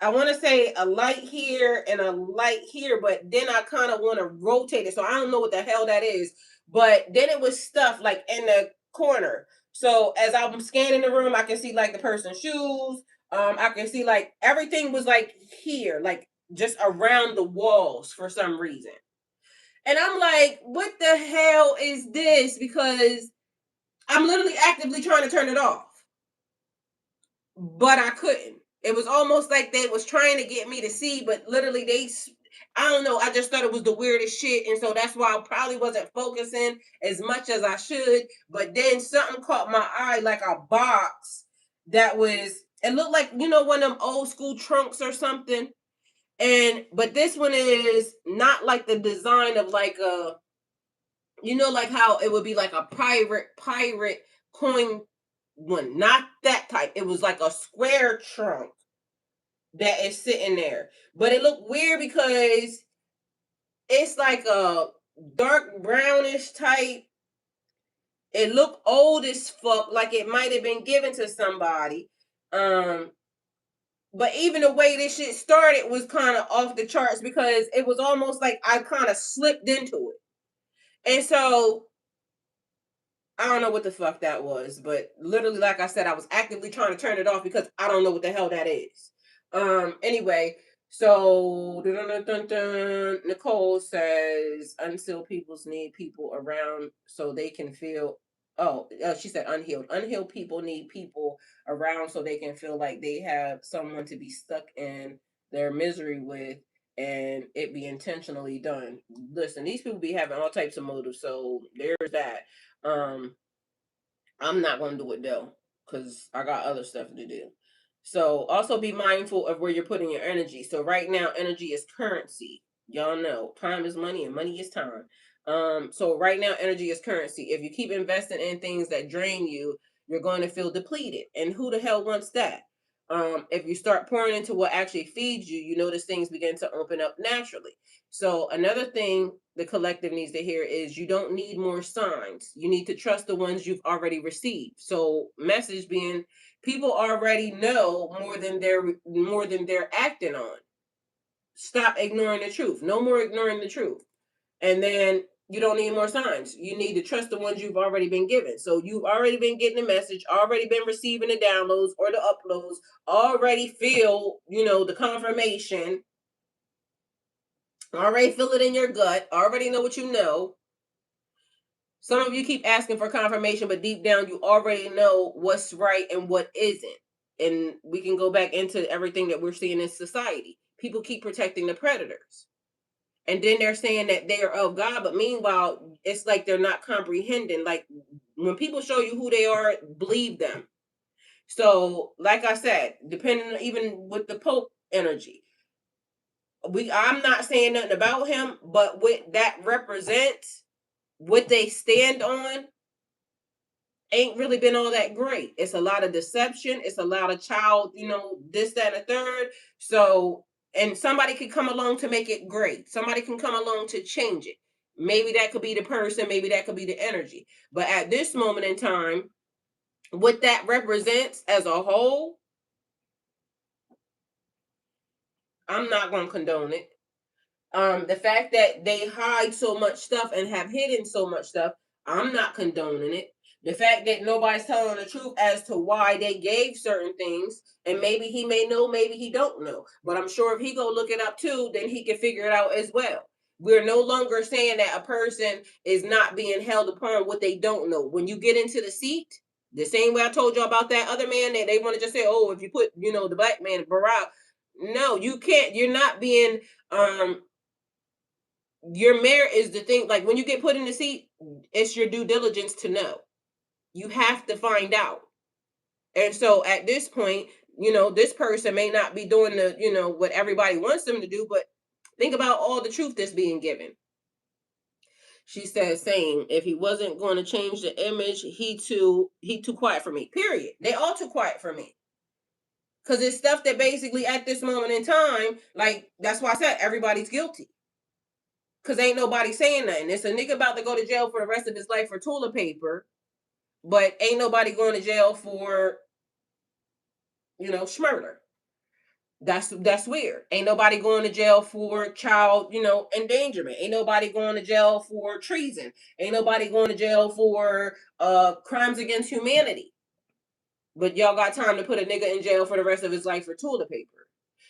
I want to say a light here and a light here, but then I kind of want to rotate it. So I don't know what the hell that is. But then it was stuff like in the corner. So as I'm scanning the room, I can see like the person's shoes. I can see like everything was like here, like just around the walls for some reason. And I'm like, what the hell is this? Because I'm literally actively trying to turn it off, but I couldn't. It was almost like they was trying to get me to see, but literally I don't know. I just thought it was the weirdest shit, and so that's why I probably wasn't focusing as much as I should. But then something caught my eye, like a box that was. It looked like one of them old school trunks or something. And but this one is not like the design of like a, like how it would be like a pirate coin one, not that type. It was like a square trunk that is sitting there. But it looked weird because it's like a dark brownish type. It looked old as fuck, like it might have been given to somebody. Um, but even the way this shit started was kind of off the charts because it was almost like I kind of slipped into it. And so I don't know what the fuck that was, but literally, like I said, I was actively trying to turn it off because I don't know what the hell that is. Anyway, so Nicole says unsealed peoples need people around so they can feel. Oh, she said unhealed. Unhealed people need people around so they can feel like they have someone to be stuck in their misery with, and it be intentionally done. Listen, these people be having all types of motives, so there's that. Um, I'm not going to do it though, because I got other stuff to do. So also be mindful of where you're putting your energy. So right now, energy is currency. Y'all know time is money and money is time. So right now, energy is currency. If you keep investing in things that drain you, you're going to feel depleted. And who the hell wants that? If you start pouring into what actually feeds you, you notice things begin to open up naturally. So another thing the collective needs to hear is you don't need more signs. You need to trust the ones you've already received. So message being people already know more than they're acting on. Stop ignoring the truth. No more ignoring the truth. And then you don't need more signs. You need to trust the ones you've already been given. So you've already been getting the message, already been receiving the downloads or the uploads, already feel, the confirmation, already feel it in your gut, already know what you know. Some of you keep asking for confirmation, but deep down you already know what's right and what isn't. And we can go back into everything that we're seeing in society. People keep protecting the predators. And then they're saying that they are of God, but meanwhile, it's like they're not comprehending. Like when people show you who they are, believe them. So, like I said, depending even with the Pope energy, I'm not saying nothing about him, but what that represents, what they stand on, ain't really been all that great. It's a lot of deception. It's a lot of child, this, that, and a third. So, and somebody could come along to make it great. Somebody can come along to change it. Maybe that could be the person, maybe that could be the energy. But at this moment in time, what that represents as a whole, I'm not going to condone it. The fact that they hide so much stuff and have hidden so much stuff, I'm not condoning it. The fact that nobody's telling the truth as to why they gave certain things, and maybe he may know, maybe he don't know. But I'm sure if he go look it up too, then he can figure it out as well. We're no longer saying that a person is not being held upon what they don't know. When you get into the seat, the same way I told you about that other man that they want to just say, oh, if you put, the black man Barack, no, you can't. You're not being your merit is the thing. Like when you get put in the seat, it's your due diligence to know. You have to find out. And so at this point, this person may not be doing the, what everybody wants them to do, but think about all the truth that's being given. She says, saying if he wasn't going to change the image, he too quiet for me. Period. They all too quiet for me. Cause it's stuff that basically at this moment in time, like that's why I said everybody's guilty. Cause ain't nobody saying nothing. It's a nigga about to go to jail for the rest of his life for toilet paper, but ain't nobody going to jail for, schmurder. That's weird. Ain't nobody going to jail for child, endangerment. Ain't nobody going to jail for treason. Ain't nobody going to jail for crimes against humanity. But y'all got time to put a nigga in jail for the rest of his life for toilet paper.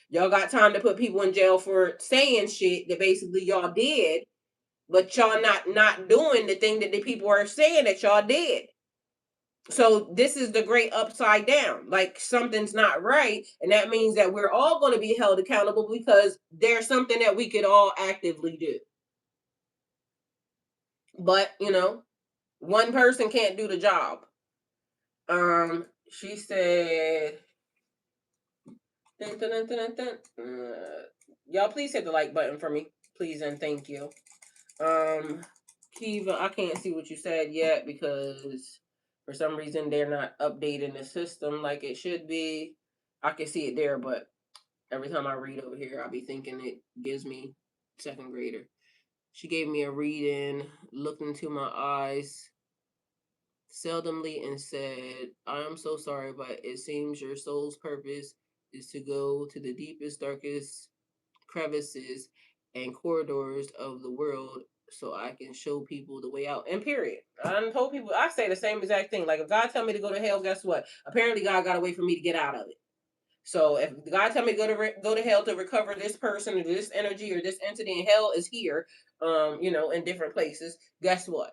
Y'all got time to put people in jail for saying shit that basically y'all did, but y'all not doing the thing that the people are saying that y'all did. So this is the great upside down. Like something's not right, and that means that we're all going to be held accountable because there's something that we could all actively do. But one person can't do the job. She said, dun, dun, dun, y'all please hit the like button for me, please and thank you. Kiva, I can't see what you said yet because for some reason they're not updating the system like it should be. I can see it there, but every time I read over here, I'll be thinking it gives me second grader. She gave me a reading, looked into my eyes seldomly, and said, I am so sorry, but it seems your soul's purpose is to go to the deepest, darkest crevices and corridors of the world so I can show people the way out. And period. I done told people, I say the same exact thing. Like if God tell me to go to hell, guess what? Apparently God got a way for me to get out of it. So if God tell me to go to hell to recover this person or this energy or this entity, and hell is here, in different places, guess what?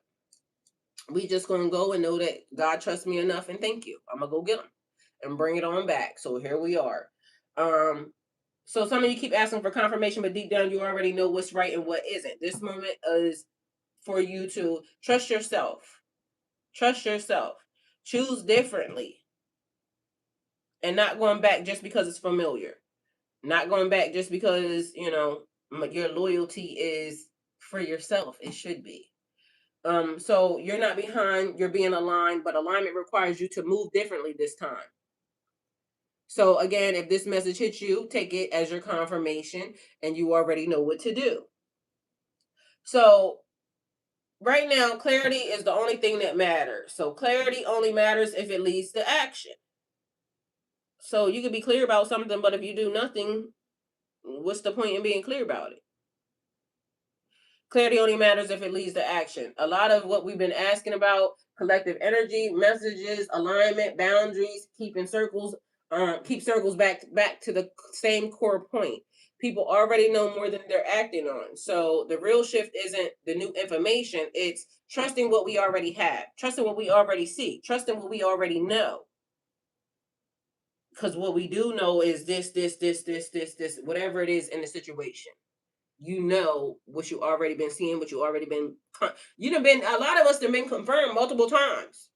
We just gonna go and know that God trusts me enough, and thank you. I'm gonna go get them and bring it on back. So here we are. So some of you keep asking for confirmation, but deep down you already know what's right and what isn't. This moment is for you to trust yourself. Trust yourself. Choose differently. And not going back just because it's familiar. Not going back just because, your loyalty is for yourself. It should be. So you're not behind, you're being aligned, but alignment requires you to move differently this time. So again, if this message hits you, take it as your confirmation and you already know what to do. So right now, clarity is the only thing that matters. So clarity only matters if it leads to action. So you can be clear about something, but if you do nothing, what's the point in being clear about it? Clarity only matters if it leads to action. A lot of what we've been asking about, collective energy, messages, alignment, boundaries, keep circles back to the same core point. People already know more than they're acting on. So the real shift isn't the new information, it's trusting what we already have, trusting what we already see, trusting what we already know. Because what we do know is this, whatever it is in the situation. You know what you already been seeing, what you already been. A lot of us have been confirmed multiple times.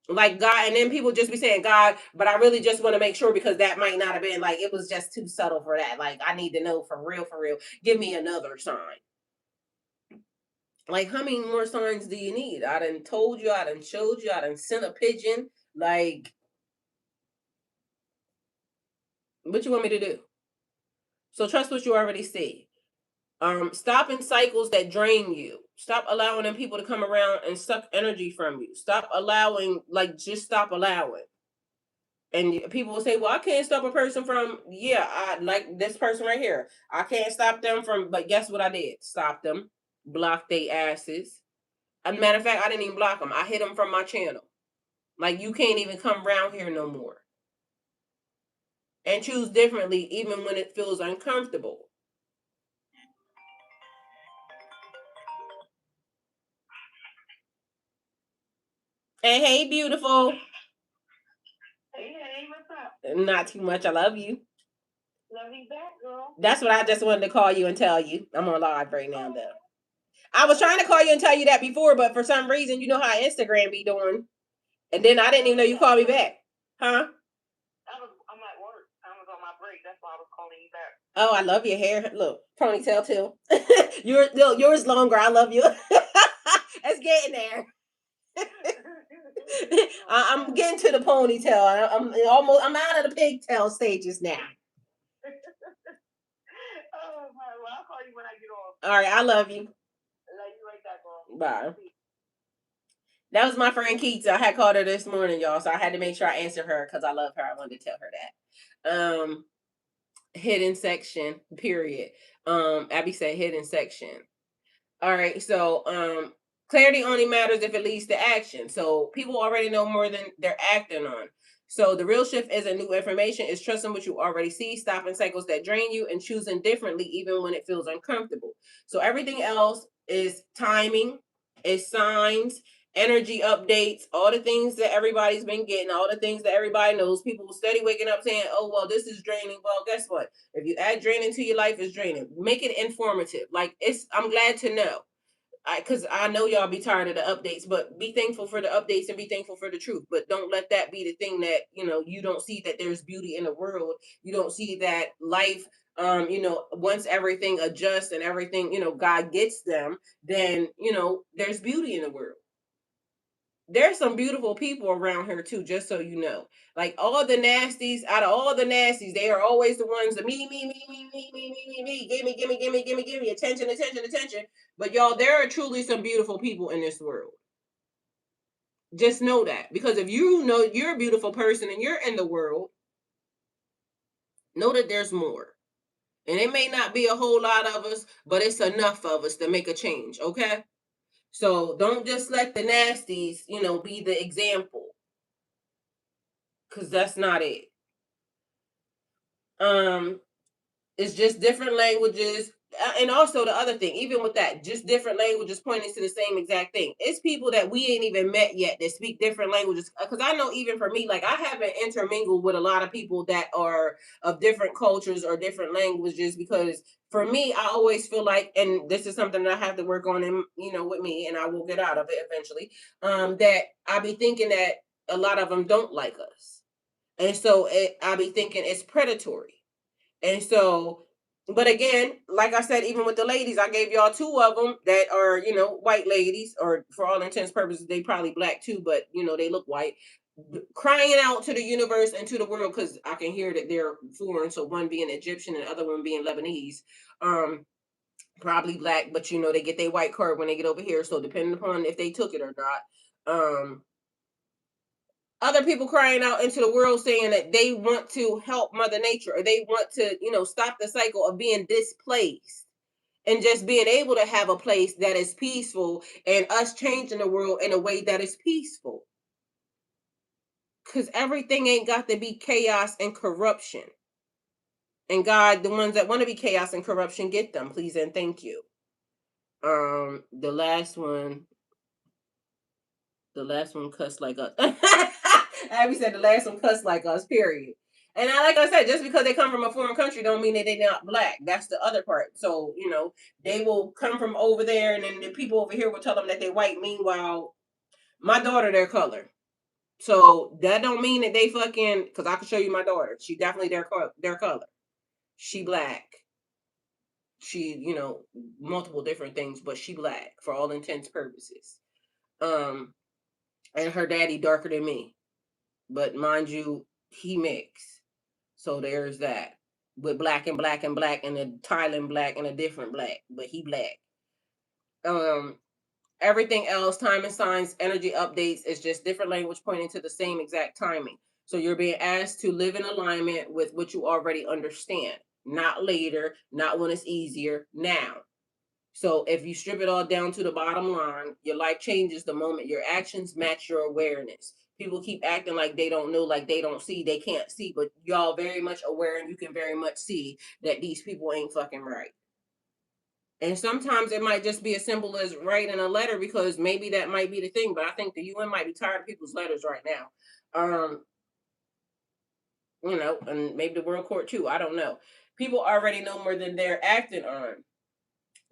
Like God, and then people just be saying God, but I really just want to make sure because that might not have been like it was just too subtle for that. Like I need to know for real, for real. Give me another sign. Like how many more signs do you need? I done told you, I done showed you, I done sent a pigeon. Like, what you want me to do? So trust what you already see. Stopping cycles that drain you. Stop allowing them people to come around and suck energy from you. Stop allowing, just stop allowing. And people will say, well, I can't stop a person from, yeah, I like this person right here. I can't stop them from, but guess what I did? Stop them, block they asses. As a matter of fact, I didn't even block them. I hit them from my channel. Like, you can't even come around here no more. And choose differently, even when it feels uncomfortable. Hey, beautiful. Hey, what's up? Not too much. I love you. Love you back, girl. That's what I just wanted to call you and tell you. I'm on live right now, though. I was trying to call you and tell you that before, but for some reason, you know how Instagram be doing. And then I didn't even know you called me back. Huh? I'm at work. I was on my break. That's why I was calling you back. Oh, I love your hair. Look, ponytail too. Yours longer. I love you. It's getting there. I'm getting to the ponytail. I'm out of the pigtail stages now. Oh, my. Well, I'll call you when I get off. All right, I love you. I love you right back, girl. Bye. That was my friend Keita. I had called her this morning, y'all, so I had to make sure I answered her because I love her. I wanted to tell her that. Hidden section, period. Abby said hidden section. All right, so clarity only matters if it leads to action. So people already know more than they're acting on. So the real shift isn't new information, it's trusting what you already see, stopping cycles that drain you, and choosing differently even when it feels uncomfortable. So everything else is timing, is signs, energy updates, all the things that everybody's been getting, all the things that everybody knows. People will steady waking up saying, oh, well, this is draining. Well, guess what? If you add draining to your life, it's draining. Make it informative. I'm glad to know. Because I know y'all be tired of the updates, but be thankful for the updates and be thankful for the truth. But don't let that be the thing that, you don't see that there's beauty in the world. You don't see that life, once everything adjusts and everything, God gets them, then, there's beauty in the world. There's some beautiful people around here too, just so you know. Like all the nasties, out of all the nasties, they are always the ones that me, give me, attention. But y'all, there are truly some beautiful people in this world. Just know that. Because if you know you're a beautiful person and you're in the world, know that there's more. And it may not be a whole lot of us, but it's enough of us to make a change, okay? So don't just let the nasties, be the example. Because that's not it. It's just different languages. And also the other thing, even with that, just different languages pointing to the same exact thing. It's people that we ain't even met yet that speak different languages. Because I know even for me, like I haven't intermingled with a lot of people that are of different cultures or different languages. Because for me, I always feel like, and this is something that I have to work on, in, with me, and I will get out of it eventually. That I be thinking that a lot of them don't like us, and so I be thinking it's predatory. And so, but again, like I said, even with the ladies, I gave y'all two of them that are, white ladies, or for all intents and purposes, they probably black too, but they look white, crying out to the universe and to the world, because I can hear that they're foreign. So one being Egyptian and the other one being Lebanese, probably black, but they get their white card when they get over here. So depending upon if they took it or not, other people crying out into the world saying that they want to help Mother Nature, or they want to, stop the cycle of being displaced and just being able to have a place that is peaceful, and us changing the world in a way that is peaceful. Because everything ain't got to be chaos and corruption. And God, the ones that want to be chaos and corruption, get them, please and thank you. The last one cussed like us. Abby said the last one cussed like us, period. And like I said, just because they come from a foreign country don't mean that they're not black. That's the other part. So, they will come from over there, and then the people over here will tell them that they're white. Meanwhile, my daughter, their color. So that don't mean that they fucking, because I can show you my daughter. She definitely their color. She black. She, multiple different things, but she black for all intents purposes. And her daddy darker than me. But mind you, he mixed. So there's that. With black and black and black, and a Thailand black and a different black. But he black. Everything else, time and signs, energy updates, is just different language pointing to the same exact timing. So you're being asked to live in alignment with what you already understand. Not later, not when it's easier, now. So if you strip it all down to the bottom line, your life changes the moment your actions match your awareness. People keep acting like they don't know, like they don't see, they can't see, but y'all very much aware, and you can very much see that these people ain't fucking right. And sometimes it might just be as simple as writing a letter, because maybe that might be the thing, but I think the UN might be tired of people's letters right now. And maybe the World Court too. I don't know. People already know more than they're acting on.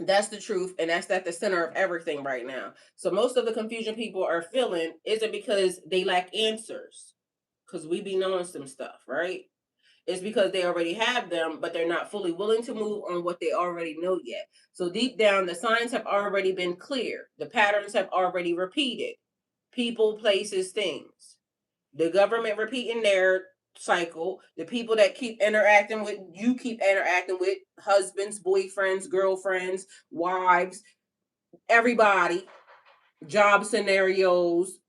That's the truth, and that's at the center of everything right now. So most of the confusion people are feeling isn't because they lack answers, because we be knowing some stuff, right? It's because they already have them, but they're not fully willing to move on what they already know yet. So deep down, the signs have already been clear. The patterns have already repeated. People, places, things. The government repeating their cycle. The people that keep interacting with you keep interacting with, husbands, boyfriends, girlfriends, wives, everybody, job scenarios.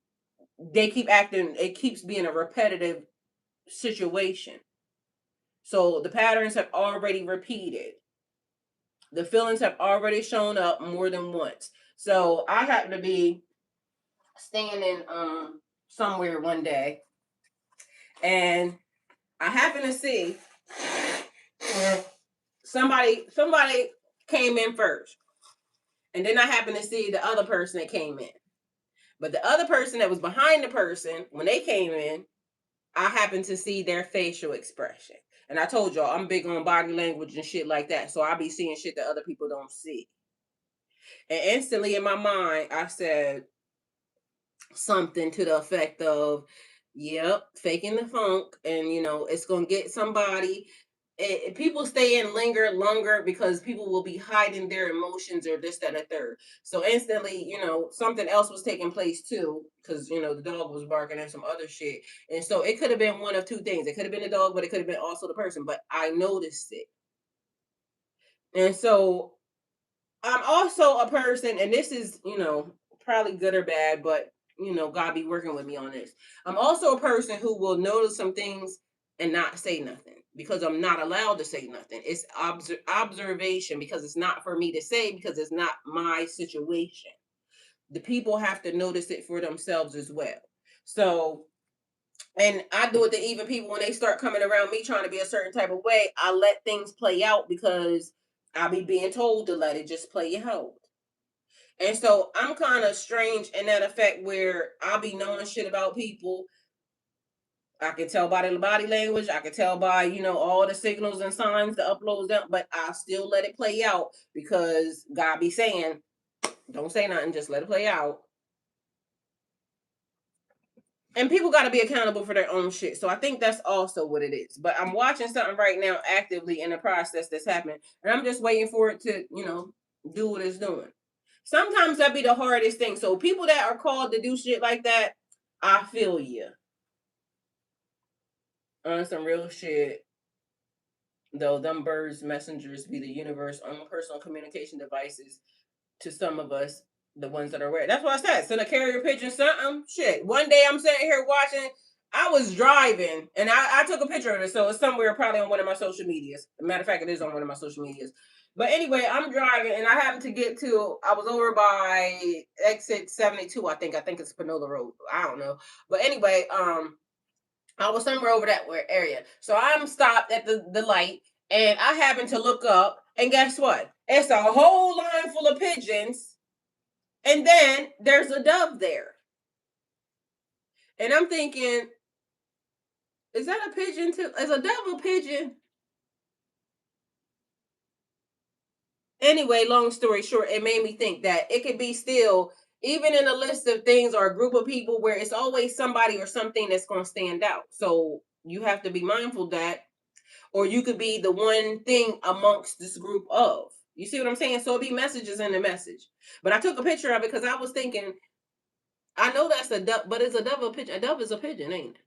They keep acting, it keeps being a repetitive situation. So the patterns have already repeated. The feelings have already shown up more than once. So I happen to be standing somewhere one day, and I happen to see somebody came in first. And then I happen to see the other person that came in. But the other person that was behind the person, when they came in, I happened to see their facial expression. And I told y'all, I'm big on body language and shit like that. So I be seeing shit that other people don't see. And instantly in my mind, I said something to the effect of, yep, faking the funk. And, it's going to get somebody. People stay in linger longer because people will be hiding their emotions, or this, that, and the third. So instantly, something else was taking place too, because the dog was barking and some other shit. And so it could have been one of two things. It could have been the dog, but it could have been also the person. But I noticed it. And so I'm also a person, and this is, probably good or bad, but God be working with me on this. I'm also a person who will notice some things and not say nothing. because I'm not allowed to say nothing. It's observation because it's not for me to say because it's not my situation. The people have to notice it for themselves as well. So, and I do it to even people when they start coming around me trying to be a certain type of way. I let things play out because I be being told to let it just play out. And so I'm kind of strange in that effect where I'll be knowing shit about people. I can tell by the body language. I can tell by, all the signals and signs, the uploads, them, but I still let it play out because God be saying, don't say nothing, just let it play out. And people got to be accountable for their own shit. So I think that's also what it is. But I'm watching something right now actively in the process that's happening. And I'm just waiting for it to, do what it's doing. Sometimes that be the hardest thing. So people that are called to do shit like that, I feel you. On some real shit. Though them birds messengers be the universe own personal communication devices to some of us, the ones that are aware. That's what I said. Send a carrier pigeon something. Shit. One day I'm sitting here watching. I was driving and I took a picture of it. So it's somewhere probably on one of my social medias. Matter of fact, it is on one of my social medias. But anyway, I'm driving and I happened to get to, I was over by exit 72, I think. I think it's Panola Road. I don't know. But anyway, I was somewhere over that area. So I'm stopped at the light and I happen to look up and guess what? It's a whole line full of pigeons and then there's a dove there. And I'm thinking, is that a pigeon too? Is a dove a pigeon? Anyway, long story short, it made me think that it could be still, even in a list of things or a group of people where it's always somebody or something that's going to stand out. So you have to be mindful that, or you could be the one thing amongst this group of. You see what I'm saying? So it'd be messages in the message. But I took a picture of it because I was thinking, I know that's a dove, but is a dove a pigeon? A dove is a pigeon, ain't it?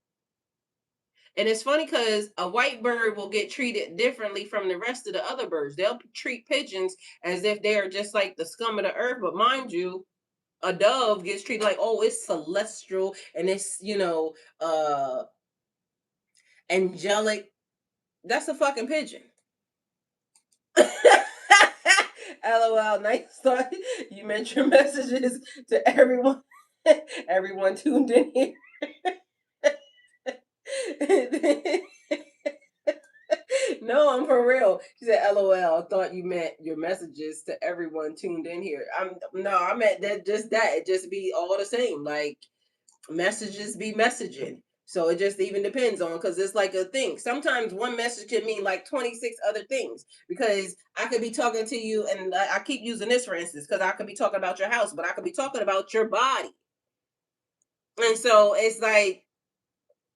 And it's funny because a white bird will get treated differently from the rest of the other birds. They'll treat pigeons as if they are just like the scum of the earth. But mind you, a dove gets treated like, oh, it's celestial and it's, angelic. That's a fucking pigeon. LOL, nice thought. You meant your messages to everyone. Everyone tuned in here. No, I'm for real. She said, "LOL." I thought you meant your messages to everyone tuned in here. I meant that just that. It just be all the same. Like messages be messaging. So it just even depends on because it's like a thing. Sometimes one message can mean like 26 other things because I could be talking to you and I keep using this for instance because I could be talking about your house, but I could be talking about your body. And so it's like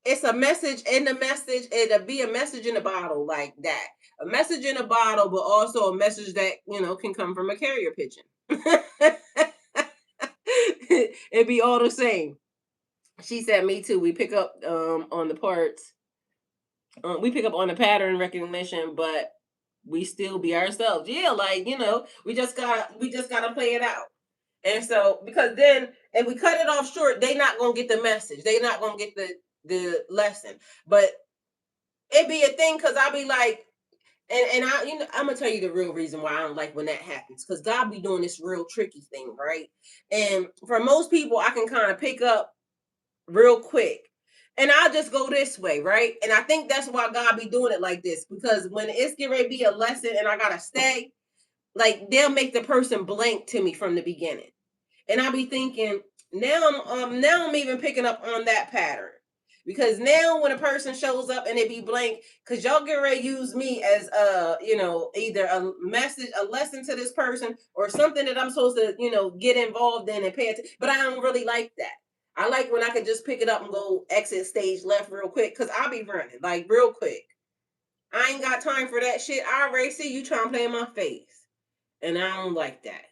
it's a message in the message. It'll be a message in a bottle like that. A message in a bottle, but also a message that, can come from a carrier pigeon. It'd be all the same. She said, me too. We pick up on the parts. We pick up on the pattern recognition, but we still be ourselves. Yeah, like, we just gotta play it out. And so because then if we cut it off short, they not gonna get the message. They not gonna get the lesson. But it be a thing because I'll be like, and I, I'm gonna tell you the real reason why I don't like when that happens. Because God be doing this real tricky thing, right? And for most people, I can kind of pick up real quick. And I'll just go this way, right? And I think that's why God be doing it like this. Because when it's getting ready to be a lesson and I gotta stay, like they'll make the person blank to me from the beginning. And I'll be thinking, now I'm even picking up on that pattern. Because now when a person shows up and it be blank, because y'all get ready to use me as either a message, a lesson to this person, or something that I'm supposed to, get involved in and pay attention. But I don't really like that. I like when I can just pick it up and go exit stage left real quick, because I'll be running, like real quick. I ain't got time for that shit. I already see you trying to play in my face. And I don't like that.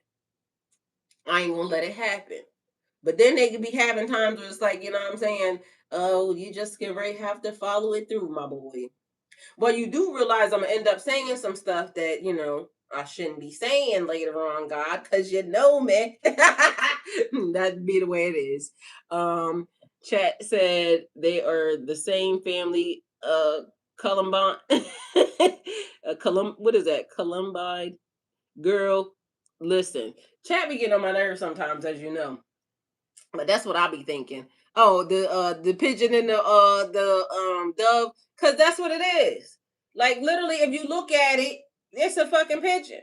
I ain't gonna let it happen. But then they could be having times where it's like, you know what I'm saying? Oh, you just get ready have to follow it through, my boy. Well, you do realize I'm gonna end up saying some stuff that, I shouldn't be saying later on, God, because you know me. That'd be the way it is. Chat said they are the same family. Columbine. What is that? Columbine girl. Listen, chat be getting on my nerves sometimes, as you know. But that's what I be thinking. Oh, the pigeon and the dove, because that's what it is. Like literally, if you look at it, it's a fucking pigeon.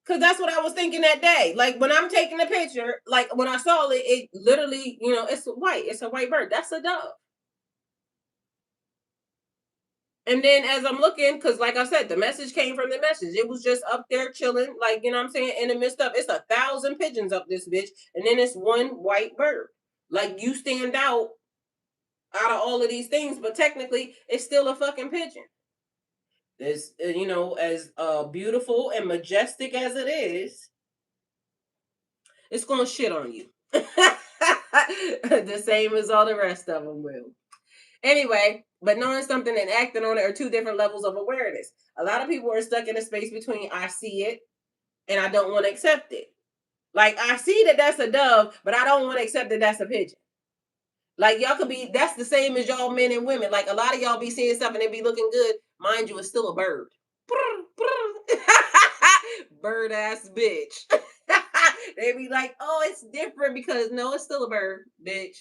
Cause that's what I was thinking that day. Like when I'm taking a picture, like when I saw it, it literally, it's white. It's a white bird. That's a dove. And then as I'm looking, because like I said, the message came from the message. It was just up there chilling, like you know what I'm saying, in the midst of it's 1,000 pigeons up this bitch, and then it's one white bird. Like you stand out of all of these things, but technically it's still a fucking pigeon. It's as beautiful and majestic as it is, it's gonna shit on you. The same as all the rest of them will. Anyway, but knowing something and acting on it are two different levels of awareness. A lot of people are stuck in a space between I see it and I don't want to accept it. Like I see that that's a dove, but I don't want to accept that that's a pigeon. Like y'all could be, that's the same as y'all men and women. Like a lot of y'all be seeing stuff and it be looking good. Mind you, it's still a bird. Bird ass bitch. They be like, oh, it's different because no, it's still a bird, bitch.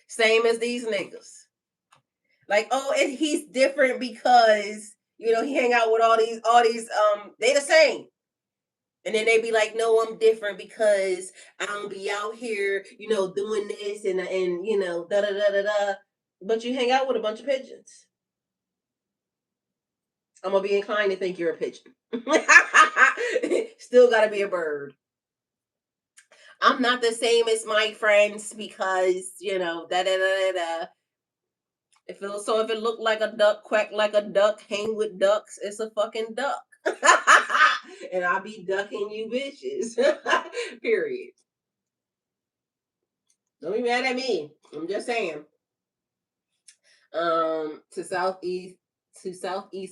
Same as these niggas. Like, oh, and he's different because he hang out with all these they the same. And then they be like, no, I'm different because I don't be out here, doing this and da da da da da. But you hang out with a bunch of pigeons. I'm gonna be inclined to think you're a pigeon. Still gotta be a bird. I'm not the same as my friends because, da da da da da. If it looked like a duck, quack like a duck, hang with ducks, it's a fucking duck. And I be ducking you bitches. Period. Don't be mad at me. I'm just saying. To Southeast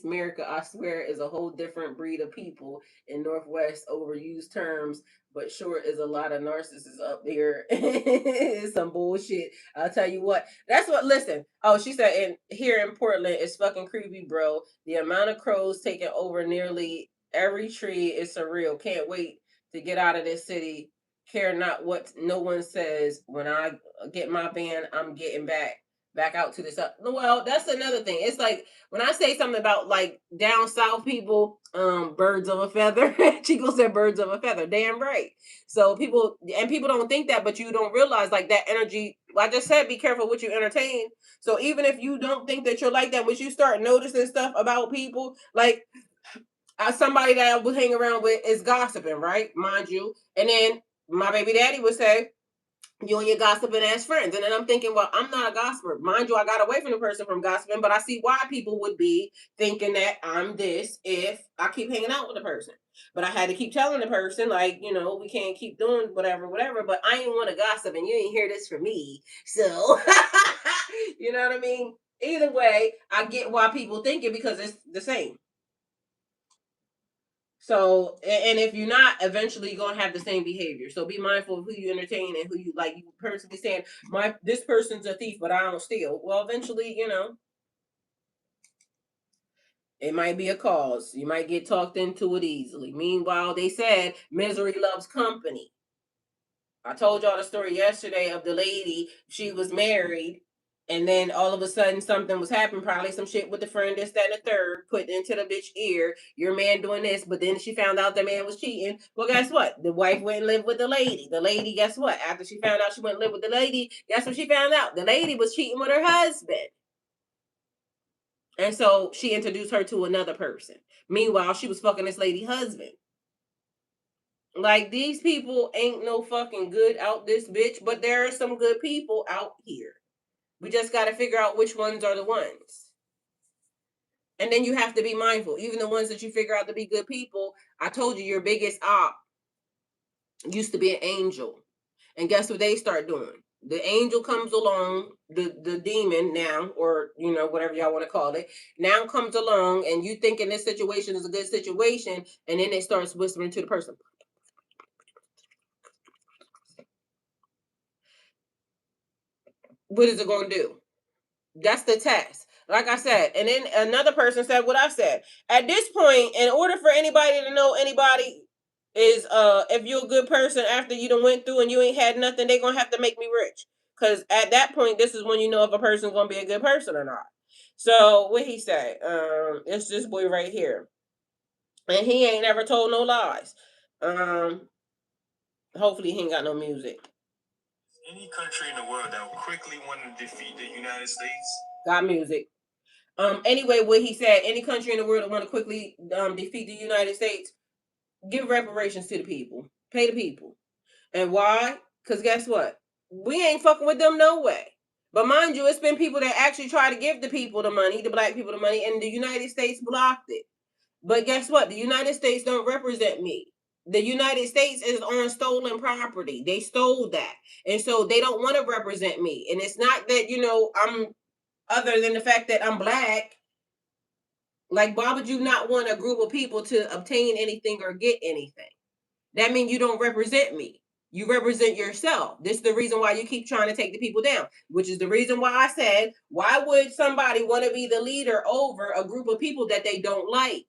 America, I swear, is a whole different breed of people. In Northwest, overused terms, but sure is a lot of narcissists up there. It's some bullshit. I'll tell you what. That's what. Listen. Oh, she said, and here in Portland, it's fucking creepy, bro. The amount of crows taking over nearly every tree is surreal. Can't wait to get out of this city. Care not what no one says. When I get my van, I'm getting back out to this. Well, that's another thing. It's like when I say something about like down south people, birds of a feather. Chico said birds of a feather. Damn right. So people don't think that, but you don't realize like that energy. I just said be careful what you entertain. So even if you don't think that you're like that, once you start noticing stuff about people, like somebody that I would hang around with is gossiping, right? Mind you. And then my baby daddy would say, you and your gossiping ass friends. And then I'm thinking, well, I'm not a gossiper. Mind you, I got away from the person from gossiping, but I see why people would be thinking that I'm this if I keep hanging out with the person. But I had to keep telling the person, like, we can't keep doing whatever. But I ain't want to gossip and you ain't hear this from me. So, you know what I mean? Either way, I get why people think it because it's the same. So, and if you're not, eventually you're gonna have the same behavior. So be mindful of who you entertain and who you like. You personally saying, this person's a thief, but I don't steal. Well, eventually, it might be a cause. You might get talked into it easily. Meanwhile, they said misery loves company. I told y'all the story yesterday of the lady. She was married, and then all of a sudden something was happening. Probably some shit with the friend, this, that, and the third, put into the bitch ear. Your man doing this, but then she found out the man was cheating. Well, guess what? The wife went and lived with the lady. The lady, guess what? After she found out she went and lived with the lady, guess what she found out? The lady was cheating with her husband. And so she introduced her to another person. Meanwhile, she was fucking this lady husband. Like these people ain't no fucking good out this bitch, but there are some good people out here. We just got to figure out which ones are the ones. And then you have to be mindful. Even the ones that you figure out to be good people, I told you your biggest op used to be an angel. And guess what they start doing? The angel comes along, the demon now, or whatever y'all want to call it, now comes along, and you thinking this situation is a good situation, and then it starts whispering to the person. What is it going to do? That's the test. Like I said, and then another person said what I said. At this point, in order for anybody to know anybody is if you're a good person after you done went through and you ain't had nothing, they gonna have to make me rich. Cause at that point, this is when you know if a person's gonna be a good person or not. So what he said, it's this boy right here. And he ain't never told no lies. Hopefully he ain't got no music. Any country in the world that will quickly want to defeat the United States? Got music. Anyway, what he said, any country in the world that want to quickly defeat the United States, give reparations to the people. Pay the people. And why? Because guess what? We ain't fucking with them no way. But mind you, it's been people that actually try to give the people the money, the black people the money, and the United States blocked it. But guess what? The United States don't represent me. The United States is on stolen property. They stole that. And so they don't want to represent me. And it's not that, I'm other than the fact that I'm black. Like, why would you not want a group of people to obtain anything or get anything? That means you don't represent me. You represent yourself. This is the reason why you keep trying to take the people down, which is the reason why I said, why would somebody want to be the leader over a group of people that they don't like?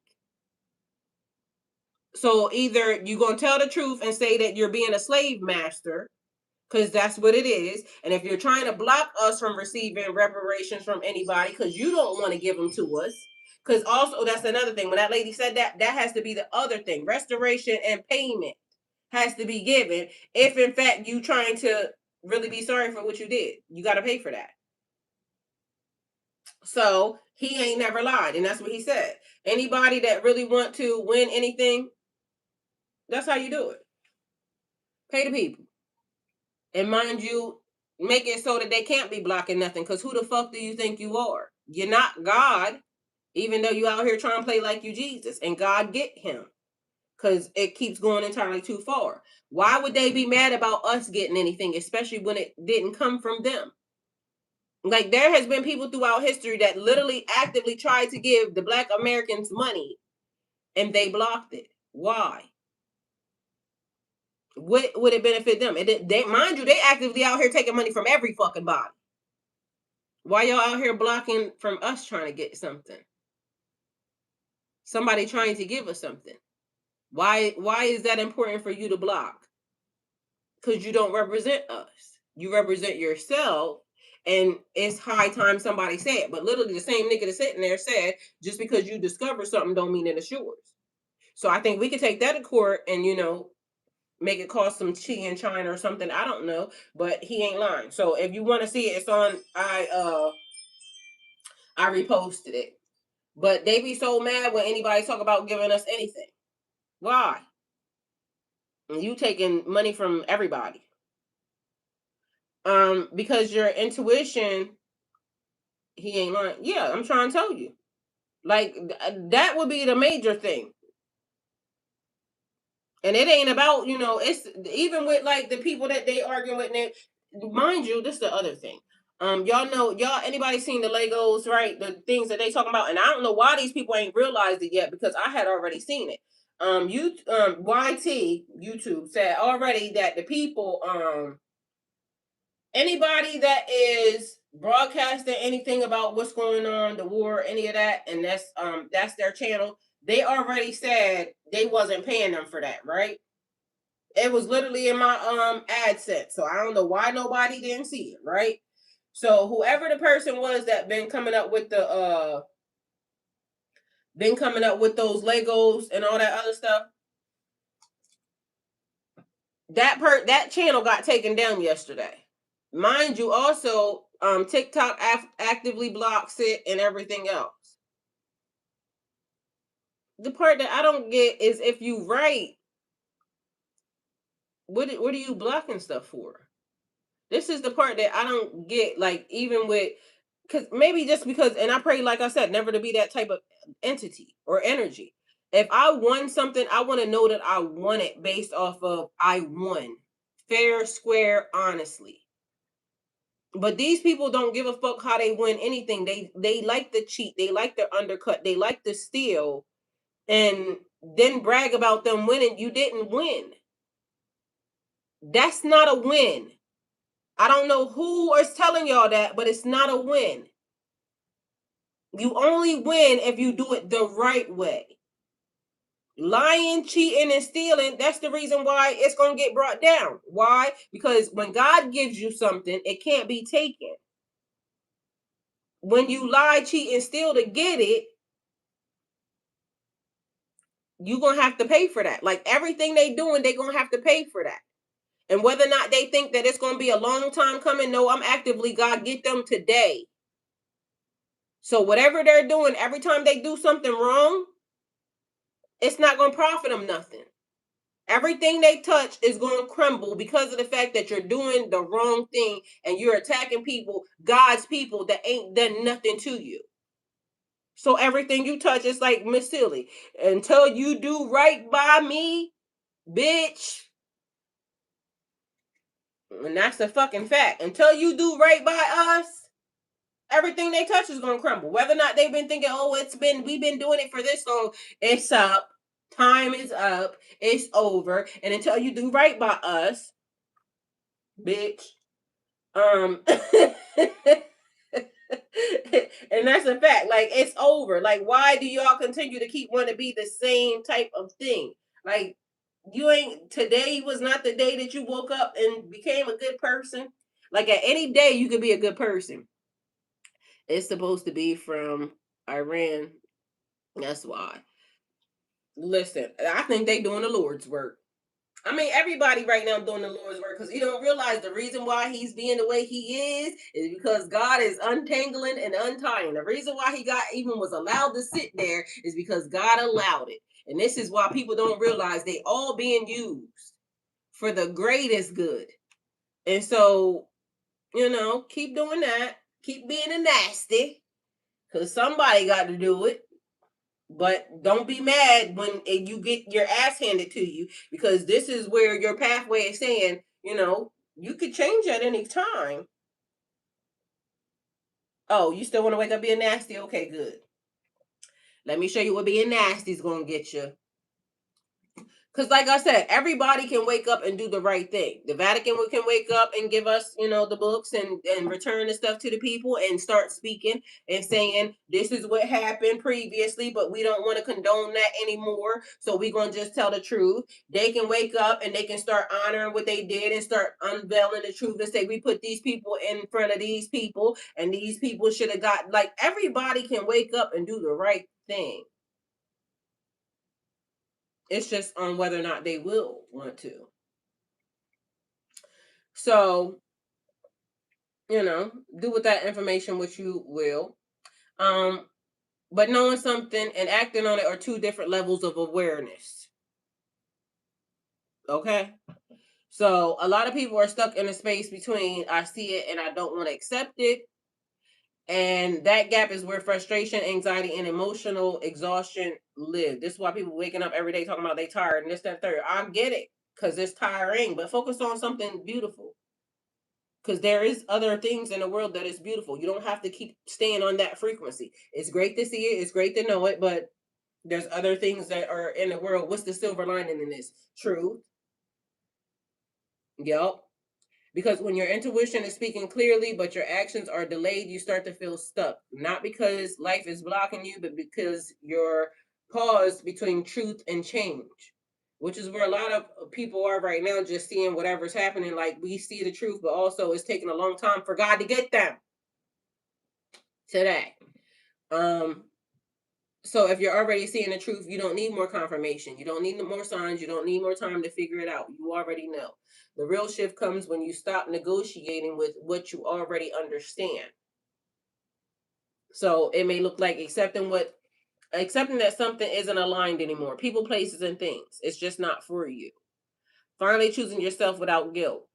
So either you're going to tell the truth and say that you're being a slave master, because that's what it is. And if you're trying to block us from receiving reparations from anybody because you don't want to give them to us, because also that's another thing. When that lady said that, that has to be the other thing. Restoration and payment has to be given if in fact you trying to really be sorry for what you did. You got to pay for that. So he ain't never lied, and that's what he said. Anybody that really want to win anything, that's how you do it. Pay the people. And mind you, make it so that they can't be blocking nothing. Because who the fuck do you think you are? You're not God, even though you out here trying to play like you Jesus. And God get him. Because it keeps going entirely too far. Why would they be mad about us getting anything, especially when it didn't come from them? Like, there has been people throughout history that literally actively tried to give the black Americans money and they blocked it. Why? What would it benefit them? They, mind you, they actively out here taking money from every fucking body. Why y'all out here blocking from us trying to get something? Somebody trying to give us something. Why is that important for you to block? Because you don't represent us. You represent yourself. And it's high time somebody said it. But literally the same nigga that's sitting there said, just because you discover something don't mean that it's yours. So I think we could take that to court and, make it cost some chi in China or something. I don't know. But he ain't lying. So if you want to see it, it's on I reposted it. But they be so mad when anybody talk about giving us anything. Why? And you taking money from everybody. Because your intuition, he ain't lying. Yeah, I'm trying to tell you. Like, that would be the major thing. And it ain't about, it's even with like the people that they arguing with. Mind you, this is the other thing. Anybody seen the Legos, right? The things that they talking about, and I don't know why these people ain't realized it yet because I had already seen it. YT YouTube said already that the people, anybody that is broadcasting anything about what's going on, the war, any of that, and that's their channel. They already said they wasn't paying them for that, right? It was literally in my AdSense, so I don't know why nobody didn't see it, right? So whoever the person was that been coming up with those Legos and all that other stuff, that channel got taken down yesterday. Mind you, also TikTok actively blocks it and everything else. The part that I don't get is if you write, what are you blocking stuff for? This is the part that I don't get. Like, even with, because maybe just because, and I pray, like I said, never to be that type of entity or energy. If I won something, I want to know that I won it based off of I won, fair, square, honestly. But these people don't give a fuck how they win anything. They like to cheat. They like to undercut. They like to steal, and then brag about them winning. You didn't win. That's not a win. I don't know who is telling y'all that, but it's not a win. You only win if you do it the right way. Lying, cheating, and stealing, that's the reason why it's going to get brought down. Why? Because when God gives you something, it can't be taken. When you lie, cheat, and steal to get it, you're going to have to pay for that. Like everything they doing, they're going to have to pay for that. And whether or not they think that it's going to be a long time coming, no, I'm actively, God, get them today. So whatever they're doing, every time they do something wrong, it's not going to profit them nothing. Everything they touch is going to crumble because of the fact that you're doing the wrong thing and you're attacking people, God's people that ain't done nothing to you. So everything you touch is like Miss Silly. Until you do right by me, bitch. And that's a fucking fact. Until you do right by us, everything they touch is going to crumble. Whether or not they've been thinking, oh, we've been doing it for this long, it's up. Time is up. It's over. And until you do right by us, bitch. And that's a fact. Like, it's over. Like, why do y'all continue to keep wanting to be the same type of thing? Like, today was not the day that you woke up and became a good person. Like, at any day, you could be a good person. It's supposed to be from Iran. That's why. Listen, I think they doing the Lord's work. I mean, everybody right now doing the Lord's work because you don't realize the reason why he's being the way he is because God is untangling and untying. The reason why he even was allowed to sit there is because God allowed it. And this is why people don't realize they all being used for the greatest good. And so, keep doing that. Keep being a nasty because somebody got to do it. But don't be mad when you get your ass handed to you because this is where your pathway is saying, you could change at any time. Oh, you still want to wake up being nasty? Okay, good. Let me show you what being nasty is going to get you. Because, like I said, everybody can wake up and do the right thing. The Vatican can wake up and give us, the books and return the stuff to the people and start speaking and saying, this is what happened previously, but we don't want to condone that anymore. So we're going to just tell the truth. They can wake up and they can start honoring what they did and start unveiling the truth and say, we put these people in front of these people and these people should have got, like, everybody can wake up and do the right thing. It's just on whether or not they will want to. So, do with that information what you will. But knowing something and acting on it are two different levels of awareness. Okay? So, a lot of people are stuck in a space between I see it and I don't want to accept it. And that gap is where frustration, anxiety, and emotional exhaustion live. This is why people waking up every day talking about they tired and this, that, third. I get it because it's tiring, but focus on something beautiful. Because there is other things in the world that is beautiful. You don't have to keep staying on that frequency. It's great to see it. It's great to know it, but there's other things that are in the world. What's the silver lining in this? Truth. Yep. Because when your intuition is speaking clearly, but your actions are delayed, you start to feel stuck. Not because life is blocking you, but because you're paused between truth and change. Which is where a lot of people are right now, just seeing whatever's happening. Like, we see the truth, but also it's taking a long time for God to get them to that. So if you're already seeing the truth, you don't need more confirmation. You don't need more signs. You don't need more time to figure it out. You already know. The real shift comes when you stop negotiating with what you already understand. So it may look like accepting that something isn't aligned anymore. People, places, and things. It's just not for you. Finally choosing yourself without guilt.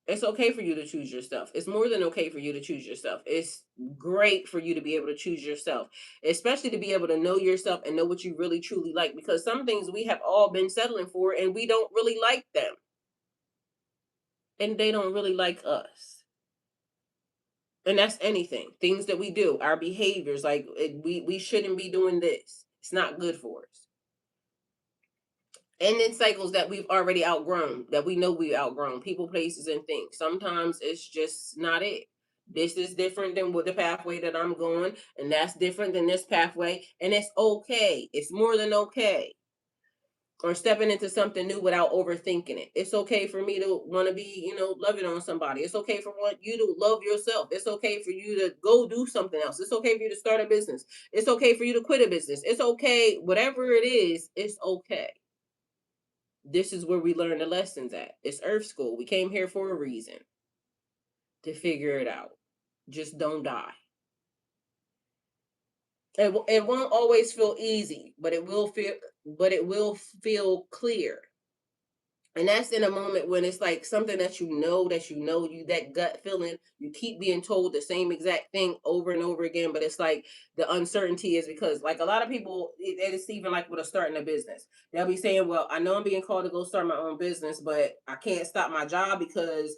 It's okay for you to choose yourself. It's more than okay for you to choose yourself. It's great for you to be able to choose yourself, especially to be able to know yourself and know what you really truly like, because some things we have all been settling for and we don't really like them. And they don't really like us. And that's anything. Things that we do, our behaviors, like we shouldn't be doing this. It's not good for us. And in cycles that we've already outgrown, that we know we've outgrown, people, places, and things. Sometimes it's just not it. This is different than what the pathway that I'm going, and that's different than this pathway, and it's okay. It's more than okay. Or stepping into something new without overthinking it. It's okay for me to want to be, loving on somebody. It's okay for you to love yourself. It's okay for you to go do something else. It's okay for you to start a business. It's okay for you to quit a business. It's okay. Whatever it is, it's okay. This is where we learn the lessons at. It's Earth School. We came here for a reason, to figure it out. Just don't die. It won't always feel easy, but it will feel clear. And that's in a moment when it's like something that you that gut feeling, you keep being told the same exact thing over and over again. But it's like the uncertainty is because, like, a lot of people, it's even like with a starting a business. They'll be saying, well, I know I'm being called to go start my own business, but I can't stop my job because,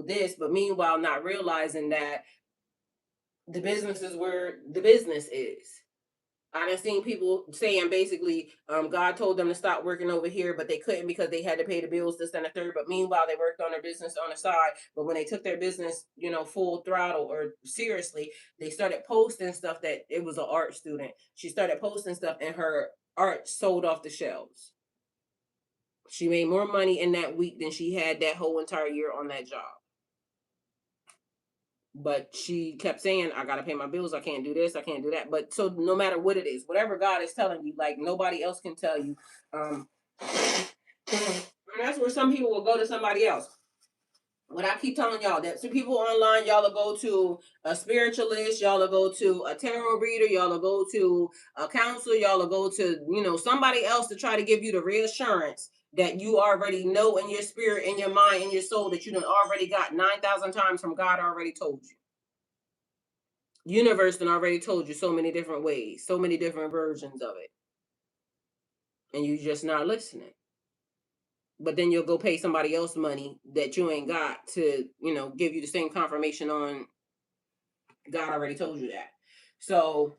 this. But meanwhile, not realizing that the business is where the business is. I done seen people saying basically, God told them to stop working over here, but they couldn't because they had to pay the bills, this and the third. But meanwhile, they worked on their business on the side. But when they took their business, full throttle or seriously, they started posting stuff that it was an art student. She started posting stuff and her art sold off the shelves. She made more money in that week than she had that whole entire year on that job. But she kept saying, I gotta pay my bills, I can't do this, I can't do that. But so no matter what it is, whatever God is telling you, like nobody else can tell you. And that's where some people will go to somebody else. What I keep telling y'all, that some people online, y'all will go to a spiritualist, y'all will go to a tarot reader, y'all will go to a counselor, y'all will go to, somebody else to try to give you the reassurance that you already know in your spirit, in your mind, in your soul, that you done already got 9,000 times from God already told you. Universe done already told you so many different ways, so many different versions of it. And you just not listening. But then you'll go pay somebody else money that you ain't got to, give you the same confirmation on God already told you that. So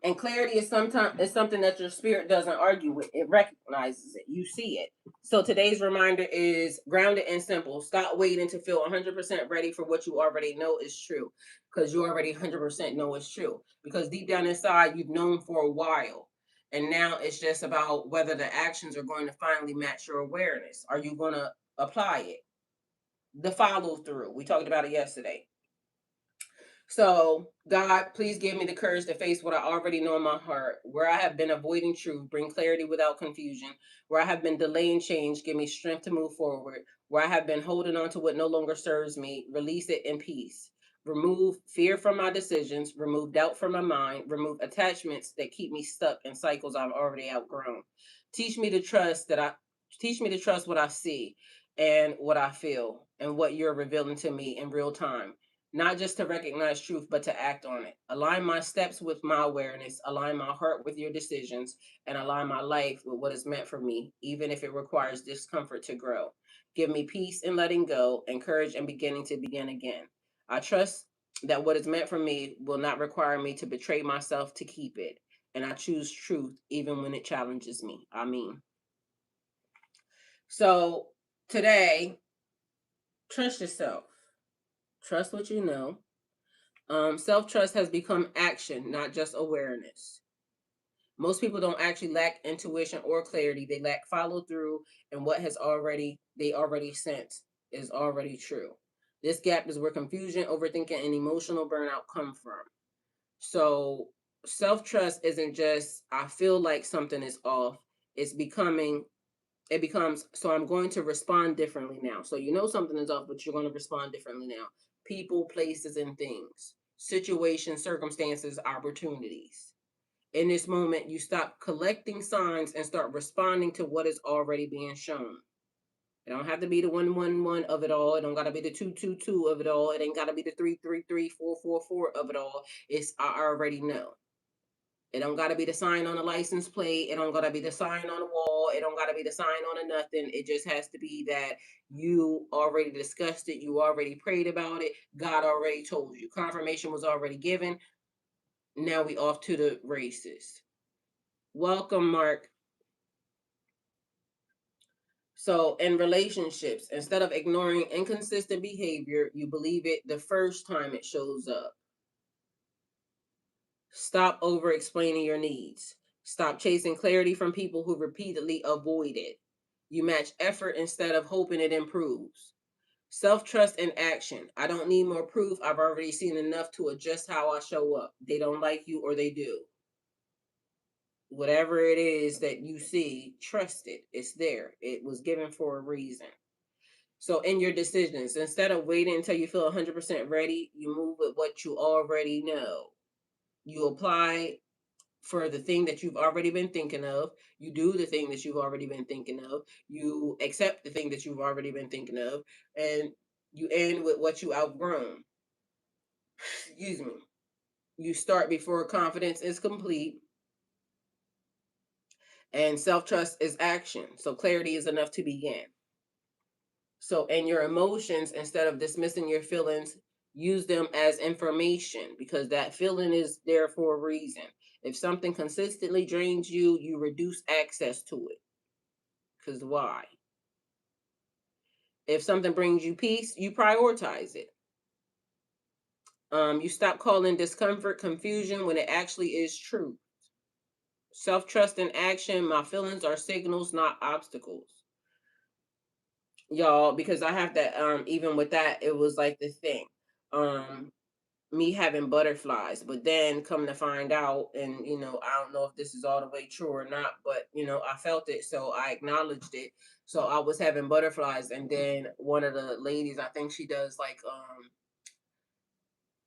and clarity is something that your spirit doesn't argue with. It recognizes it. You see it. So today's reminder is grounded and simple. Stop waiting to feel 100% ready for what you already know is true, because you already 100% know it's true. Because deep down inside, you've known for a while. And now it's just about whether the actions are going to finally match your awareness. Are you going to apply it? The follow through. We talked about it yesterday. So, God, please give me the courage to face what I already know in my heart. Where I have been avoiding truth, bring clarity without confusion. Where I have been delaying change, give me strength to move forward. Where I have been holding on to what no longer serves me, release it in peace. Remove fear from my decisions, remove doubt from my mind, remove attachments that keep me stuck in cycles I've already outgrown. Teach me to trust that I Teach me to trust what I see and what I feel and what you're revealing to me in real time, not just to recognize truth, but to act on it. Align my steps with my awareness, align my heart with your decisions, and align my life with what is meant for me, even if it requires discomfort to grow. Give me peace in letting go and courage in beginning to begin again. I trust that what is meant for me will not require me to betray myself to keep it. And I choose truth even when it challenges me. I mean. So today, trust yourself. Trust what you know. Self-trust has become action, not just awareness. Most people don't actually lack intuition or clarity. They lack follow through, and what they already sense is already true. This gap is where confusion, overthinking, and emotional burnout come from. So self-trust isn't just I feel like something is off. It's becoming it becomes, so I'm going to respond differently now. So you know something is off, but you're going to respond differently now. People, places, and things, situations, circumstances, opportunities. In this moment, you stop collecting signs and start responding to what is already being shown. It don't have to be the 111 of it all. It don't gotta be the 222 of it all. It ain't gotta be the 333 444 of it all. It's I already know. It don't gotta be the sign on the license plate. It don't gotta be the sign on the wall. It don't gotta be the sign on a nothing. It just has to be that you already discussed it. You already prayed about it. God already told you. Confirmation was already given. Now we off to the races. Welcome, Mark. So in relationships, instead of ignoring inconsistent behavior, you believe it the first time it shows up. Stop over explaining your needs. Stop chasing clarity from people who repeatedly avoid it. You match effort instead of hoping it improves. Self trust in action. I don't need more proof. I've already seen enough to adjust how I show up. They don't like you or they do. Whatever it is that you see, trust it. It's there. It was given for a reason. So, in your decisions, instead of waiting until you feel 100% ready, you move with what you already know. You apply for the thing that you've already been thinking of. You do the thing that you've already been thinking of. You accept the thing that you've already been thinking of. And you end with what you outgrown. Excuse me. You start before confidence is complete. And self trust is action. So clarity is enough to begin. So, and your emotions, instead of dismissing your feelings, use them as information because that feeling is there for a reason. If something consistently drains you, you reduce access to it. Because why? If something brings you peace, you prioritize it. You stop calling discomfort confusion when it actually is truth. Self trust in action. My feelings are signals, not obstacles. Y'all, because I have that even with that, it was like the thing. Um Me having butterflies, but then come to find out, and I don't know if this is all the way true or not, but I felt it, so I acknowledged it. So I was having butterflies, and then one of the ladies, I think she does like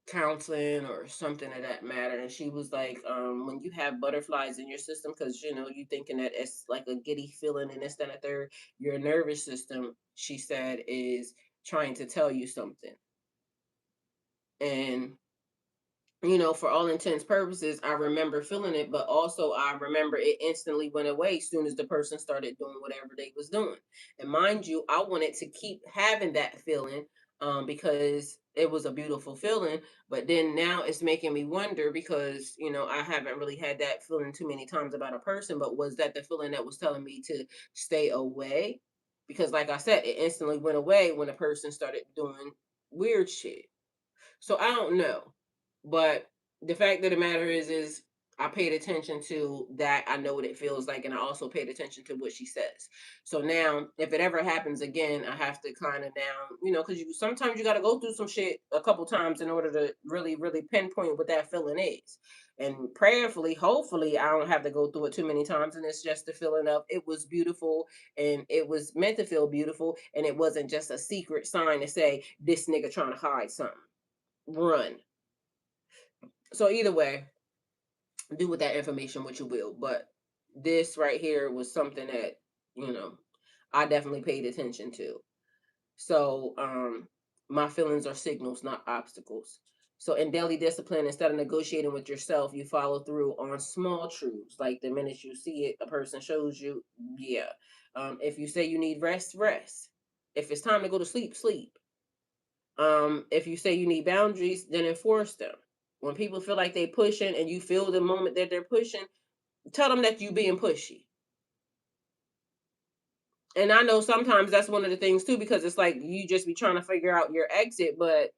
counseling or something of that matter, and she was like, when you have butterflies in your system, because you thinking that it's like a giddy feeling and this, that, and the third, your nervous system, she said, is trying to tell you something. And for all intents purposes, I remember feeling it, but also I remember it instantly went away as soon as the person started doing whatever they was doing. And mind you, I wanted to keep having that feeling because it was a beautiful feeling. But then now it's making me wonder because, I haven't really had that feeling too many times about a person, but was that the feeling that was telling me to stay away? Because like I said, it instantly went away when a person started doing weird shit. So I don't know. But the fact of the matter is I paid attention to that. I know what it feels like, and I also paid attention to what she says. So now, if it ever happens again, I have to kind of now, because sometimes you got to go through some shit a couple times in order to really, really pinpoint what that feeling is. And prayerfully, hopefully, I don't have to go through it too many times. And it's just the feeling of it was beautiful and it was meant to feel beautiful. And it wasn't just a secret sign to say, this nigga trying to hide something. Run. So either way, do with that information what you will. But this right here was something that, you know, I definitely paid attention to. So my feelings are signals, not obstacles. So in daily discipline, instead of negotiating with yourself, you follow through on small truths. Like the minute you see it, a person shows you, yeah. If you say you need rest, rest. If it's time to go to sleep, sleep. If you say you need boundaries, then enforce them. When people feel like they pushing and you feel the moment that they're pushing, tell them that you being pushy. And I know sometimes that's one of the things too, because it's like you just be trying to figure out your exit, but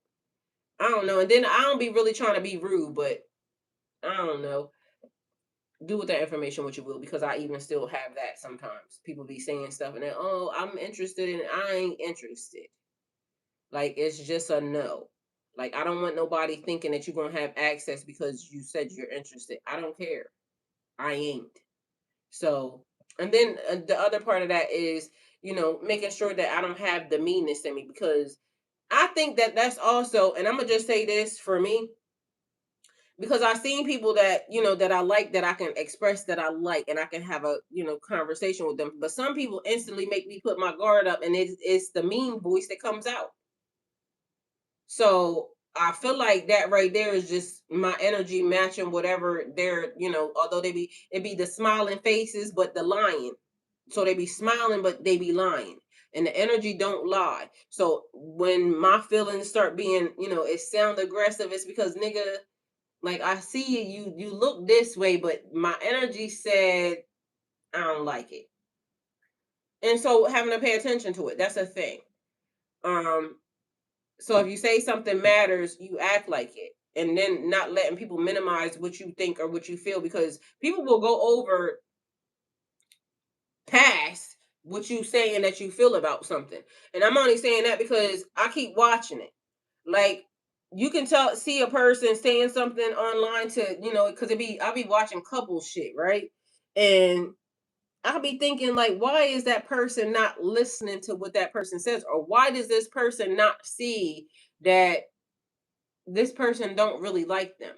I don't know. And then I don't be really trying to be rude, but I don't know. Do with that information what you will, because I even still have that sometimes. People be saying stuff and then, oh, I'm interested and I ain't interested. Like it's just a no. Like I don't want nobody thinking that you're gonna have access because you said you're interested. I don't care. I ain't. So, and then the other part of that is, making sure that I don't have the meanness in me, because I think that that's also, and I'm gonna just say this for me, because I've seen people that, that I like, that I can express that I like, and I can have a, conversation with them. But some people instantly make me put my guard up, and it's the mean voice that comes out. So I feel like that right there is just my energy matching whatever they're, although it be the smiling faces, but the lying. So they be smiling, but they be lying. And the energy don't lie. So when my feelings start being, it sound aggressive, it's because nigga, like I see you look this way, but my energy said I don't like it. And so having to pay attention to it, that's a thing. So if you say something matters, you act like it. And then not letting people minimize what you think or what you feel, because people will go over past what you saying that you feel about something. And I'm only saying that because I keep watching it. Like, you can see a person saying something online to, because I'll be watching couple shit, right? And I'll be thinking, like, why is that person not listening to what that person says? Or why does this person not see that this person don't really like them?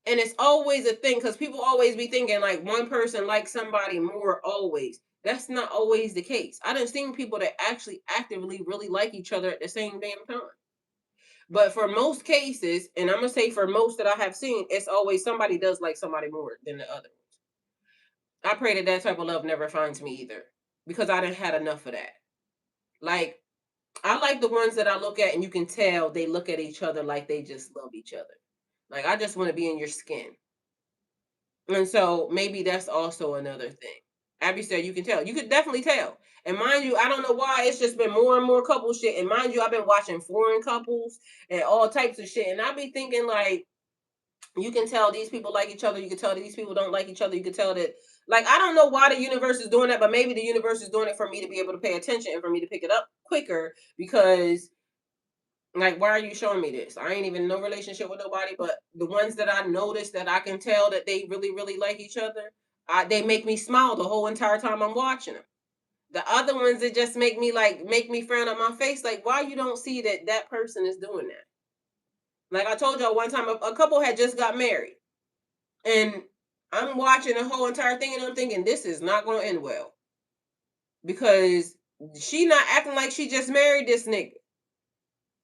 And it's always a thing, because people always be thinking like one person likes somebody more always. That's not always the case. I done seen people that actually actively really like each other at the same damn time. But for most cases, and I'm gonna say for most that I have seen, it's always somebody does like somebody more than the other. I pray that that type of love never finds me either, because I done had enough of that. Like, I like the ones that I look at and you can tell they look at each other like they just love each other. Like, I just want to be in your skin. And so maybe that's also another thing. Abby said you can tell. You could definitely tell. And mind you, I don't know why it's just been more and more couple shit. And mind you, I've been watching foreign couples and all types of shit. And I be thinking, like, you can tell these people like each other. You can tell these people don't like each other. You can tell that, like, I don't know why the universe is doing that, but maybe the universe is doing it for me to be able to pay attention and for me to pick it up quicker, because, like, why are you showing me this? I ain't even no relationship with nobody, but the ones that I notice that I can tell that they really, really like each other, they make me smile the whole entire time I'm watching them. The other ones that just make me frown on my face, like, why you don't see that that person is doing that? Like I told y'all one time, a couple had just got married, and I'm watching the whole entire thing, and I'm thinking this is not going to end well, because she not acting like she just married this nigga.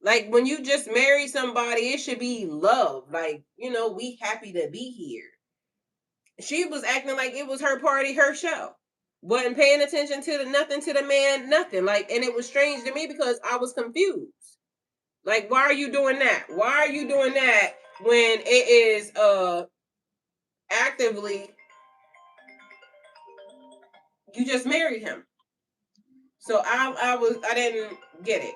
Like, when you just marry somebody, it should be love. Like, we happy to be here. She was acting like it was her party, her show. Wasn't paying attention to nothing to the man, nothing. Like, and it was strange to me because I was confused. Like, why are you doing that? Why are you doing that when it is actively you just married him? So I didn't get it.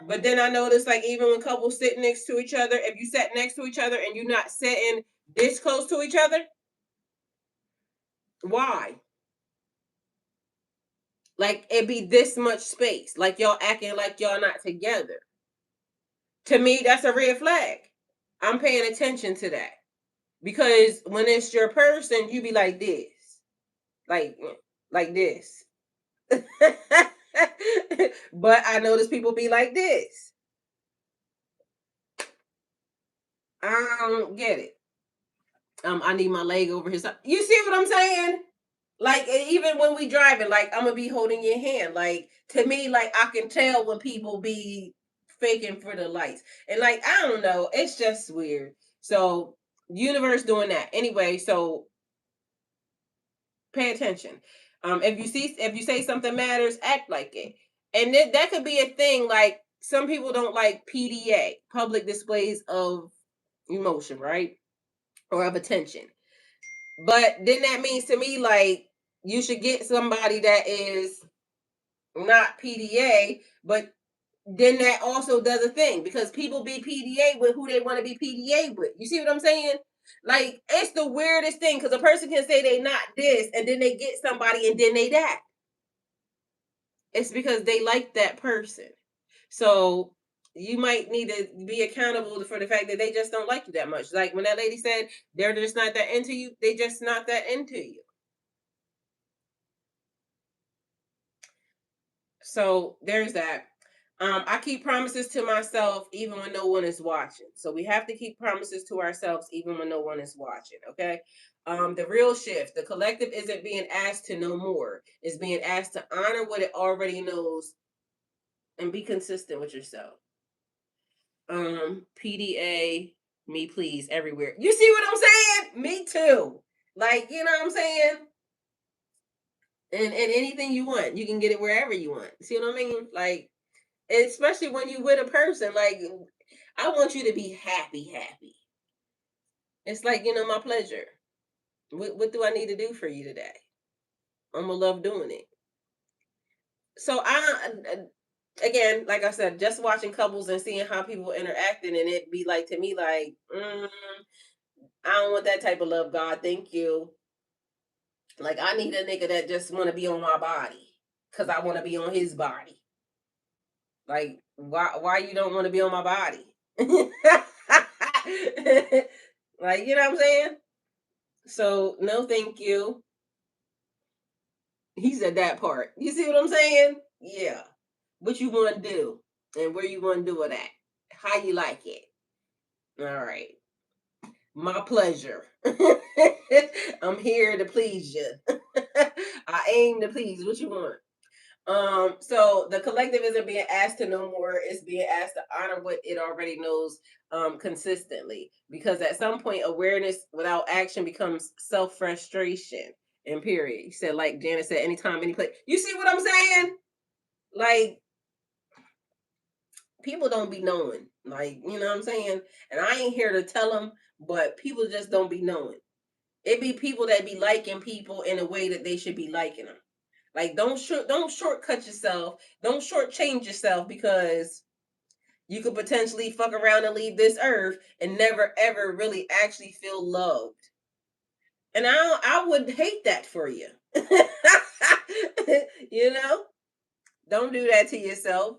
But then I noticed, like, even when couples sit next to each other, if you sat next to each other and you're not sitting this close to each other, why? Like, it be this much space. Like, y'all acting like y'all not together. To me, that's a red flag. I'm paying attention to that. Because when it's your person, you be like this. Like this. But I notice people be like this. I don't get it. I need my leg over his. You see what I'm saying? Like, even when we driving, like, I'm gonna be holding your hand. Like, to me, like, I can tell when people be faking for the lights, and, like, I don't know, it's just weird. So universe doing that anyway. So pay attention. If you say something matters, act like it, and that could be a thing. Like, some people don't like PDA, public displays of emotion, right, or of attention. But then that means to me, like, you should get somebody that is not PDA, but then that also does a thing, because people be PDA with who they want to be PDA with. You see what I'm saying? Like, it's the weirdest thing, because a person can say they not this and then they get somebody and then they that. It's because they like that person. So you might need to be accountable for the fact that they just don't like you that much. Like when that lady said they're just not that into you, they just not that into you. So there's that. I keep promises to myself even when no one is watching. So we have to keep promises to ourselves even when no one is watching. Okay. The real shift, the collective isn't being asked to know more. It's being asked to honor what it already knows and be consistent with yourself. PDA, me please, everywhere. You see what I'm saying? Me too. Like, you know what I'm saying? And anything you want, you can get it wherever you want. See what I mean? Like, especially when you with a person, like, I want you to be happy. It's like, my pleasure. What do I need to do for you today? I'm gonna love doing it. So again, like I said, just watching couples and seeing how people interacting, and it be like to me like, I don't want that type of love, God. Thank you. Like I need a nigga that just want to be on my body because I want to be on his body. Like why you don't want to be on my body? Like you know what I'm saying? So no, thank you. He said that part. You see what I'm saying? Yeah. What you want to do and where you want to do it at? How you like it? All right. My pleasure. I'm here to please you. I aim to please. What you want? So the collective isn't being asked to know more, it's being asked to honor what it already knows consistently. Because at some point awareness without action becomes self-frustration. And period. You said like Janet said, anytime, any place. You see what I'm saying? Like people don't be knowing. Like, you know what I'm saying? And I ain't here to tell them, but people just don't be knowing. It be people that be liking people in a way that they should be liking them. Like don't shortcut yourself. Don't shortchange yourself because you could potentially fuck around and leave this earth and never ever really actually feel loved. And I would hate that for you. You know? Don't do that to yourself.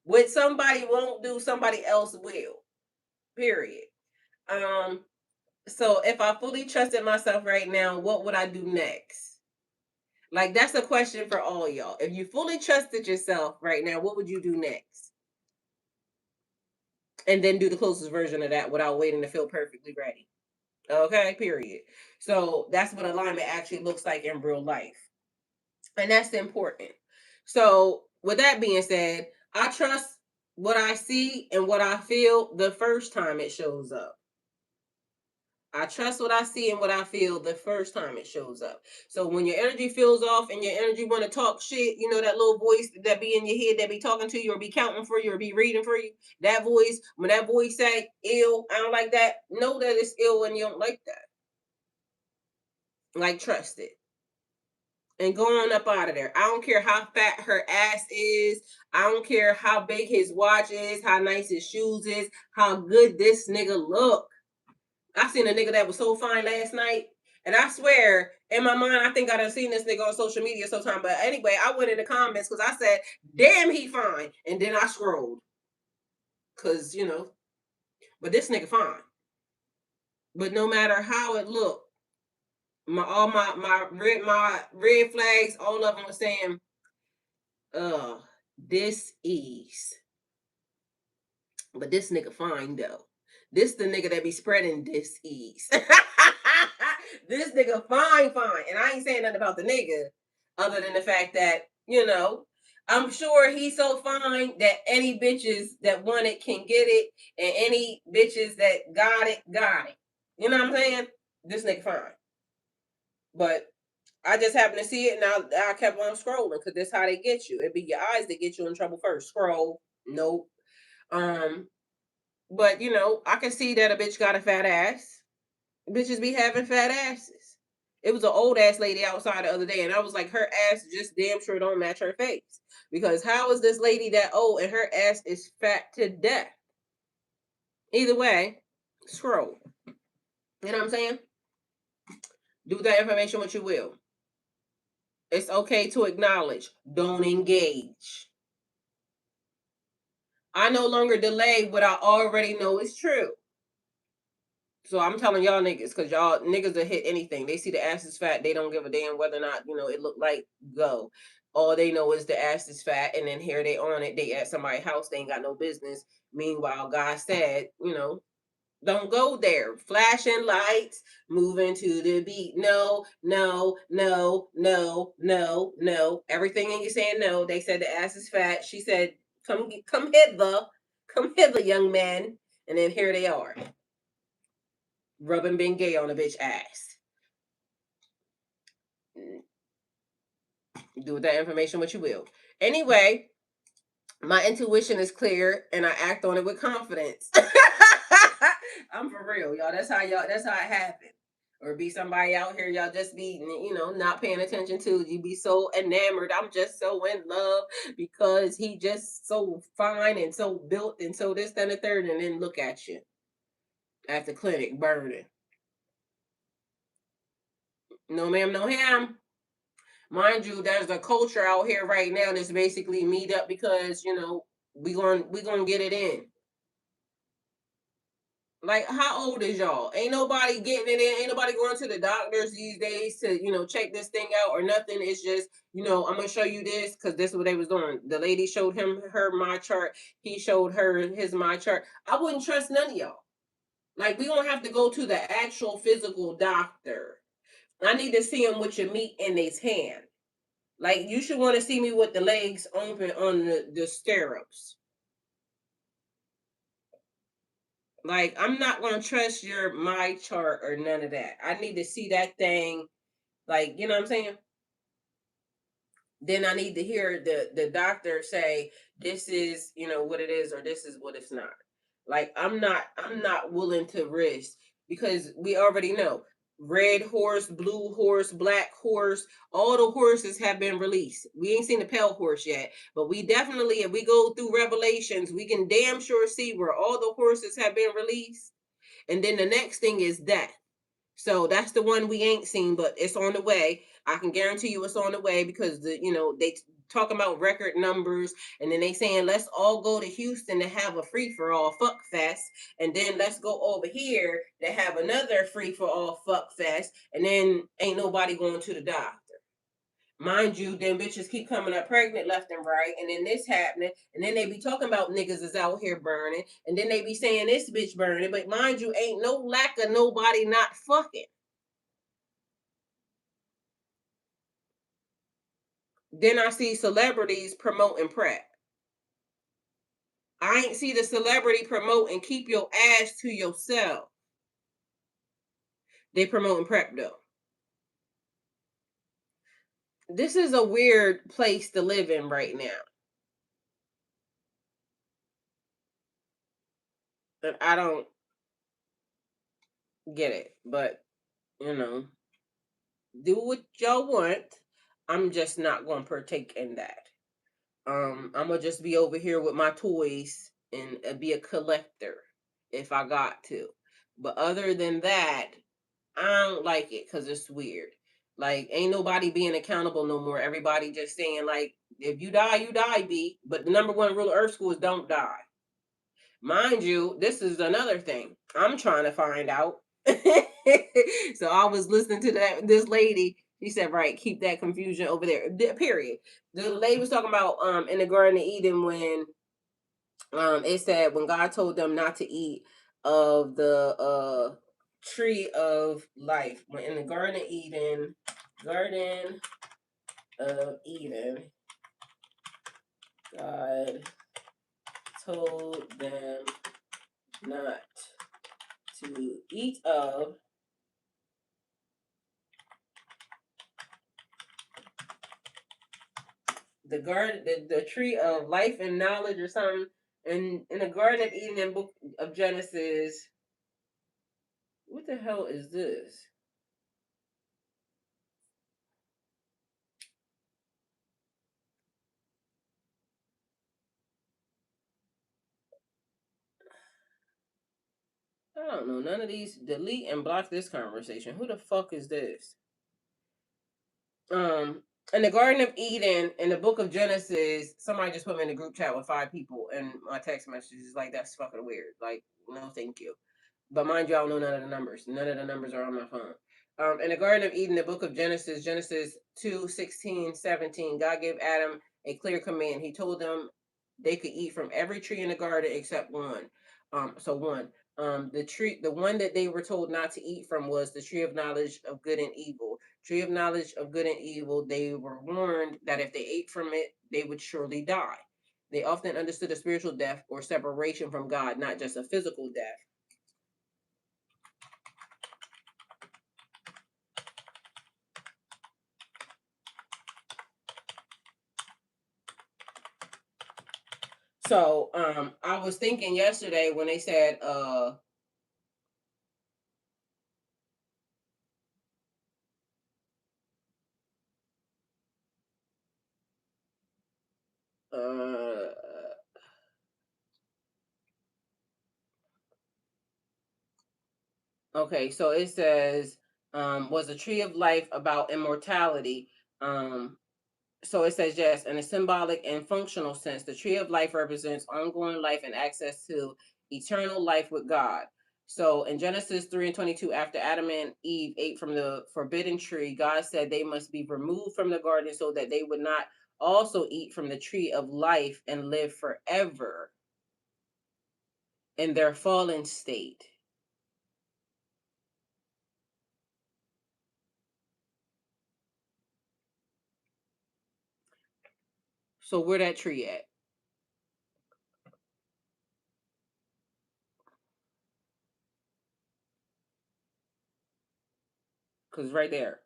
What somebody won't do, somebody else will. Period. Um so if I fully trusted myself right now, what would I do next? Like that's a question for all y'all. If you fully trusted yourself right now, what would you do next? And then do the closest version of that without waiting to feel perfectly ready. Okay, period. So that's what alignment actually looks like in real life. And that's important. So with that being said, I trust what I see and what I feel the first time it shows up. I trust what I see and what I feel the first time it shows up. So when your energy feels off and your energy want to talk shit, you know that little voice that be in your head that be talking to you or be counting for you or be reading for you. That voice, when that voice say ill, I don't like that. Know that it's ill and you don't like that. Like trust it. And go on up out of there. I don't care how fat her ass is. I don't care how big his watch is, how nice his shoes is, how good this nigga look. I seen a nigga that was so fine last night. And I swear, in my mind, I think I done seen this nigga on social media sometime. But anyway, I went in the comments because I said, damn, he fine. And then I scrolled. Because, you know, but this nigga fine. But no matter how it looked, my red flags, all of them were saying, this is. But this nigga fine though. This the nigga that be spreading this ease. This nigga fine. And I ain't saying nothing about the nigga other than the fact that, you know, I'm sure he's so fine that any bitches that want it can get it, and any bitches that got it, got it. You know what I'm saying? This nigga fine. But I just happened to see it and I kept on scrolling because that's how they get you. It be your eyes that get you in trouble first. Scroll. Nope. Um, but you know, I can see that a bitch got a fat ass. Bitches be having fat asses. It was an old ass lady outside the other day, and I was like, her ass just damn sure don't match her face. Because how is this lady that old and her ass is fat to death? Either way, scroll. You know what I'm saying? Do with that information what you will. It's okay to acknowledge. Don't engage. I no longer delay what I already know is true. So I'm telling y'all niggas, because y'all niggas will hit anything. They see the ass is fat, they don't give a damn whether or not, you know, it look like go. All they know is the ass is fat, and then here they on it. They at somebody's house, they ain't got no business. Meanwhile, God said, you know, don't go there. Flashing lights, moving to the beat. No, no, no, no, no, no. Everything in you saying no. They said the ass is fat. She said, come hither, young man. And then here they are rubbing being gay on a bitch ass. Do with that information what you will. Anyway, my intuition is clear and I act on it with confidence. I'm for real, y'all. That's how it happened. or be somebody out here y'all just be, not paying attention to. You be so enamored. I'm just so in love because he just so fine and so built and so this, that, and the third, and then look at you at the clinic burning. No ma'am, no ham. Mind you, there's a culture out here right now that's basically meet up because, we gonna get it in. Like, how old is y'all? Ain't nobody getting it in. Ain't nobody going to the doctors these days to, check this thing out or nothing. It's just, I'm gonna show you this because this is what they was doing. The lady showed him her my chart. He showed her his my chart. I wouldn't trust none of y'all. Like, we don't have to go to the actual physical doctor. I need to see him with your meat in his hand. Like, you should want to see me with the legs open on the stirrups. Like, I'm not going to trust your my chart or none of that. I need to see that thing. Like, you know what I'm saying? Then I need to hear the doctor say this is, what it is, or this is what it's not. Like, I'm not willing to risk, because we already know red horse, blue horse, black horse, all the horses have been released. We ain't seen the pale horse yet, but we definitely, if we go through Revelations, we can damn sure see where all the horses have been released. And then the next thing is death. So that's the one we ain't seen, but it's on the way. I can guarantee you it's on the way, because they talking about record numbers, and then they saying let's all go to Houston to have a free for all fuck fest, and then let's go over here to have another free for all fuck fest, and then ain't nobody going to the doctor. Mind you, then bitches keep coming up pregnant left and right, and then this happening, and then they be talking about niggas is out here burning, and then they be saying this bitch burning, but mind you, ain't no lack of nobody not fucking. Then I see celebrities promoting PrEP. I ain't see the celebrity promote and keep your ass to yourself. They promoting PrEP though. This is a weird place to live in right now. And I don't get it. But, do what y'all want. I'm just not going to partake in that. I'm gonna just be over here with my toys and be a collector if I got to. But other than that, I don't like it because it's weird. Like, ain't nobody being accountable no more. Everybody just saying, like, if you die, you die, B. But the number one rule of Earth School is don't die. Mind you, this is another thing I'm trying to find out. So I was listening to this lady. She said, right, keep that confusion over there. Period. The lady was talking about in the Garden of Eden when it said when God told them not to eat of the tree of life. When in the Garden of Eden, God told them not to eat of the garden, the tree of life and knowledge or something. And in the Garden of Eden in book of Genesis, what the hell is this? I don't know. None of these. Delete and block this conversation. Who the fuck is this? In the Garden of Eden, in the book of Genesis, somebody just put me in a group chat with 5 people, and my text message is like, that's fucking weird. Like, no, thank you. But mind you, I don't know none of the numbers. None of the numbers are on my phone. In the Garden of Eden, the book of Genesis, Genesis 2:16-17, God gave Adam a clear command. He told them they could eat from every tree in the garden except one. One. The one that they were told not to eat from was the tree of knowledge of good and evil. Tree of knowledge of good and evil. They were warned that if they ate from it, they would surely die. They often understood a spiritual death or separation from God, not just a physical death. So I was thinking yesterday when they said Okay, so it says, was the tree of life about immortality? So it says yes, in a symbolic and functional sense, the tree of life represents ongoing life and access to eternal life with God. So in Genesis 3 and 22, after Adam and Eve ate from the forbidden tree, God said they must be removed from the garden so that they would not also eat from the tree of life and live forever in their fallen state. So where that tree at? Because right there.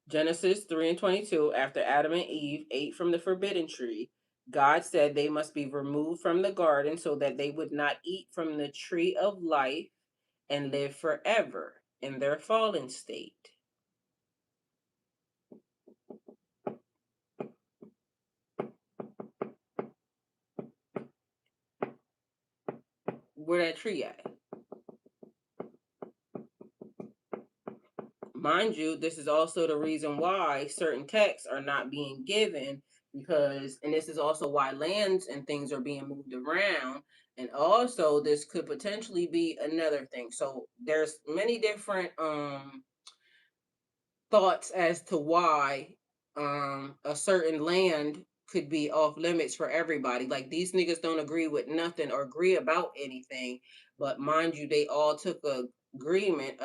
Genesis 3 and 22, after Adam and Eve ate from the forbidden tree, God said they must be removed from the garden so that they would not eat from the tree of life and live forever in their fallen state. Where that tree at? Mind you, this is also the reason why certain texts are not being given, because, and this is also why lands and things are being moved around. And also, this could potentially be another thing. So there's many different thoughts as to why a certain land could be off limits for everybody. Like, these niggas don't agree with nothing or agree about anything, but mind you, they all took an agreement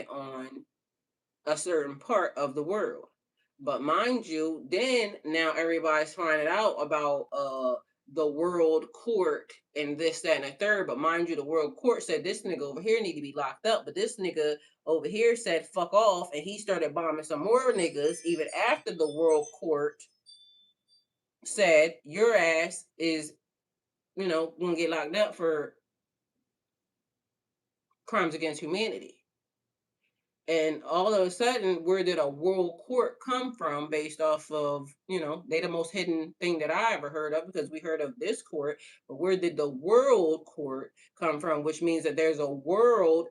on a certain part of the world. But mind you, then now everybody's finding out about the world court and this, that, and the third. But mind you, the world court said this nigga over here need to be locked up. But this nigga over here said fuck off, and he started bombing some more niggas even after the world court said your ass is, gonna get locked up for crimes against humanity. And all of a sudden, where did a world court come from based off of, they the most hidden thing that I ever heard of, because we heard of this court, but where did the world court come from? Which means that there's a world,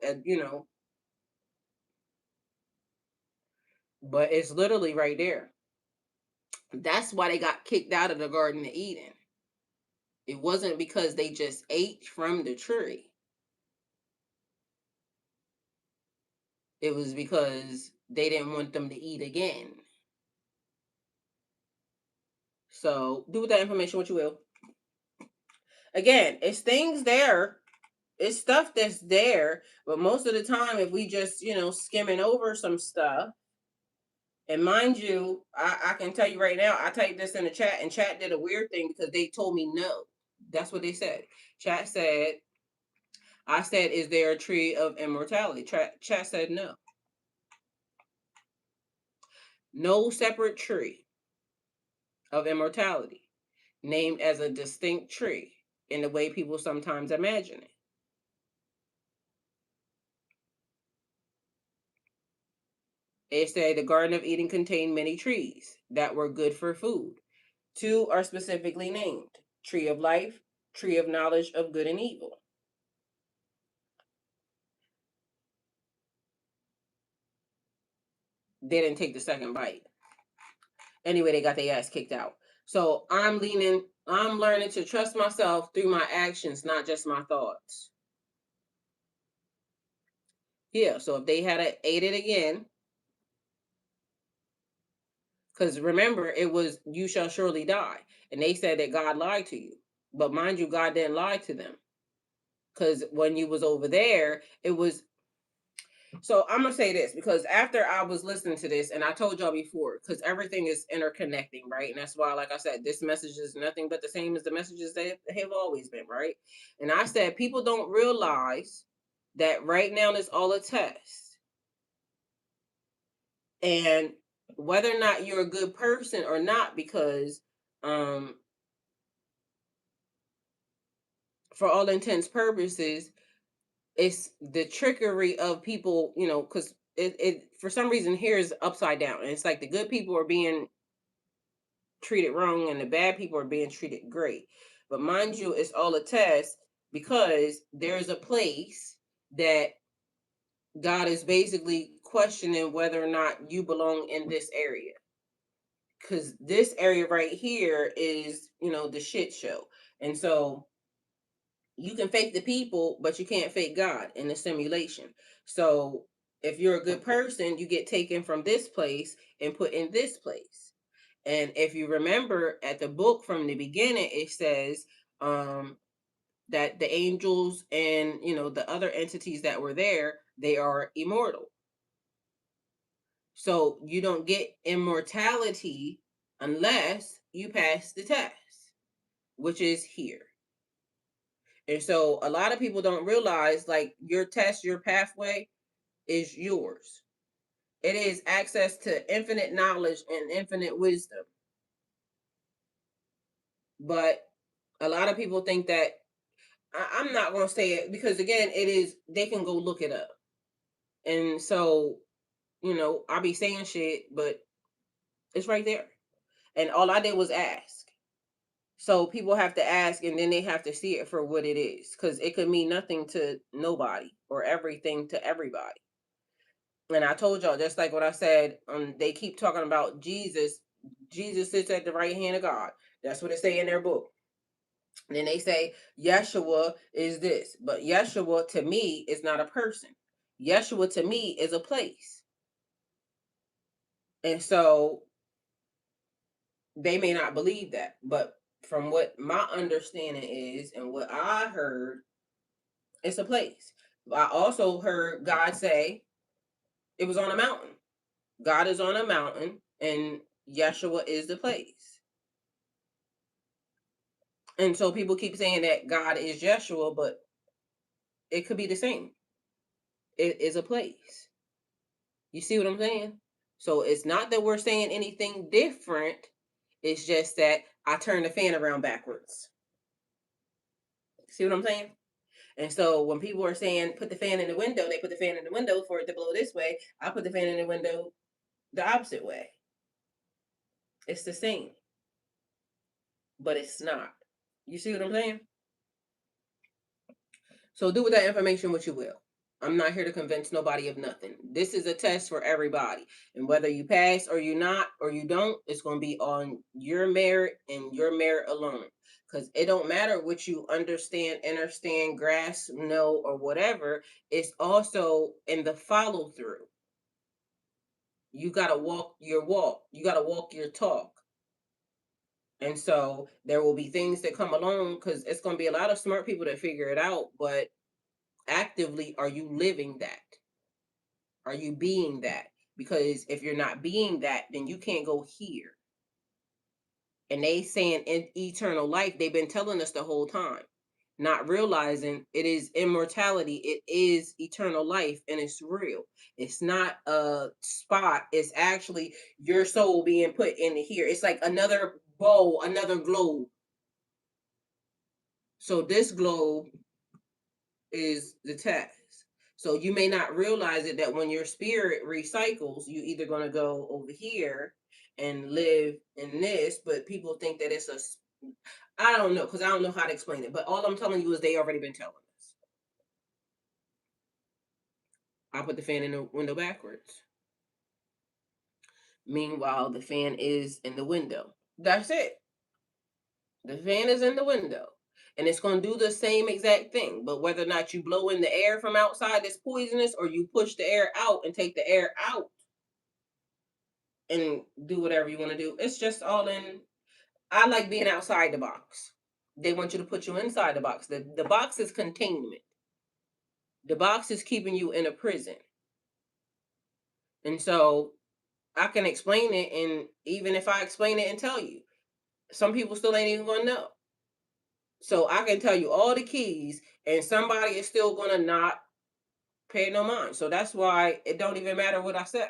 but it's literally right there. That's why they got kicked out of the Garden of Eden. It wasn't because they just ate from the tree. It was because they didn't want them to eat again. So do with that information what you will. Again, it's things there. It's stuff that's there, but most of the time, if we just, skimming over some stuff, and mind you, I can tell you right now, I typed this in the chat, and chat did a weird thing because they told me no. That's what they said. Chat said, I said, is there a tree of immortality? Chat said no. No separate tree of immortality named as a distinct tree in the way people sometimes imagine it. It said the Garden of Eden contained many trees that were good for food. Two are specifically named: tree of life, tree of knowledge of good and evil. They didn't take the second bite. Anyway, they got their ass kicked out. So I'm learning to trust myself through my actions, not just my thoughts. Yeah, so if they had ate it again, because remember, it was, you shall surely die. And they said that God lied to you. But mind you, God didn't lie to them. Because when you was over there, it was. So I'm gonna say this, because after I was listening to this, and I told y'all before, because everything is interconnecting, right? And that's why, like I said, this message is nothing but the same as the messages that have always been, right? And I said people don't realize that right now it's all a test, and whether or not you're a good person or not, because for all intents purposes, it's the trickery of people, because it for some reason here is upside down. And it's like the good people are being treated wrong and the bad people are being treated great. But mind you, it's all a test because there's a place that God is basically questioning whether or not you belong in this area. Because this area right here is, the shit show. And so you can fake the people, but you can't fake God in the simulation. So if you're a good person, you get taken from this place and put in this place. And if you remember at the book from the beginning, it says that the angels and the other entities that were there, they are immortal. So you don't get immortality unless you pass the test, which is here. And so a lot of people don't realize like your test, your pathway is yours. It is access to infinite knowledge and infinite wisdom. But a lot of people think that I'm not going to say it because again, it is, they can go look it up. And so, I'll be saying shit, but it's right there. And all I did was ask. So people have to ask and then they have to see it for what it is because it could mean nothing to nobody or everything to everybody. And I told y'all, just like what I said, they keep talking about Jesus. Jesus sits at the right hand of God. That's what it say in their book. And then they say Yeshua is this, but Yeshua to me is not a person. Yeshua to me is a place. And so they may not believe that, but from what my understanding is and what I heard, it's a place. I also heard God say it was on a mountain. God is on a mountain and Yeshua is the place. And so people keep saying that God is Yeshua, but it could be the same. It is a place. You see what I'm saying? So it's not that we're saying anything different. It's just that I turn the fan around backwards. See what I'm saying? And so when people are saying put the fan in the window, they put the fan in the window for it to blow this way. I put the fan in the window the opposite way. It's the same, but it's not. You see what I'm saying? So do with that information what you will. I'm not here to convince nobody of nothing. This is a test for everybody. And whether you pass or you not or you don't, it's going to be on your merit and your merit alone. Because it don't matter what you understand, grasp, know, or whatever. It's also in the follow through. You got to walk your walk. You got to walk your talk. And so there will be things that come along because it's going to be a lot of smart people that figure it out. But actively, are you living that? Are you being that? Because if you're not being that, then you can't go here. And they saying in eternal life, they've been telling us the whole time, not realizing it is immortality, it is eternal life, and it's real. It's not a spot, it's actually your soul being put in here. It's like another bowl, another globe. So this globe is the test. So you may not realize it that when your spirit recycles, you either going to go over here and live in this, but people think that it's a, I don't know, because I don't know how to explain it. But all I'm telling you is they already been telling us. I put the fan in the window backwards. Meanwhile, the fan is in the window. That's it. The fan is in the window. And it's going to do the same exact thing. But whether or not you blow in the air from outside that's poisonous or you push the air out and take the air out and do whatever you want to do, it's just all in. I like being outside the box. They want you to put you inside the box. The box is containment. The box is keeping you in a prison. And so I can explain it. And even if I explain it and tell you, some people still ain't even going to know. So I can tell you all the keys and somebody is still going to not pay no mind. So that's why it don't even matter what I said.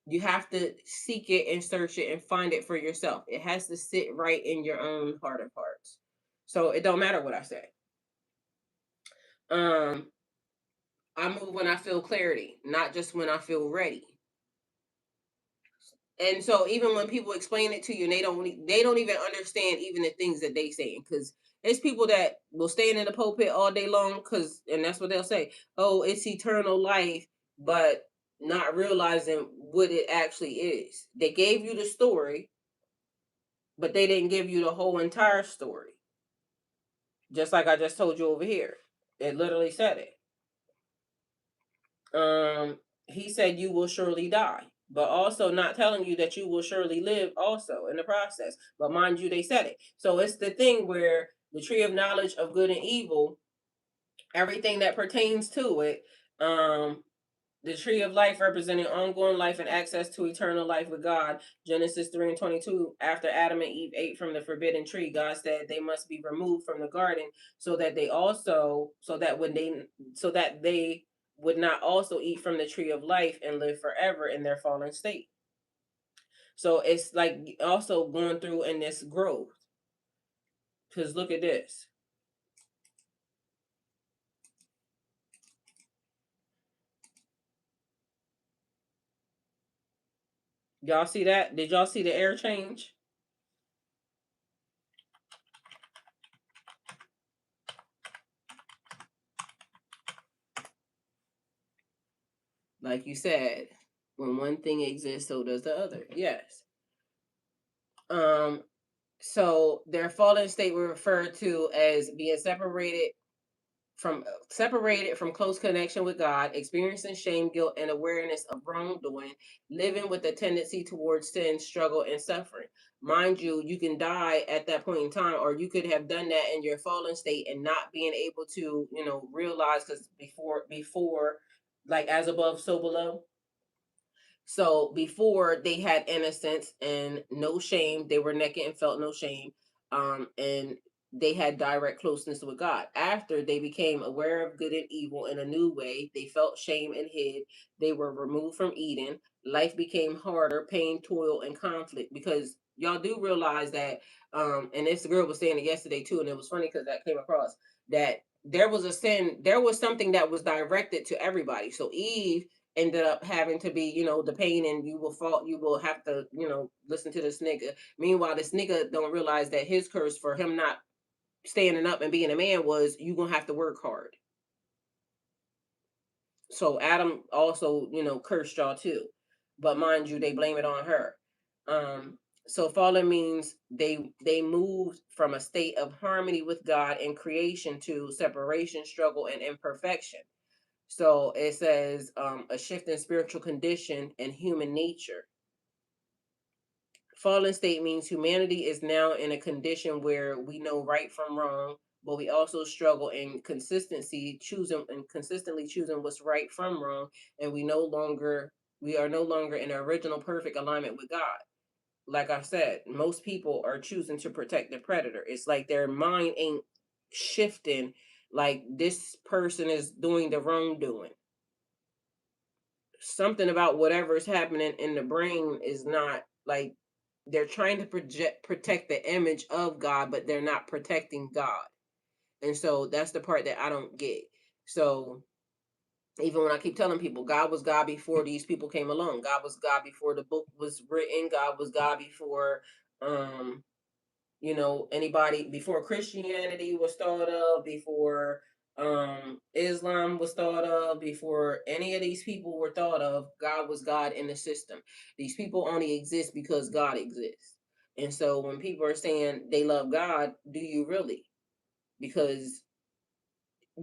You have to seek it and search it and find it for yourself. It has to sit right in your own heart of hearts. So it don't matter what I say. Um, I move when I feel clarity, not just when I feel ready. And so even when people explain it to you, and they don't even understand even the things that they saying, because there's people that will stand in the pulpit all day long, and that's what they'll say. Oh, it's eternal life, but not realizing what it actually is. They gave you the story, but they didn't give you the whole entire story. Just like I just told you over here, it literally said it. He said you will surely die, but also not telling you that you will surely live also in the process. But mind you, they said it. So it's the thing where the tree of knowledge of good and evil, everything that pertains to it, the tree of life representing ongoing life and access to eternal life with God. Genesis 3:22. After Adam and Eve ate from the forbidden tree, God said they must be removed from the garden so that they would not also eat from the tree of life and live forever in their fallen state. So it's like also going through in this growth. Because look at this. Y'all see that? Did y'all see the air change? Like you said, when one thing exists, so does the other. Yes. So their fallen state were referred to as being separated from close connection with God, experiencing shame, guilt, and awareness of wrongdoing, living with a tendency towards sin, struggle, and suffering. Mind you, you can die at that point in time, or you could have done that in your fallen state and not being able to, realize, because before, like as above, so below. So before they had innocence and no shame, they were naked and felt no shame. And they had direct closeness with God. After they became aware of good and evil in a new way, they felt shame and hid. They were removed from Eden. Life became harder, pain, toil, and conflict. Because y'all do realize that, and this girl was saying it yesterday too, and it was funny because that came across that there was a sin, there was something that was directed to everybody. So Eve ended up having to be, the pain, and you will have to, listen to this nigga. Meanwhile, this nigga don't realize that his curse for him not standing up and being a man was you gonna have to work hard. So Adam also, cursed y'all too. But mind you, they blame it on her. Um, so fallen means they moved from a state of harmony with God and creation to separation, struggle, and imperfection. So it says a shift in spiritual condition and human nature. Fallen state means humanity is now in a condition where we know right from wrong, but we also struggle in consistently choosing what's right from wrong, and we are no longer in original perfect alignment with God. Like I said, most people are choosing to protect the predator. It's like their mind ain't shifting, like this person is doing the wrongdoing. Something about whatever is happening in the brain is not like they're trying to protect the image of God, but they're not protecting God. And so that's the part that I don't get. So even when I keep telling people God was God before these people came along, God was God before the book was written, God was God before um anybody, before Christianity was thought of, before Islam was thought of, before any of these people were thought of, God was God in the system. These people only exist because God exists. And so when people are saying they love God, do you really? Because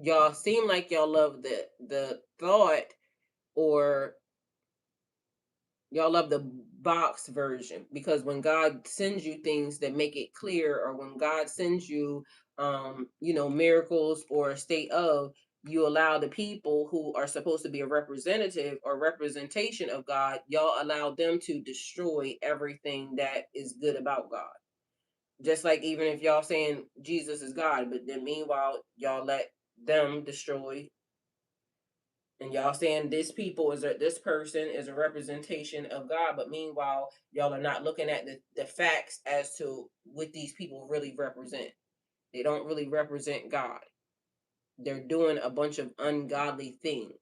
y'all seem like y'all love the thought, or y'all love the box version, because when God sends you things that make it clear, or when God sends you miracles or a state of, you allow the people who are supposed to be a representative or representation of God, y'all allow them to destroy everything that is good about God. Just like even if y'all saying Jesus is God, but then meanwhile y'all let them destroy, and y'all saying this person is a representation of God, but meanwhile y'all are not looking at the facts as to what these people really represent. They don't really represent God. They're doing a bunch of ungodly things.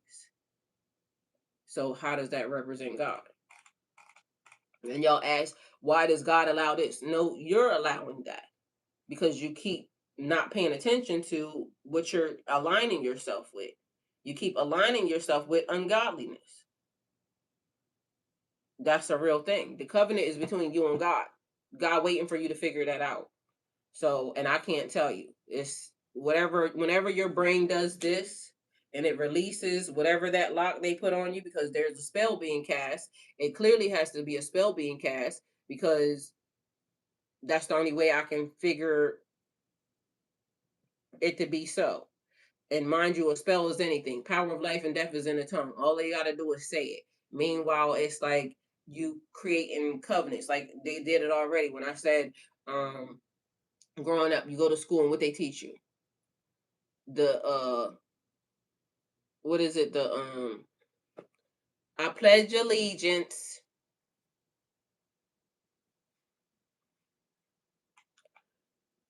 So how does that represent God? And y'all ask, why does God allow this? No, you're allowing that because you keep not paying attention to what you're aligning yourself with. You keep aligning yourself with ungodliness. That's a real thing. The covenant is between you and God. God waiting for you to figure that out. So, and I can't tell you. It's whatever, whenever your brain does this and it releases whatever that lock they put on you because there's a spell being cast, it clearly has to be a spell being cast because that's the only way I can figure it to be so. And mind you, a spell is anything. Power of life and death is in the tongue. All they got to do is say it. Meanwhile, it's like you creating covenants, like they did it already. When I said, growing up, you go to school and what they teach you, the what is it? The I pledge allegiance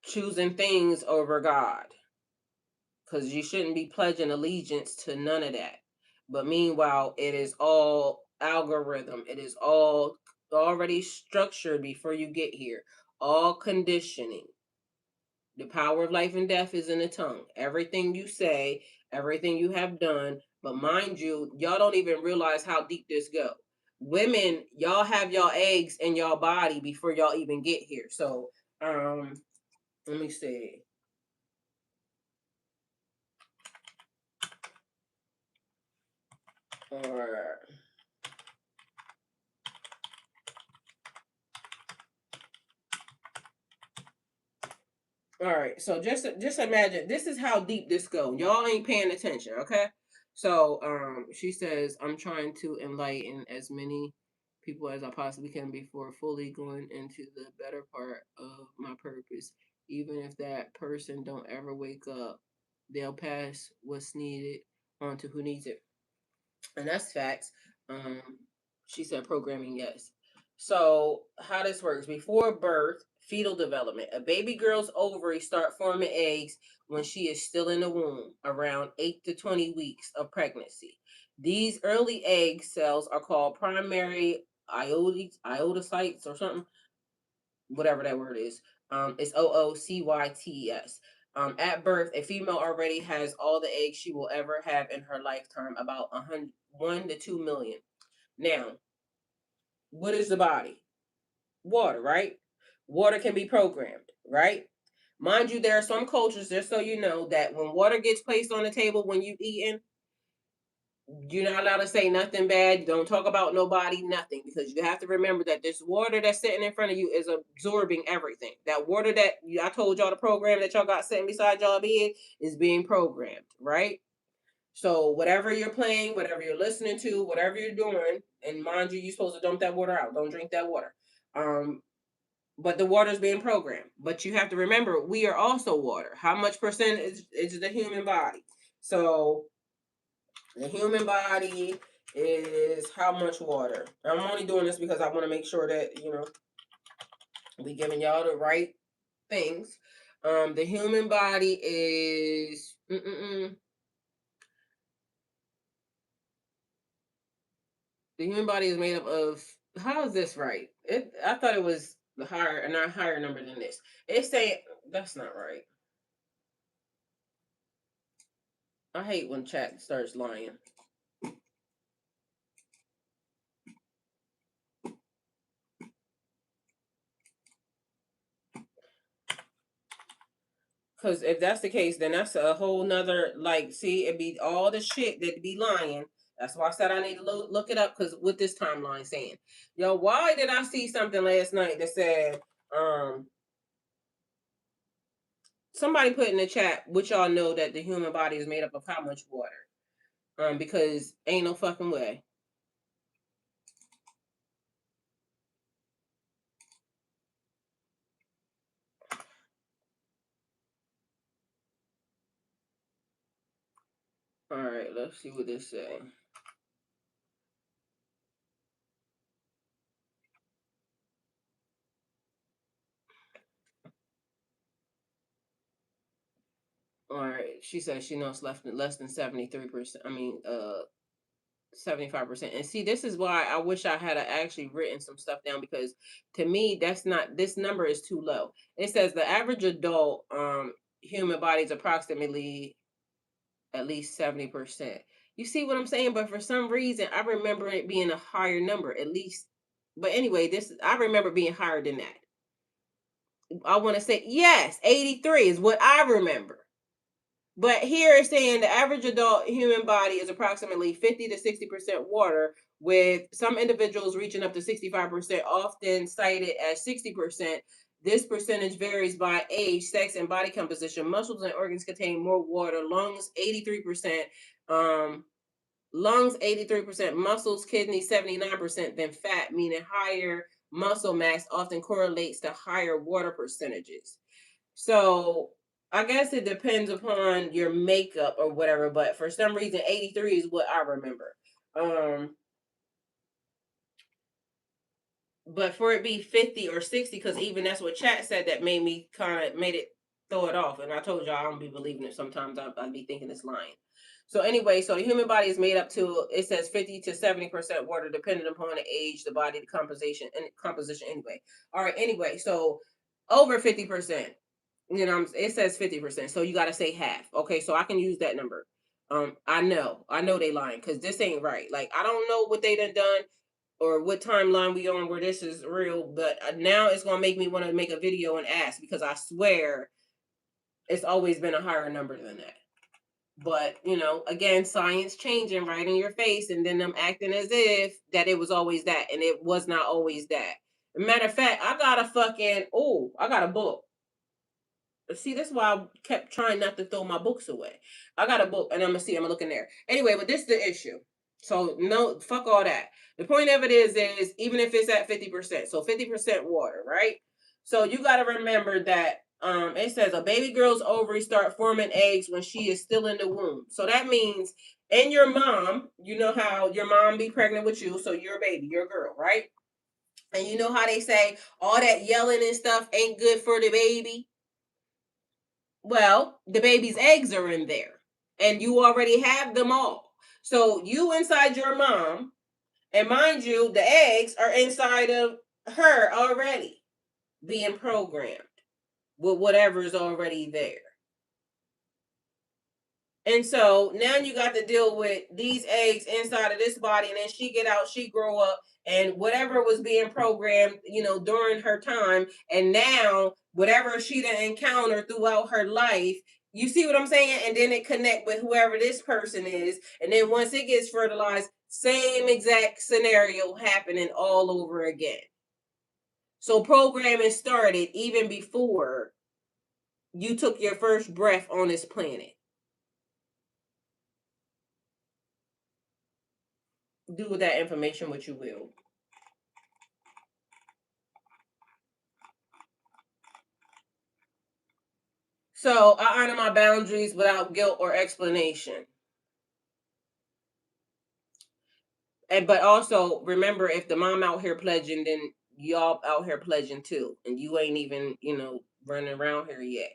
choosing things over God. Because you shouldn't be pledging allegiance to none of that. But meanwhile, it is all algorithm. It is all already structured before you get here. All conditioning. The power of life and death is in the tongue. Everything you say, everything you have done. But mind you, y'all don't even realize how deep this go. Women, y'all have y'all eggs in y'all body before y'all even get here. So, let me see. Or all right, so just imagine this is how deep this go. Y'all ain't paying attention, okay? So she says, I'm trying to enlighten as many people as I possibly can before fully going into the better part of my purpose. Even if that person don't ever wake up, they'll pass what's needed on to who needs it. And that's facts. Um, she said programming, yes. So how this works: before birth, fetal development. A baby girl's ovaries start forming eggs when she is still in the womb, around 8 to 20 weeks of pregnancy. These early egg cells are called primary iodocytes or something, whatever that word is. It's oocytes. At birth, a female already has all the eggs she will ever have in her lifetime, about 1 to 2 million. Now, what is the body? Water, right? Water can be programmed, right? Mind you, there are some cultures, just so you know, that when water gets placed on the table when you eating, you're not allowed to say nothing bad. Don't talk about nobody, nothing, because you have to remember that this water that's sitting in front of you is absorbing everything. That water that I told y'all the program that y'all got sitting beside y'all bed is being programmed, right? So whatever you're playing, whatever you're listening to, whatever you're doing, and mind you, you're supposed to dump that water out. Don't drink that water. But the water is being programmed. But you have to remember, we are also water. How much percent is the human body? So the human body is how much water? I'm only doing this because I want to make sure that, we giving y'all the right things. The human body is the human body is made up of, how is this right? I thought it was the higher, not higher number than this. It's saying that's not right. I hate when chat starts lying. Because if that's the case, then that's a whole nother, like, see, it'd be all the shit that be lying. That's why I said I need to look it up, because what this timeline saying. Yo, why did I see something last night that said, somebody put in the chat, which y'all know that the human body is made up of how much water? Because ain't no fucking way. All right, let's see what this say. All right, she says she knows less than 73%. I mean, 75%. And see, this is why I wish I had actually written some stuff down, because to me, that's not, this number is too low. It says the average adult human body is approximately at least 70%. You see what I'm saying? But for some reason, I remember it being a higher number, at least. But anyway, this, I remember being higher than that. I want to say, yes, 83 is what I remember. But here it's saying the average adult human body is approximately 50 to 60% water, with some individuals reaching up to 65%, often cited as 60%. This percentage varies by age, sex, and body composition. Muscles and organs contain more water. Lungs, 83%. Lungs, 83%. Muscles, kidneys, 79%. Than fat, meaning higher muscle mass often correlates to higher water percentages. So I guess it depends upon your makeup or whatever, but for some reason 83 is what I remember. But for it be 50 or 60, because even that's what chat said, that made me kind of made it throw it off. And I told y'all I don't be believing it. Sometimes I'd be thinking it's lying. So anyway, so the human body is made up to, it says 50 to 70% water, depending upon the age, the body, the composition anyway. All right, anyway, so over 50%. You know, it says 50%, so you got to say half. Okay, so I can use that number. I know they lying, because this ain't right. Like, I don't know what they done or what timeline we on where this is real, but now it's gonna make me want to make a video and ask, because I swear it's always been a higher number than that. But you know, again, science changing right in your face, and then them acting as if that it was always that, and it was not always that. Matter of fact, I got a book. See, that's why I kept trying not to throw my books away. I got a book, and I'm gonna look in there. Anyway, but this is the issue. So no, fuck all that. The point of it is even if it's at 50%, so 50% water, right? So you got to remember that it says a baby girl's ovaries start forming eggs when she is still in the womb. So that means in your mom, you know how your mom be pregnant with you, so you're a baby, you're a girl, right? And you know how they say all that yelling and stuff ain't good for the baby. Well, the baby's eggs are in there, and you already have them all. So you inside your mom, and mind you, the eggs are inside of her already, being programmed with whatever's already there. And so now you got to deal with these eggs inside of this body, and then she get out, she grow up, and whatever was being programmed, you know, during her time, and now whatever she done encountered throughout her life, you see what I'm saying? And then it connect with whoever this person is, and then once it gets fertilized, same exact scenario happening all over again. So programming started even before you took your first breath on this planet. Do with that information what you will. So I honor my boundaries without guilt or explanation. And but also remember, if the mom out here pledging, then y'all out here pledging too. And you ain't even, you know, running around here yet.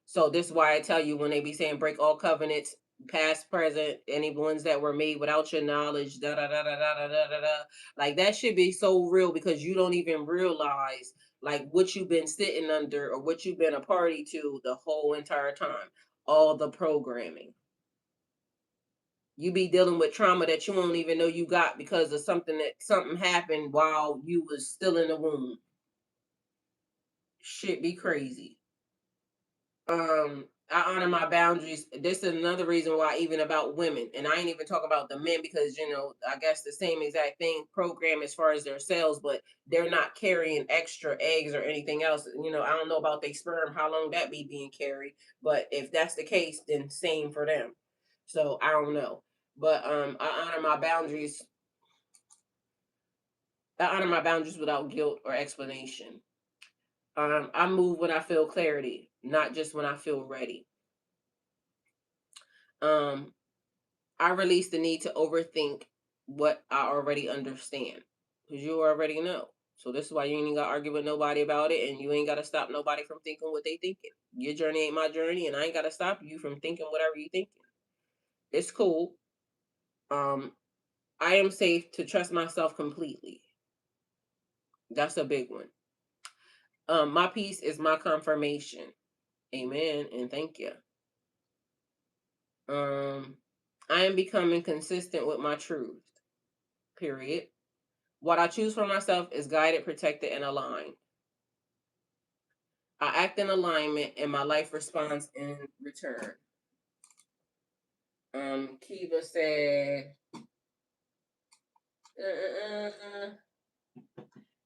So this is why I tell you, when they be saying break all covenants, past, present, any ones that were made without your knowledge, da da da da da da da da da. Like that should be so real, because you don't even realize like what you've been sitting under or what you've been a party to the whole entire time. All the programming. You be dealing with trauma that you don't even know you got because of something happened while you was still in the womb. Shit be crazy. I honor my boundaries. This is another reason why, even about women, and I ain't even talking about the men, because you know I guess the same exact thing program as far as their cells, but they're not carrying extra eggs or anything else. You know, I don't know about their sperm, how long that be being carried, but if that's the case, then same for them. So I don't know, but I honor my boundaries. I honor my boundaries without guilt or explanation. I move when I feel clarity, not just when I feel ready. Um, I release the need to overthink what I already understand, because you already know. So this is why you ain't got to argue with nobody about it, and you ain't got to stop nobody from thinking what they thinking. Your journey ain't my journey, and I ain't got to stop you from thinking whatever you thinking. It's cool. I am safe to trust myself completely. That's a big one. My peace is my confirmation. Amen and thank you. I am becoming consistent with my truth. Period. What I choose for myself is guided, protected, and aligned. I act in alignment and my life responds in return. Kiva said,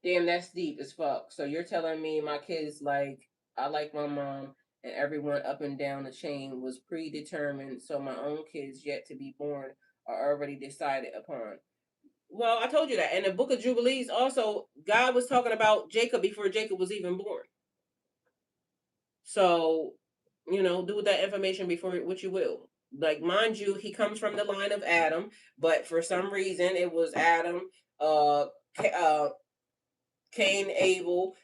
damn, that's deep as fuck. So you're telling me my kids I like my mom and everyone up and down the chain was predetermined, so my own kids yet to be born are already decided upon. Well, I told you that. In the book of Jubilees, also, God was talking about Jacob before Jacob was even born. So, do with that information before what you will. Like, mind you, he comes from the line of Adam, but for some reason it was Adam, uh, Cain, Abel.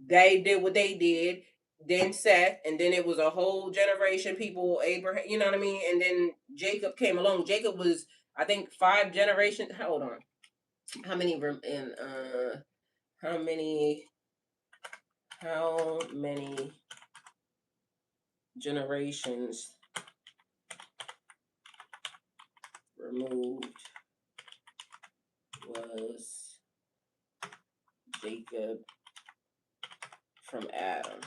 They did what they did. Then Seth, and then it was a whole generation people. Abraham, you know what I mean. And then Jacob came along. Jacob was, I think, 5 generations. Hold on, how many in how many generations removed was Jacob from Adam?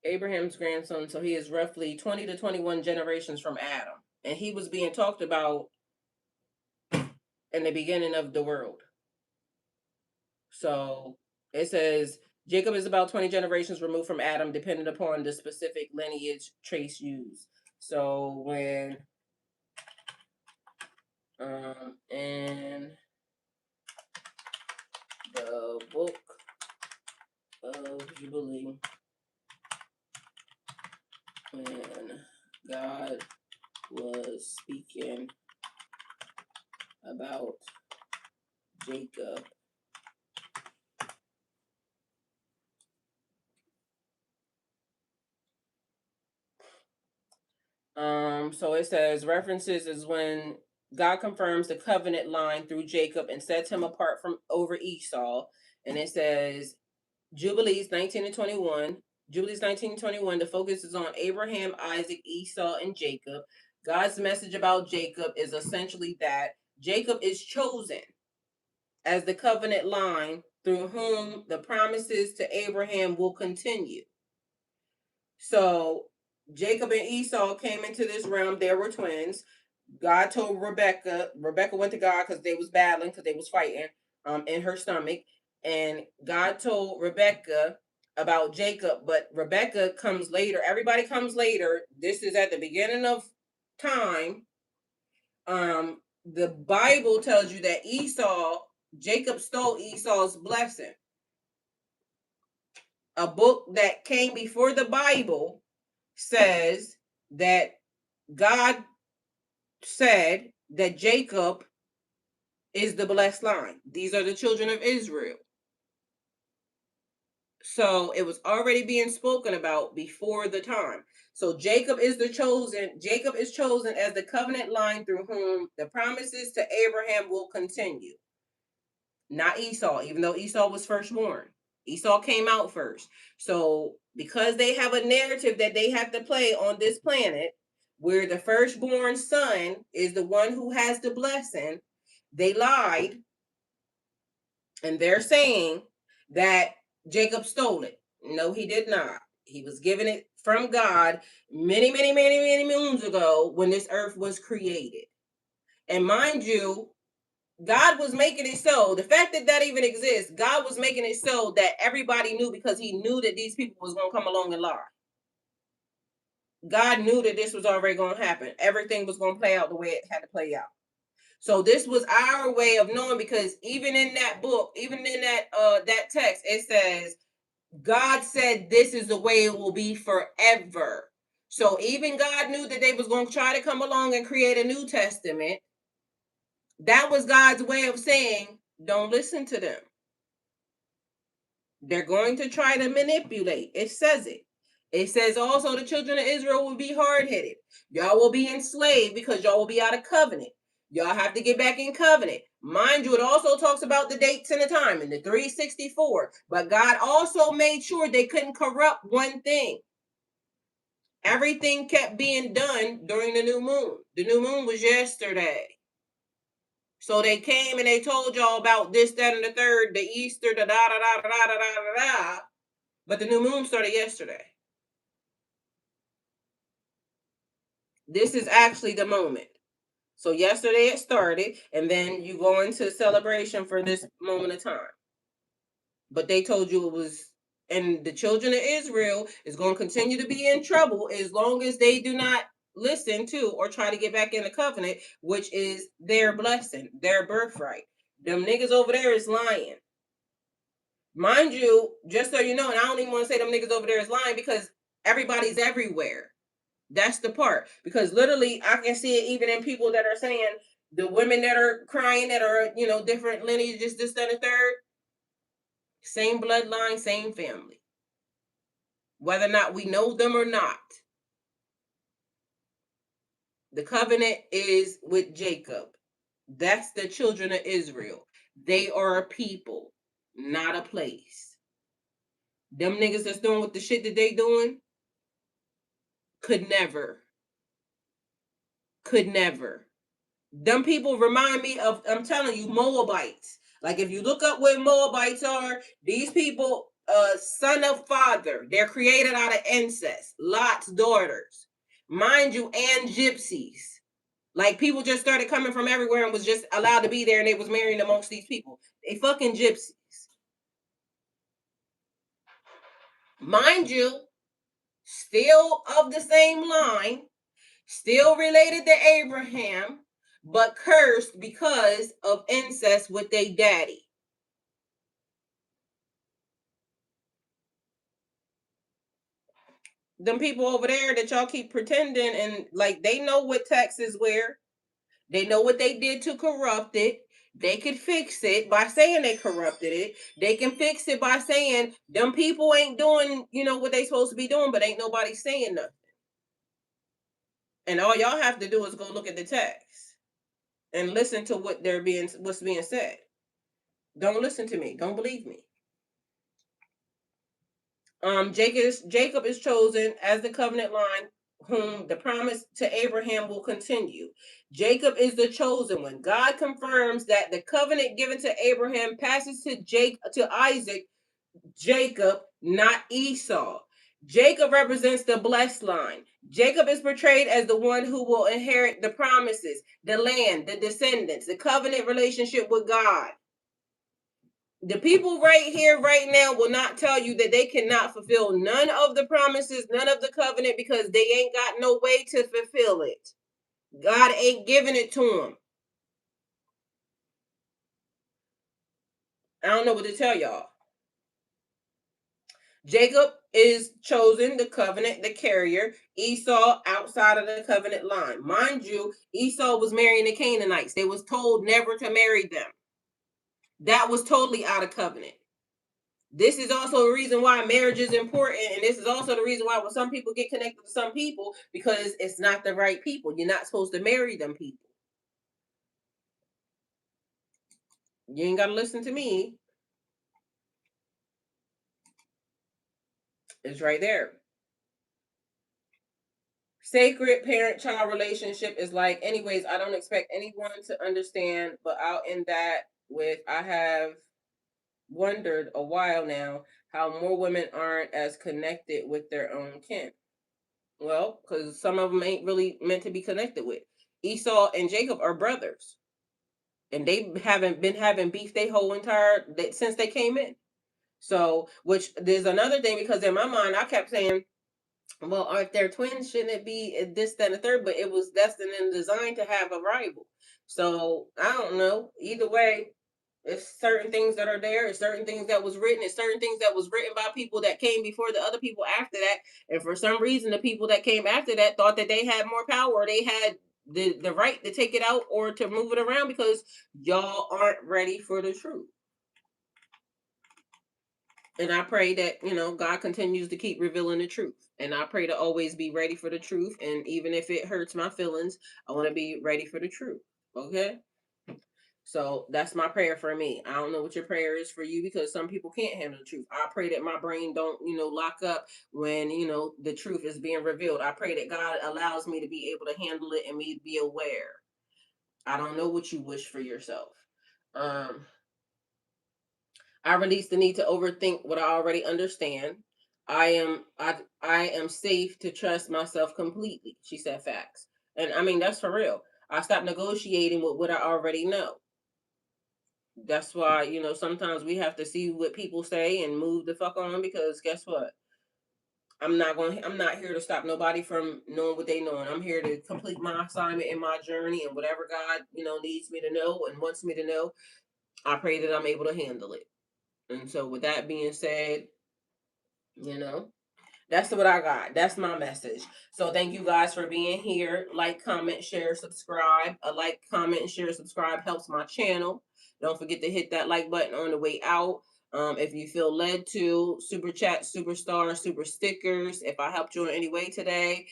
Abraham's grandson, so he is roughly 20 to 21 generations from Adam. And he was being talked about in the beginning of the world. So it says Jacob is about 20 generations removed from Adam, depending upon the specific lineage trace used. So when in the book of Jubilee, when God was speaking about Jacob, so it says references is when God confirms the covenant line through Jacob and sets him apart from over Esau. And it says Jubilees 19 and 21. Jubilees 19 and 21, the focus is on Abraham, Isaac, Esau, and Jacob. God's message about Jacob is essentially that Jacob is chosen as the covenant line through whom the promises to Abraham will continue. So Jacob and Esau came into this realm. They were twins. God told Rebecca went to God because they was battling, because they was fighting in her stomach. And God told Rebecca about Jacob, but Rebecca comes later. Everybody comes later. This is at the beginning of time. The Bible tells you that Jacob stole Esau's blessing. A book that came before the Bible says that God said that Jacob is the blessed line. These are the children of Israel. So it was already being spoken about before the time. So Jacob is chosen as the covenant line through whom the promises to Abraham will continue. Not Esau, even though Esau was firstborn. Esau came out first. So because they have a narrative that they have to play on this planet, where the firstborn son is the one who has the blessing, they lied. And they're saying that Jacob stole it. No, he did not. He was given it from God many, many, many, many moons ago when this earth was created. And mind you, God was making it so, the fact that that even exists, God was making it so that everybody knew, because he knew that these people was going to come along and lie. God knew that this was already going to happen. Everything was going to play out the way it had to play out. So this was our way of knowing, because even in that book, even in that text, it says, God said this is the way it will be forever. So even God knew that they was going to try to come along and create a New Testament. That was God's way of saying, don't listen to them. They're going to try to manipulate. It says it. It says also the children of Israel will be hard-headed. Y'all will be enslaved because y'all will be out of covenant. Y'all have to get back in covenant. Mind you, it also talks about the dates and the time in the 364. But God also made sure they couldn't corrupt one thing. Everything kept being done during the new moon. The new moon was yesterday. So they came and they told y'all about this, that, and the third, the Easter, the da da da da da da da da. But the new moon started yesterday. This is actually the moment. So yesterday it started, and then you go into celebration for this moment of time. But they told you it was, and the children of Israel is going to continue to be in trouble as long as they do not listen to or try to get back in the covenant, which is their blessing, their birthright. Them niggas over there is lying. Mind you, just so you know, and I don't even want to say them niggas over there is lying because everybody's everywhere. That's the part. Because literally, I can see it even in people that are saying the women that are crying that are, different lineages, this, that, and the third, same bloodline, same family. Whether or not we know them or not. The covenant is with Jacob. That's the children of Israel. They are a people, not a place. Them niggas that's doing what the shit that they doing could never. Them people remind me of, I'm telling you, Moabites. Like if you look up what Moabites are, these people, son of father, they're created out of incest. Lot's daughters. Mind you, and gypsies. Like people just started coming from everywhere and was just allowed to be there and they was marrying amongst these people. They fucking gypsies. Mind you, still of the same line, still related to Abraham, but cursed because of incest with their daddy. Them people over there that y'all keep pretending and like they know what taxes were. They know what they did to corrupt it. They could fix it by saying they corrupted it. They can fix it by saying them people ain't doing, what they supposed to be doing, but ain't nobody saying nothing. And all y'all have to do is go look at the text and listen to what's being said. Don't listen to me. Don't believe me. Jacob is chosen as the covenant line whom the promise to Abraham will continue. Jacob is the chosen one. God confirms that the covenant given to Abraham passes to Isaac, Jacob, not Esau. Jacob represents the blessed line. Jacob is portrayed as the one who will inherit the promises, the land, the descendants, the covenant relationship with God. The people right here, right now, will not tell you that they cannot fulfill none of the promises, none of the covenant, because they ain't got no way to fulfill it. God ain't giving it to them. I don't know what to tell y'all. Jacob is chosen, the covenant, the carrier. Esau outside of the covenant line. Mind you, Esau was marrying the Canaanites. They was told never to marry them. That was totally out of covenant. This is also a reason why marriage is important, and this is also the reason why when some people get connected to some people, because it's not the right people. You're not supposed to marry them people. You ain't got to listen to me. It's right there. Sacred parent-child relationship is like, anyways, I don't expect anyone to understand, but I'll end that with, I have wondered a while now how more women aren't as connected with their own kin. Well, because some of them ain't really meant to be connected with. Esau and Jacob are brothers, and they haven't been having beef they whole entire since they came in. So, which there's another thing, because in my mind I kept saying, well, if they're twins, shouldn't it be this, that, and the third? But it was destined and designed to have a rival. So I don't know. Either way, it's certain things that are there. It's certain things that was written. It's certain things that was written by people that came before the other people after that. And for some reason, the people that came after that thought that they had more power. Or they had the right to take it out or to move it around because y'all aren't ready for the truth. And I pray that, God continues to keep revealing the truth. And I pray to always be ready for the truth. And even if it hurts my feelings, I want to be ready for the truth. Okay? So that's my prayer for me. I don't know what your prayer is for you, because some people can't handle the truth. I pray that my brain don't, lock up when, the truth is being revealed. I pray that God allows me to be able to handle it and me be aware. I don't know what you wish for yourself. Um, I release the need to overthink what I already understand. I am safe to trust myself completely. She said facts. And I mean, that's for real. I stopped negotiating with what I already know. That's why, sometimes we have to see what people say and move the fuck on, because guess what? I'm not here to stop nobody from knowing what they know. And I'm here to complete my assignment in my journey, and whatever God, needs me to know and wants me to know, I pray that I'm able to handle it. And so with that being said, you know, that's what I got. That's my message. So thank you guys for being here. Like, comment, share, subscribe. A like, comment, and share, subscribe helps my channel. Don't forget to hit that like button on the way out. If you feel led to, super chat, superstar, super stickers. If I helped you in any way today,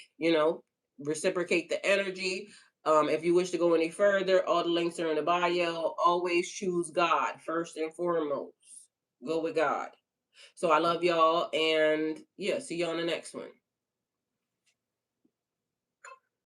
reciprocate the energy. If you wish to go any further, all the links are in the bio. Always choose God first and foremost. Go with God. So I love y'all, and yeah, see you on the next one.